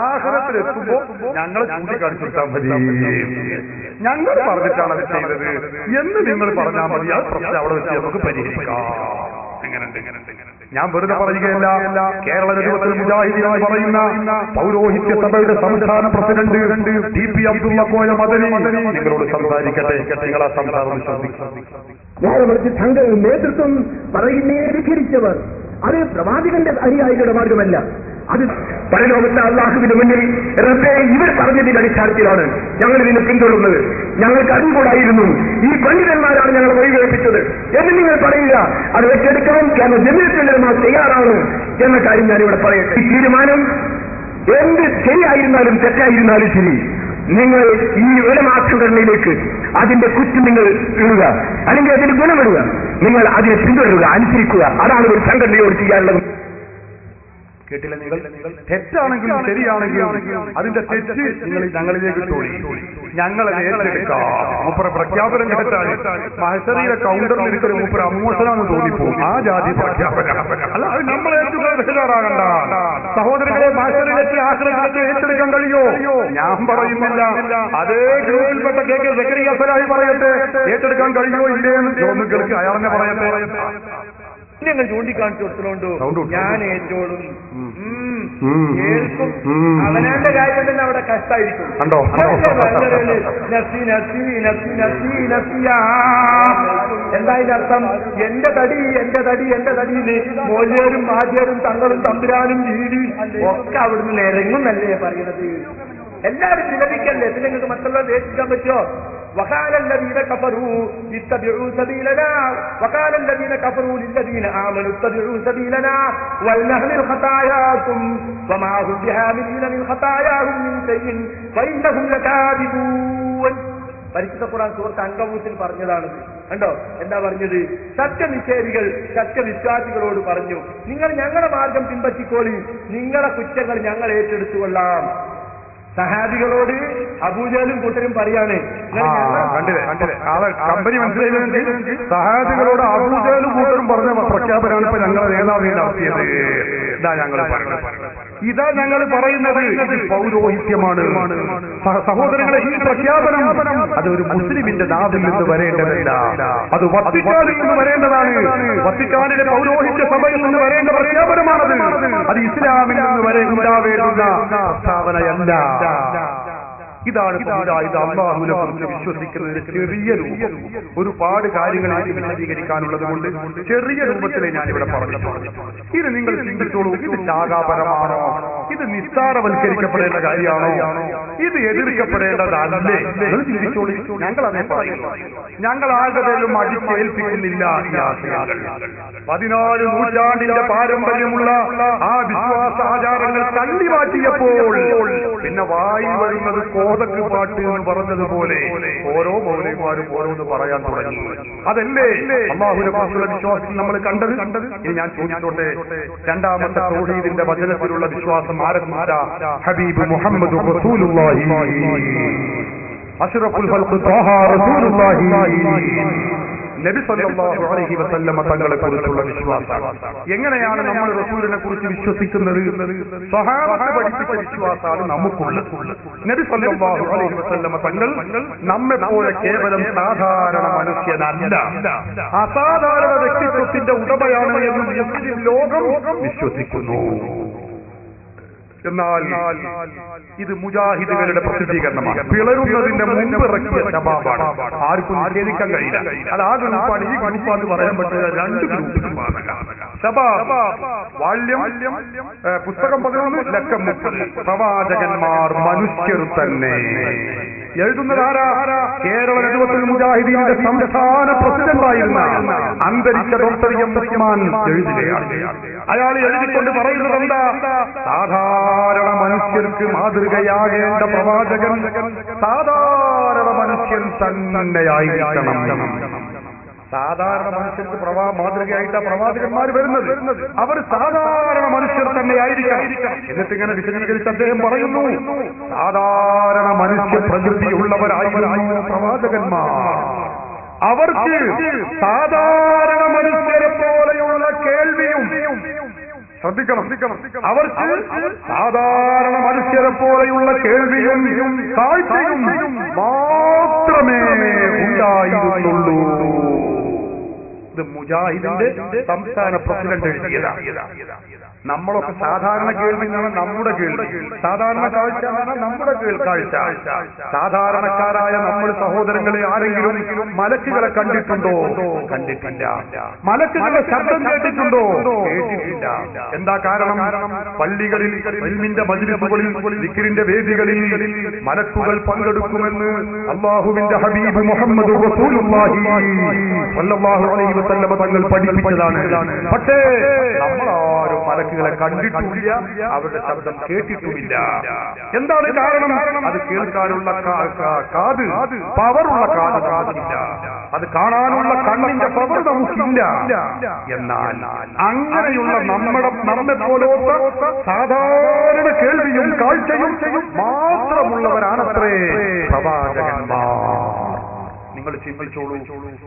ആഖിറത്തിൽ എത്തുമ്പോ ഞങ്ങളെ ചൂണ്ടിക്കാണിച്ചിട്ടാൽ മതി, ഞങ്ങൾ പറഞ്ഞിട്ടാണ് അത് ചെയ്തത് എന്ന് നിങ്ങൾ പറഞ്ഞാൽ മതി. ആ പ്രശ്നം അവിടെ വെച്ച് നമുക്ക് പരിഹരിക്കാം. എങ്ങനെയുണ്ട്? ഞാൻ വെറുതെ പറയുകയല്ല. കേരള രൂപത്തിൽ മുജാഹിദീൻ പറയുന്ന പൗരോഹിത്യ സഭയുടെ സംസ്ഥാന പ്രസിഡന്റ് CP അബ്ദുള്ള കോയ മദനി നിങ്ങളോട് സംസാരിക്കട്ടെ. നിങ്ങളാ സംസാരം ശ്രദ്ധിക്കും. സംഘ നേതൃത്വം പറയുന്നേ ധിക്കരിച്ചവർ, അത് പ്രവാചകന്റെ അനുയായികളുടെ മാർഗമല്ല. അത് പരലോകത്തെ അള്ളാഹുവിന്റെ മുന്നിൽ റബ്ബേ ഇവർ പറഞ്ഞതിന്റെ അടിസ്ഥാനത്തിലാണ് ഞങ്ങൾ ഇതിനെ പിന്തുടർന്നത്. ഞങ്ങൾക്ക് അറിവുകൂടായിരുന്നു, ഈ പണ്ഡിതന്മാരാണ് ഞങ്ങൾ വഴികഴിപ്പിച്ചത് എന്ന് നിങ്ങൾ പറയുക. അത് വെച്ചെടുക്കണം. കാരണം ജമീയത്തുൽ ഉലമ തയ്യാറാണ് എന്ന കാര്യം ഞാനിവിടെ പറയട്ടെ. ഈ തീരുമാനം എന്ത് ശരിയായിരുന്നാലും തെറ്റായിരുന്നാലും ശരി, നിങ്ങൾ ഈ ഉലമാ സംഘടനയിലേക്ക് അതിന്റെ കുറ്റം നിങ്ങൾ ഇടുക, അല്ലെങ്കിൽ അതിന്റെ ഗുണമിടുക, നിങ്ങൾ അതിനെ പിന്തുടരുക, അനുസരിക്കുക. അതാണ് ഒരു സംഘടനയോട് ചെയ്യാനുള്ളത്. കേട്ടില്ല നിങ്ങൾ? തെറ്റാണെങ്കിലും ശരിയാണെങ്കിലും അതിന്റെ തെറ്റ് നിങ്ങൾ ഞങ്ങളിലേക്ക് തോന്നി, ഞങ്ങളെ ഏറ്റെടുക്കാം. മൂപ്പറ പ്രഖ്യാപനം കേട്ടാൽ മത്സരിയുടെ കൗണ്ടറിൽ ഇരിക്കുന്ന മൂപ്പര അമോഷനാണെന്ന് തോന്നിപ്പോകും. ആ ജാതി പ്രഖ്യാപനം അല്ല, അത് നമ്മളെ ബേജാറാകണ്ട. സഹോദരങ്ങളെ, മത്സരിലേക്ക് ആശ്രയിച്ച് ഏറ്റെടുക്കാൻ കഴിയോ? ഞാൻ പറയുന്നില്ല. അതേ ഗ്രൂപ്പിൽപ്പെട്ട KK സക്കറിയ ഫലാഹി പറയട്ടെ, ഏറ്റെടുക്കാൻ കഴിയോ ഇല്ലേ എന്ന് ചോദിക്കൾക്ക് അയാളെന്നെ പറയട്ടെ. ഞങ്ങൾ ചൂണ്ടിക്കാണിച്ചു കൊടുത്തോണ്ട് ഞാൻ ഏറ്റോടും കേൾക്കും. അവനാന്റെ കാര്യം തന്നെ അവിടെ കഷ്ടായിരിക്കും. എന്താ ഇതിന്റെ അർത്ഥം? എന്റെ തടി എന്റെ തടി എന്റെ തടിയില് മോചേരും ആദ്യരും തങ്ങളും തമ്പുരാനും വീടി ഒക്കെ അവിടുന്ന് ഇറങ്ങുന്നല്ലേ പറയുന്നത്. എല്ലാവരും ചിലവിക്കല്ലേ, പിന്നെ നിങ്ങൾക്ക് മറ്റുള്ളവർ ദേശിക്കാൻ പറ്റുമോ? وقال الذين كفروا اتبعوا سبيلنا وقال الذين كفروا للذين آمنوا اتبعوا سبيلنا ولنحمل خطاياكم وما هم بحاملين من خطاياهم من شيء فإنهم لكاذبون. പരിശുദ്ധ ഖുർആൻ സൂറത്ത് അൻകബൂത്തിൽ പറഞ്ഞതാണിത്. കണ്ടോ എന്താ പറഞ്ഞത്? സത്യനിഷേധികൾ സത്യവിശ്വാസികളോട് പറഞ്ഞു, നിങ്ങൾ ഞങ്ങളുടെ മാർഗം പിൻപറ്റിക്കോളി, നിങ്ങളുടെ കുറ്റങ്ങൾ ഞങ്ങൾ ഏറ്റെടുത്തുകൊള്ളാം. സഹാബികളോട് അബൂജഹലും കൂട്ടരും പറയാണ്, കമ്പനി മനസ്സിലായി. സഹാബികളോട് അബൂജഹലും കൂട്ടരും പറഞ്ഞ പ്രഖ്യാപനമാണ് ഇപ്പൊ ഞങ്ങളെ നേതാവ് നടത്തിയത്. ഇതാ ഞങ്ങൾ പറയുന്നത് ഇത് പൗരോഹിത്യമാണ്. സഹോദരങ്ങളെ, ഈ പ്രഖ്യാപനം അതൊരു മുസ്ലിമിന്റെ നാവിൽ നിന്ന് വരേണ്ടതല്ല, അത് വത്തിക്കാനിൽ നിന്ന് വരേണ്ടതാണ്. വത്തിക്കാനിലെ പൗരോഹിത്യ സഭയിൽ നിന്ന് വരേണ്ട പ്രഖ്യാപനമാണത്. അത് ഇസ്ലാമിൽ നിന്ന് വരെ ഉണ്ടാവേണ്ടുന്ന പ്രസ്താവനയല്ല. ഇതാണ് ഇത് അല്ലാഹുവിനെ കുറിച്ച് വിശ്വസിക്കുന്നതിന് ചെറിയ രൂപം. ഒരുപാട് കാര്യങ്ങളെ വിശദീകരിക്കാനുള്ളത് കൊണ്ട് ചെറിയ രൂപത്തിലെ ഞാനിവിടെ പറഞ്ഞിട്ടുണ്ട്. ഇത് നിങ്ങൾ ചിന്തിച്ചോളൂ. ഇത് ശാഖാപരമാണോ? ഇത് നിസ്സാരവൽക്കരിക്കപ്പെടേണ്ട കാര്യമാണോ? ഇത് എതിർക്കപ്പെടേണ്ടതല്ലേ? നിങ്ങൾ ചിന്തിച്ചോളൂ. ഞങ്ങൾ അതേ പറയുന്നു. ഞങ്ങൾ ആരുടെയും അടിച്ചേൽപ്പിക്കുന്നില്ല. 14 നൂറ്റാണ്ടിന്റെ പാരമ്പര്യമുള്ള ആ വിശ്വാസാചാരങ്ങൾ തള്ളി മാറ്റിയപ്പോൾ പിന്നെ വായി വരുന്നത് കോതക്ക് പാട്ട് എന്ന് പറഞ്ഞതുപോലെ ഓരോ മൗലവിമാരും ഓരോന്ന് പറയാൻ തുടങ്ങി. അതല്ലേ അല്ലാഹുവിനെ കുറിച്ചുള്ള വിശ്വാസം നമ്മൾ കണ്ടത്? ഇനി ഞാൻ ചോദിച്ചോട്ടെ, രണ്ടാമത്തെ തൗഹീദിന്റെ വചനത്തിലുള്ള വിശ്വാസം ആരംഭിച്ച ഹബീബ് മുഹമ്മദ് റസൂലുള്ളാഹി അഷ്റഫുൽ ഖൽഖ് ത്വാഹ റസൂലുള്ളാഹി നബി സല്ലല്ലാഹു അലൈഹി വസല്ലമ തങ്ങളെ കുറിച്ചുള്ള വിശ്വാസം. എങ്ങനെയാണ് നമ്മൾ റസൂലിനെ കുറിച്ച് വിശ്വസിക്കുന്നത്? സ്വഹാബത്ത് പഠിപ്പിച്ച വിശ്വാസമാണ് നമുക്കുള്ളത്. നബി സല്ലല്ലാഹു അലൈഹി വസല്ലമ തങ്ങൾ നമ്മെ പോലെ കേവലം സാധാരണ മനുഷ്യനല്ല, അസാധാരണ വ്യക്തിത്വത്തിന്റെ ഉടമയാണ് എന്ന് മുസ്ലിം ലോകം വിശ്വസിക്കുന്നു. എന്നാൽ ഇത് മുജാഹിദുകളുടെ പ്രസിദ്ധീകരണമാണ്. പിളരുന്നതിന്റെ മുമ്പ് ഇറക്കിയ ശബാബാണ്. ആർക്കും നിഷേധിക്കാൻ കഴിയില്ല. അത് ആ ഗ്രൂപ്പാണ്, ഈ ഗ്രൂപ്പാന്ന് പറയാൻ പറ്റുന്ന 2 ഗ്രൂപ്പുകളാണ്. ശബാബ് വാല്യം പുസ്തകം 11 ലക്കം 30. പ്രവാചകന്മാർ മനുഷ്യർ തന്നെ. എഴുതുന്നതാരാ? കേരള നെടുവത്തൂർ മുജാഹിദീന്റെ സംസ്ഥാന പ്രസിഡന്റായിരുന്ന അന്തരിച്ച ഡോക്ടർ എം ഉസ്മാൻ എഴുതുകയാണ്. അയാൾ എഴുതിക്കൊണ്ട് പറയുന്നത് എന്താ? സാധാരണ മനുഷ്യർക്ക് മാതൃകയാകേണ്ട പ്രവാചകൻ സാധാരണ മനുഷ്യൻ തന്നെയായിരിക്കണം. സാധാരണ മനുഷ്യർക്ക് മാതൃകയായിട്ടാ പ്രവാചകന്മാർ വരുന്നത്. അവർ സാധാരണ മനുഷ്യർ തന്നെയായിരിക്കണം. എന്നിട്ട് ഇങ്ങനെ വിശദീകരിച്ച് അദ്ദേഹം പറയുന്നു, സാധാരണ മനുഷ്യ പ്രകൃതിയുള്ളവരായിരുന്നു പ്രവാചകന്മാർ. അവർക്ക് സാധാരണ മനുഷ്യരെ പോലെയുള്ള കേൾവിയും, ശ്രദ്ധിക്കണം, അവർക്ക് സാധാരണ മനുഷ്യരെ പോലെയുള്ള കേൾവിയും കാഴ്ചയും മാത്രമേ ഉണ്ടായിരുന്നുള്ളൂ. ഇത് മുജാഹിദിന്റെ സംസ്ഥാന പ്രസിഡന്റ് എഴുതിയതാണ്. നമ്മളൊക്കെ സാധാരണ കേൾവി എന്നാണ് നമ്മുടെ കേൾവി, സാധാരണ കാഴ്ച എന്നാണ് നമ്മുടെ കാഴ്ച. സാധാരണക്കാരായ നമ്മൾ സഹോദരങ്ങളെ ആരെങ്കിലും മലക്കുകളെ കണ്ടിട്ടുണ്ടോ? കണ്ടിട്ടില്ല. മലക്കുകളുടെ ശബ്ദം കേട്ടിട്ടുണ്ടോ? കേട്ടിട്ടില്ല. എന്താ കാരണം? പള്ളികളിൽ, ഇൽമിന്റെ മജ്‌ലിസുകളിൽ, ദിക്റിന്റെ വേദികളിൽ മലക്കുകൾ പങ്കെടുക്കുമെന്ന് അല്ലാഹുവിന്റെ ഹബീബ് മുഹമ്മദ് റസൂലുള്ളാഹി സ്വല്ലല്ലാഹു അലൈഹി വസല്ലം തങ്ങൾ പഠിപ്പിച്ചതാണ്. പക്ഷേ നമ്മളാരും മലക്കുകളെ കണ്ടിട്ടില്ല, അവരുടെ ശബ്ദം കേട്ടിട്ടുമില്ല. എന്താണ് കാരണം? അത് കേൾക്കാനുള്ള കാത്, പവറുള്ള കാതില്ല, അത് കാണാനുള്ള കണ്ണിന്റെ പവർ നമുക്കില്ല. എന്നാൽ അങ്ങനെയുള്ള നമ്മെ പോലോത്ത സാധാരണ കേൾവിയും കാഴ്ചയും മാത്രമുള്ളവരാണത്രേ പ്രവാചകന്മാർ. നിങ്ങൾ ചിന്തിച്ചോളൂ,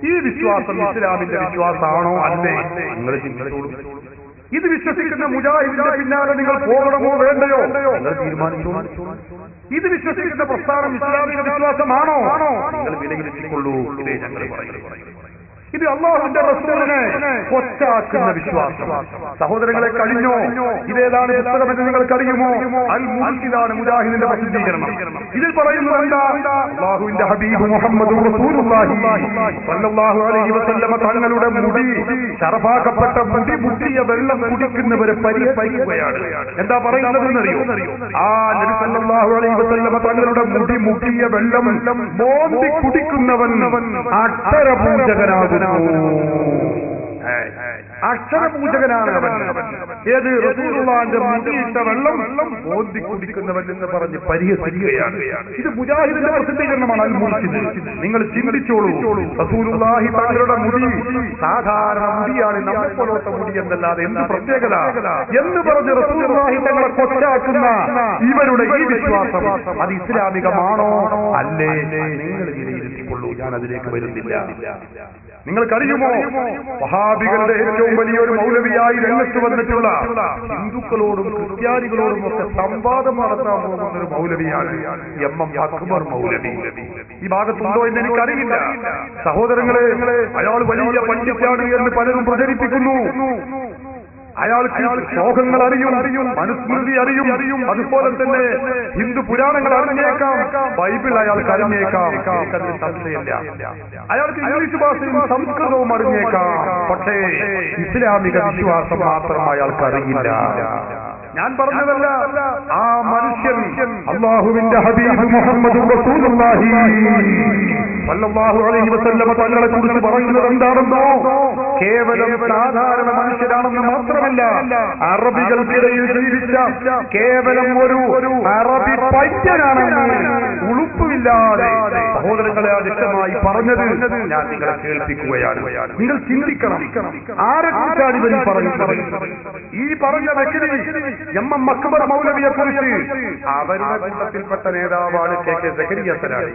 ഈ വിശ്വാസം ഇസ്ലാമിന്റെ വിശ്വാസമാണോ അല്ലേ? നിങ്ങൾ ചിന്തിച്ചോളൂ. ഇത് വിശ്വസിക്കുന്ന മുജാഹിദിന്റെ പിന്നാലെ നിങ്ങൾ പോകണമോ വേണ്ടയോ? നിങ്ങൾ തീരുമാനിച്ചോളൂ. ഇത് വിശ്വസിക്കുന്ന പ്രസ്ഥാനം ഇസ്ലാമിക വിശ്വാസമാണോ? നിങ്ങൾ വിലയിരുത്തിക്കൊള്ളൂ. ഇതേ ഞങ്ങൾ പറയുന്നു. ഇത് അല്ലാഹുവിന്റെ റസൂലിനെ കൊച്ചാക്കുന്ന വിശ്വാസം. സഹോദരങ്ങളെ, കഴിഞ്ഞോ? ഇതേതാണ് പുസ്തകമെന്ന് നിങ്ങൾക്കറിയുമോ? അൽ മുഹദ്ദിദാണ് മുജാഹിദിന്റെ പ്രസിദ്ധീകരണം. ഇതിൽ പറയുന്നത് എന്താ? അല്ലാഹുവിന്റെ ഹബീബ് മുഹമ്മദ് റസൂലുള്ളാഹി സ്വല്ലല്ലാഹു അലൈഹി വസല്ലം തങ്ങളുടെ മുടി, ശറഫാക്കപ്പെട്ട മുടി മുട്ടിയ വെള്ളം കുടിക്കുന്നവരെ പരിഹസിക്കുകയാണ്. എന്താ പറയുന്നതെന്നറിയോ? ആ നബി സ്വല്ലല്ലാഹു അലൈഹി വസല്ലം തങ്ങളുടെ മുടി മുട്ടിയ വെള്ളം മോന്തി കുടിക്കുന്നവൻ അക്ഷരപൂജകനാകും. അക്ഷരപൂജകനാണ് അവൻ. ഏത്? റസൂലുള്ളാഹിന്റെ മുടിയിട്ട വെള്ളം മോന്തി കുടിക്കുന്നവൻ എന്ന് പറഞ്ഞ് പരിഹസിക്കുകയാണ്. ഇത് മുജാഹിദിന്റെ പ്രസിദ്ധീകരണമാണ്. അൽ മുർഷിദ്. നിങ്ങൾ ചിന്തിച്ചോളൂ. റസൂലുള്ളാഹി തങ്ങളുടെ മുടി സാധാരണ മുടിയാണ്, നമ്മളെ പോലത്തെ മുടി എന്നല്ലാതെ എന്ത് പ്രത്യേകത എന്ന് പറഞ്ഞ് റസൂലുള്ളാഹി തങ്ങളെ കൊച്ചാക്കുന്ന ഇവരുടെ ഈ വിശ്വാസം അത് ഇസ്ലാമികമാണോ അല്ലേ? നിങ്ങൾ വിലയിരുത്തിക്കൊള്ളൂ. ഞാൻ അതിലേക്ക് വരുന്നില്ല. നിങ്ങൾക്കറിയുമോ, വഹാബികളുടെ ഏറ്റവും വലിയൊരു മൗലവിയായി രംഗത്ത് വന്നിട്ടുള്ള ഹിന്ദുക്കളോടും ക്രിസ്ത്യാനികളോടും ഒക്കെ സംവാദം നടത്താൻ പോകുന്ന ഒരു മൗലവിയാണ് എം അക്ബർ മൗലവി. ഈ ഭാഗത്തുണ്ടോ എന്ന് എനിക്കറിയില്ല. സഹോദരങ്ങളെ, അയാൾ വലിയ പണ്ഡിറ്റാണ് എന്ന് പലരും പ്രചരിപ്പിക്കുന്നു. അയാൾക്ക് ശ്ലോകങ്ങൾ അറിയും, മനുസ്മൃതി അറിയും, അതുപോലെ തന്നെ ഹിന്ദു പുരാണങ്ങൾ അറിഞ്ഞേക്കാം, ബൈബിൾ അയാൾക്ക് അറിഞ്ഞേക്കാം, സംശയമില്ല. അയാൾക്ക് ഇംഗ്ലീഷ് ഭാഷയും സംസ്കൃതവും അറിഞ്ഞേക്കാം. പക്ഷേ ഇസ്ലാമിക വിശ്വാസം മാത്രം അയാൾക്ക് അറിയില്ല. ഞാൻ പറഞ്ഞതല്ല, ആ മനുഷ്യൻ അല്ലാഹുവിന്റെ ഹബീബ് മുഹമ്മദ് റസൂലുള്ളാഹി സ്വല്ലല്ലാഹു അലൈഹി വസല്ലം തങ്ങളെ കുറിച്ച് പറയുന്നത് എന്താണെന്നോ? കേവലം സാധാരണ മനുഷ്യരാണെന്ന് മാത്രമല്ല, അറബികൾക്കിടയിൽ ജീവിച്ച കേവലം ഒരു അറബി പൈത്യനാണെന്ന് ഉളുപ്പില്ലാതെ സഹോദരങ്ങളെ വ്യക്തമായി പറഞ്ഞത് ഞാൻ നിങ്ങളെ കേൾപ്പിക്കുകയാണ്. നിങ്ങൾ ചിന്തിക്കണം, ആരെ കുറിച്ചാണ് ഇവർ പറയുന്നത്? ഈ പറഞ്ഞ വ്യക്തി എം അക്ബർ മൗലവിയെ കുറിച്ച് അവരുടെ കൂട്ടത്തിൽപ്പെട്ട നേതാവാണ് കെ സക്കരിയ സലാഹി.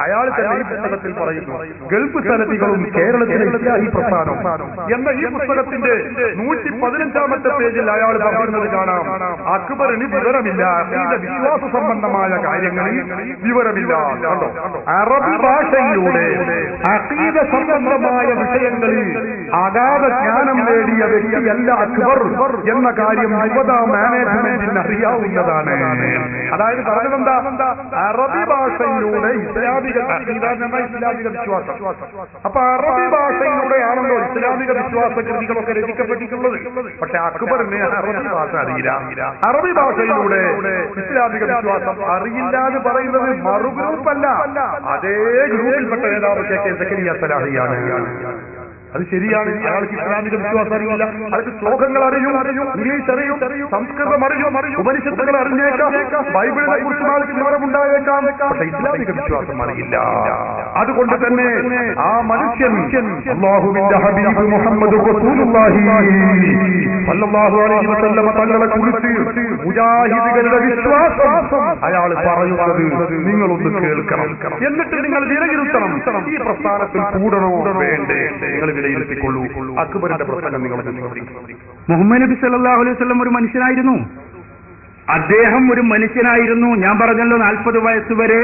അയാൾ തന്നെ ഈ പുസ്തകത്തിൽ പറയുന്നു, ഗൾഫ് സലഫികളും കേരളത്തിലെ ഇസ്ലാഹി പ്രസ്ഥാനം എന്ന ഈ പുസ്തകത്തിന്റെ 115-ാമത്തെ പേജിൽ അയാൾ പറയുന്നത് കാണാം, അക്ബറിന് വിവരമില്ല, അതിന്റെ വിശ്വാസ സംബന്ധമായ കാര്യങ്ങളിൽ വിവരമില്ല. അറബി ഭാഷയിലൂടെ അഖീദ സംബന്ധമായ വിഷയങ്ങളിൽ അഗാധ ജ്ഞാനം നേടിയ വ്യക്തിയല്ല അക്ബർ എന്ന കാര്യം യുവതാ മാനേജ്മെന്റിന് അറിയാവുന്നതാണ്. അതായത് പറഞ്ഞതെന്താ? അറബി ഭാഷയിലൂടെ ഇസ്ലാമിക വിശ്വാസം. അപ്പൊ അറബി ഭാഷയിലൂടെയാണല്ലോ ഇസ്ലാമിക വിശ്വാസ കൃതികളൊക്കെ രചിക്കപ്പെട്ടിട്ടുള്ളത്. പക്ഷെ അക്ബറിന് അറബി ഭാഷ അറിയില്ല. അറബി ഭാഷയിലൂടെ ഇസ്ലാമിക വിശ്വാസം അറിയില്ല എന്ന് പറയുന്നത് മറുഗ്രൂപ്പല്ല, അതേ ഗ്രൂപ്പിൽപ്പെട്ട നേതാവ് കെ സക്കരിയ സലാഹിയാണ്. അത് ശരിയാണ്. അയാൾക്ക് ഇസ്ലാമിക വിശ്വാസം അറിയില്ല, അയാൾക്ക് ശ്ലോകങ്ങൾ അറിയും, ഇംഗ്ലീഷ് അറിയും, സംസ്കൃതം അറിയും, ഉപനിഷത്തുകൾ അറിഞ്ഞേക്കാം, ബൈബിളിനെ കുറിച്ച് ആൾക്ക് വിവരമുണ്ടായേക്കാം, പക്ഷെ ഇസ്ലാമിക വിശ്വാസം അറിയില്ല. അതുകൊണ്ട് തന്നെ ആ മനുഷ്യൻ അല്ലാഹുവിന്റെ ഹബീബ് മുഹമ്മദ് റസൂലുള്ളാഹി സ്വല്ലല്ലാഹു അലൈഹി വസല്ലം തങ്ങളെ കുറിച്ച് മുജാഹിദുകളുടെ വിശ്വാസം അയാൾ പറയുന്നത് നിങ്ങളൊന്ന് കേൾക്കണം. എന്നിട്ട് നിങ്ങൾ വിലയിരുത്തണം, ഈ പ്രസ്ഥാനത്തിൽ കൂടണോ വേണ്ടേ? നിങ്ങൾ വിലയിരുത്തിക്കൊള്ളൂ. അക്ബറിന്റെ പ്രസംഗം നിങ്ങൾ മുഹമ്മദ് നബി സല്ലല്ലാഹു അലൈഹി വസല്ലം ഒരു മനുഷ്യനായിരുന്നു. അദ്ദേഹം ഒരു മനുഷ്യനായിരുന്നു. ഞാൻ പറഞ്ഞല്ലോ, 40 വയസ്സുവരെ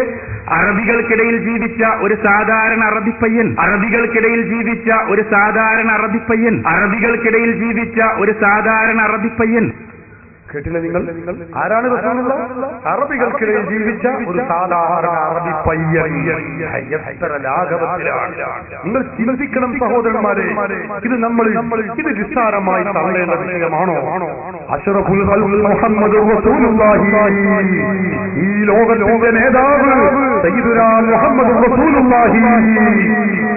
അറബികൾക്കിടയിൽ ജീവിച്ച ഒരു സാധാരണ അറബിപ്പയ്യൻ, അറബികൾക്കിടയിൽ ജീവിച്ച ഒരു സാധാരണ അറബിപ്പയ്യൻ, അറബികൾക്കിടയിൽ ജീവിച്ച ഒരു സാധാരണ അറബിപ്പയ്യൻ. കേട്ടില്ല നിങ്ങൾ? ആരാണ് റസൂലുള്ളാഹ്? അറബികൾക്കിടയിൽ ജീവിച്ച ഒരു സാധാരണ അറബി പയ്യൻ. എത്ര ലാഘവത്തിലാണ്! നിങ്ങൾ ചിന്തിക്കണം സഹോദരന്മാരെ, ഇത് ഇത് നിസ്സാരമായി തള്ളേണ്ട വിഷയമാണോ? അഷ്റഫുൽ ഖൽഖ് മുഹമ്മദ് റസൂലുള്ളാഹി, ഈ ലോകത്തിന്റെ നേതാവ് സയ്യിദുനാ മുഹമ്മദ് റസൂലുള്ളാഹി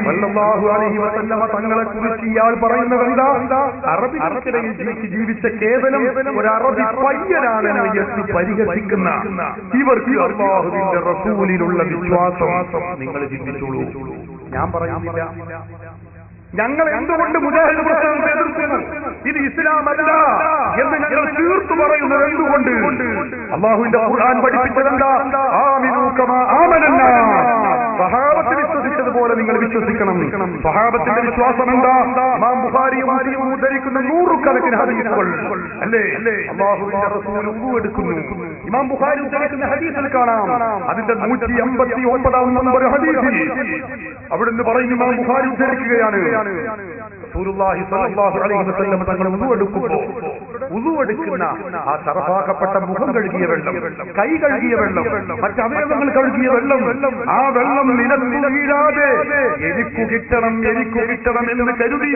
സല്ലല്ലാഹു അലൈഹി വസല്ലമ തങ്ങളെ കുറിച്ച് ഇയാൾ പറയുന്നത് എന്താ? അറബികൾക്കിടയിൽ ജീവിച്ച കേവലം ഒരു അറബി പയ്യനാണ് എന്ന് പരിഹസിക്കുന്ന ഇവർക്ക് അല്ലാഹുവിന്റെ റസൂലിലുള്ള വിശ്വാസം നിങ്ങൾ ചിന്തിച്ചോളൂ. ഞാൻ പറയുന്നില്ല ഞങ്ങൾ എന്തുകൊണ്ട് മുജാഹിദ് പ്രസ്ഥാനത്തെ എതിർക്കുന്നു, ഇത് ഇസ്ലാമല്ല എന്ന് ഞങ്ങൾ തീർത്തു പറയുന്നത് എന്തുകൊണ്ട്? അല്ലാഹുവിന്റെ ഖുർആൻ പഠിപ്പിച്ചതെന്താ? ആമിനൂ കമാ ആമനന്നാസ്. സഹാബത്ത് വിശ്വസിച്ചതുപോലെ നിങ്ങൾ വിശ്വസിക്കണം. സഹാബത്തിന്റെ വിശ്വാസം എന്താ? ഇമാം ബുഖാരിയും മുസ്ലിമും ഉദ്ധരിക്കുന്ന നൂറുകണക്കിന് ഹദീസുകൾ അല്ലേ? അല്ലാഹുവിന്റെ റസൂൽ വുളു എടുക്കുന്നു. ഇമാം ബുഖാരി ഉദ്ധരിക്കുന്ന ഹദീസിൽ കാണാം, അതിന്റെ 159 നമ്പർ ഹദീസിൽ അവിടുന്ന് പറയും, ഇമാം ബുഖാരി ഉദ്ധരിക്കുകയാണ്, റസൂലുള്ളാഹി സ്വല്ലല്ലാഹു അലൈഹി വസല്ലം തങ്ങൾ വുളു എടുക്കുമ്പോൾ വുളു എടുക്കുന്ന ആ തറഫാക്കപ്പെട്ട മുഖം കഴുകിയ വെള്ളം, കൈ കഴുകിയ വെള്ളം, മറ്റ് അവയവങ്ങൾ കഴുകിയ വെള്ളം, ആ വെള്ളം നിലത്തു വീഴാതെ എനിക്ക് കിട്ടണം എന്ന് കരുതി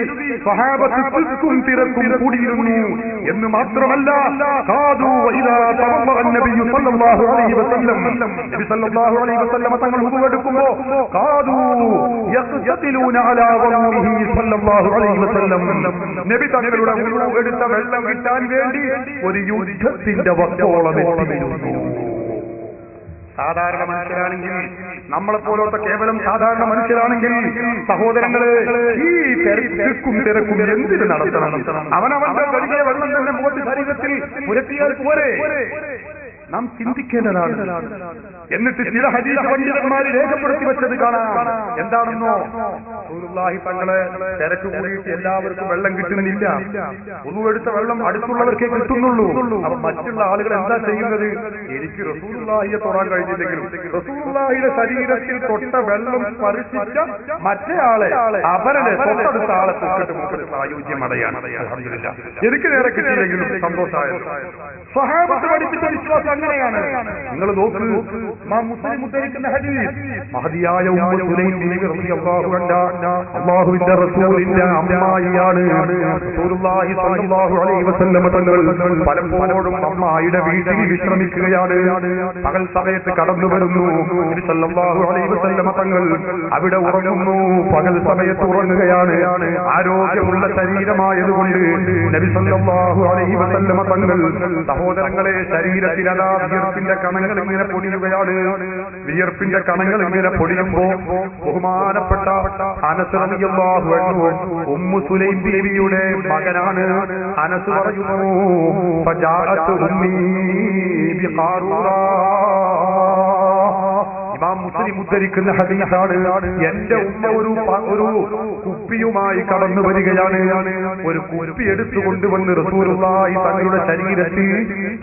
സ്വഹാബത്ത് തിക്കും തിരക്കും കൂടിയിരുന്നു എന്ന് മാത്രമല്ല, നബി സല്ലല്ലാഹു അലൈഹി വസല്ലം തങ്ങൾ വുളു എടുക്കുമ്പോൾ നബി തങ്ങളുടെ വുളു എടുത്ത വെള്ളം കിട്ടാൻ വേണ്ടി ഒരു യുദ്ധത്തിന്റെ വക്കോളം എത്തിയിരുന്നു. സാധാരണ മനുഷ്യരാണെങ്കിൽ, നമ്മളെപ്പോലത്തെ കേവലം സാധാരണ മനുഷ്യരാണെങ്കിൽ, സഹോദരങ്ങളെ, ഈ തിരക്കും എന്തിന് നടത്തണം? അവനവന്റെ കഴുകിയ വെള്ളം തന്നെ മുഖത്ത് ശരീരത്തിൽ പുരട്ടിയാൽ പോരെ? നാം ചിന്തിക്കേണ്ടതാണ്. എന്നിട്ട് ചില ഹദീസ് പണ്ഡിതന്മാർ രേഖപ്പെടുത്തി വെച്ചത് കാണാം. എന്താണെന്നോ, റസൂലുള്ളാഹി തങ്ങളെ തിരക്ക് കൂടിയിട്ട് എല്ലാവർക്കും വെള്ളം കിട്ടുന്നില്ല, വുളു എടുത്ത വെള്ളം അടുത്തുള്ളവർക്കേ കിട്ടുന്നുള്ളൂ. അപ്പൊ മറ്റുള്ള ആളുകൾ എന്താ ചെയ്യുന്നത്? എനിക്ക് റസൂലുള്ളാഹിയെ തൊടാൻ കഴിഞ്ഞില്ലെങ്കിലും റസൂലുള്ളാഹിയുടെ ശരീരത്തിൽ തൊട്ട വെള്ളം സ്പർശിച്ച മറ്റേ ആളെ, അവരുടെ തൊട്ടടുത്ത ആളെ തൊട്ടിട്ട് മുഖത്ത് സായുജ്യം അടയാണ്. അൽഹംദുലില്ലാഹ്, എനിക്ക് നേരെ കിട്ടിയില്ലെങ്കിലും സന്തോഷമായത്. സ്വഹാബത്ത് പഠിപ്പിച്ച വിശ്വാസം അങ്ങനെയാണ്. നിങ്ങൾ നോക്കൂ, മുസ്ലിം ഉദ്ധരിക്കുന്ന ഹദീസ്, മഹദിയായ ഉമ്മു സുലൈം ബീവി റളിയല്ലാഹു അൻഹാ അല്ലാഹുവിന്റെ റസൂലിന്റെ അമ്മായിയാണ്. റസൂലുള്ളാഹി സ്വല്ലല്ലാഹു അലൈഹി വസല്ലം തങ്ങൾ പലപ്പോഴും അമ്മായിയുടെ വീട്ടിൽ വിശ്രമിക്കുകയാണ്. പകൽ സമയത്ത് കടന്നു വരുന്നു. നബി സല്ലല്ലാഹു അലൈഹി വസല്ലം തങ്ങൾ അവിടെ ഉറങ്ങുന്നു. പകൽ സമയത്ത് ഉറങ്ങുകയാണ്. ആരോഗ്യമുള്ള ശരീരമായതുകൊണ്ട് നബി സല്ലല്ലാഹു അലൈഹി വസല്ലം തങ്ങൾ, സഹോദരങ്ങളെ, ശരീരത്തിൽ അതാ വിയർപ്പിന്റെ കണങ്ങൾ ഇങ്ങനെ പൊടിയുകയാണ്. വിയർപ്പിന്റെ കണങ്ങൾ ഇങ്ങനെ പൊടിയുമ്പോ ബഹുമാനപ്പെട്ട അനസ് റളിയല്ലാഹു അൻഹു ഉമ്മു സുലൈം ബീവിയുടെ മകനാണ്. അനസ് പറയുന്നു, ഫജാഅത്ത് ഉമ്മീ ബിഖാറൂറ. ഇമാം മുസ്ലിം ഉദ്ധരിക്കുന്ന ഹദീസാണ്. എന്റെ ഉമ്മ ഒരു കുപ്പിയുമായി കടന്നു വരികയാണ്. ഒരു കുപ്പി എടുത്തുകൊണ്ടുവന്ന് റസൂലുള്ളാഹി തങ്ങളുടെ ശരീരത്തിൽ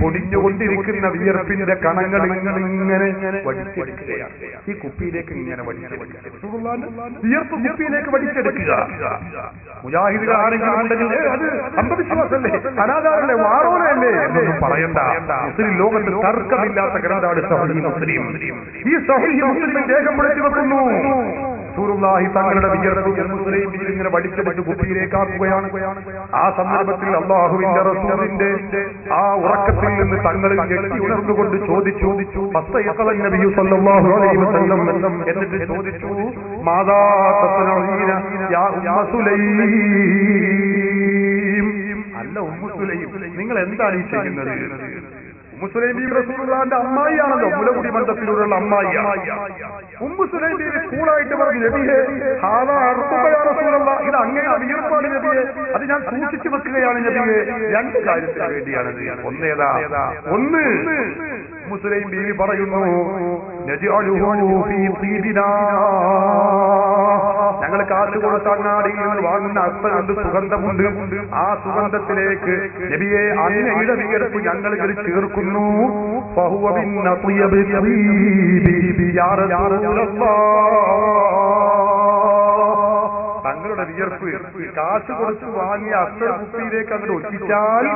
പൊടിഞ്ഞുകൊണ്ടിരിക്കുന്ന വിയർപ്പിന്റെ കണങ്ങൾ ഇങ്ങനെ വടിച്ചെടുക്കുകയാണ്. ഈ കുപ്പിയിലേക്ക് ഇങ്ങനെ വിയർപ്പ് കുപ്പിയിലേക്ക് വടിച്ചെടുക്കുക. മുജാഹിദുകൾ ആരെങ്കിലും ഉണ്ടെങ്കിൽ അത് അന്ധവിശ്വാസമല്ലേ, അനാഥാരല്ലേ, വാറോലല്ലേ എന്നൊന്നും പറയണ്ട. മുസ്ലിം ലോകത്തിൽ തർക്കമില്ലാത്ത ഗ്രന്ഥാണ് സഹീഹ് മുസ്ലിം. ഈ സഹീഹ് മുസ്ലിം രേഖപ്പെടുത്തി വെക്കുന്നു, റസൂലുള്ളാഹി തങ്ങളുടെ വിയർപ്പ് മുസ്ലിം ഇങ്ങനെ വടിച്ചെടുത്ത് കുപ്പിയിലേക്കാക്കുകയാണ്. ആ സന്ദർഭത്തിൽ അല്ലാഹുവിന്റെ റസൂലിന്റെ ആ ഉറക്കത്തിൽ നിന്ന് തങ്ങൾ ഞെട്ടി ഉണർന്നുകൊണ്ട് ചോദിച്ചു, നബി സല്ലല്ലാഹു അലൈഹി വസല്ലം, എന്നിട്ട് ചോദിച്ചു, മാദാ തസ്നഈന യാ ഉമ്മ സുലൈം. അല്ല ഉമ്മു സുലൈം, നിങ്ങൾ എന്താണ് ഈ ചെയ്യുന്നത്? ഉമ്മു സുലൈം ബീവി റസൂലുള്ളാഹിന്റെ അമ്മായിയാണല്ലോ, മുലകുടി ബന്ധത്തിലൂടെയുള്ള അമ്മായിയാണ്. ഉമ്മു സുലൈം ബീവി കൂളായിട്ട് പറഞ്ഞു, നബിയേ ഹാദാ അർഖുബയാ റസൂലല്ലാഹ്, ഇത് അങ്ങയുടെ വിയർപ്പാണ് നബിയേ, അത് ഞാൻ സൂക്ഷിച്ചു വെക്കുകയാണ് നബിയേ. രണ്ട് കാര്യത്തിന് വേണ്ടിയാണത്. ഒന്ന് ഉമ്മു സുലൈം ബീവി പറയുന്നു, നജ്അലുഹു ഫീ തീബിനാ, ഞങ്ങൾ കാശ് കൊടുത്ത അങ്ങാടിയിൽ നിന്ന് വാങ്ങുന്ന അത്തരണ്ട് സുഗന്ധമുണ്ട്, ആ സുഗന്ധത്തിലേക്ക് നബിയെ അങ്ങയുടെ വിയർപ്പ് ഞങ്ങൾ ഇതിൽ ചേർക്കുന്നു. തങ്ങളുടെ വിയർപ്പ് കാശ് കൊടുത്ത് വാങ്ങിയ അത്തർ കുപ്പിയിലേക്ക് അങ്ങോട്ട് ഒറ്റിച്ചാൽ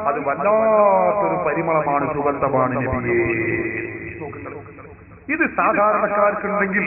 അത് വല്ലാത്തൊരു പരിമളമാണ്, സുഗന്ധമാണ് നബിയേ. ഇത് സാധാരണക്കാർക്കുണ്ടെങ്കിൽ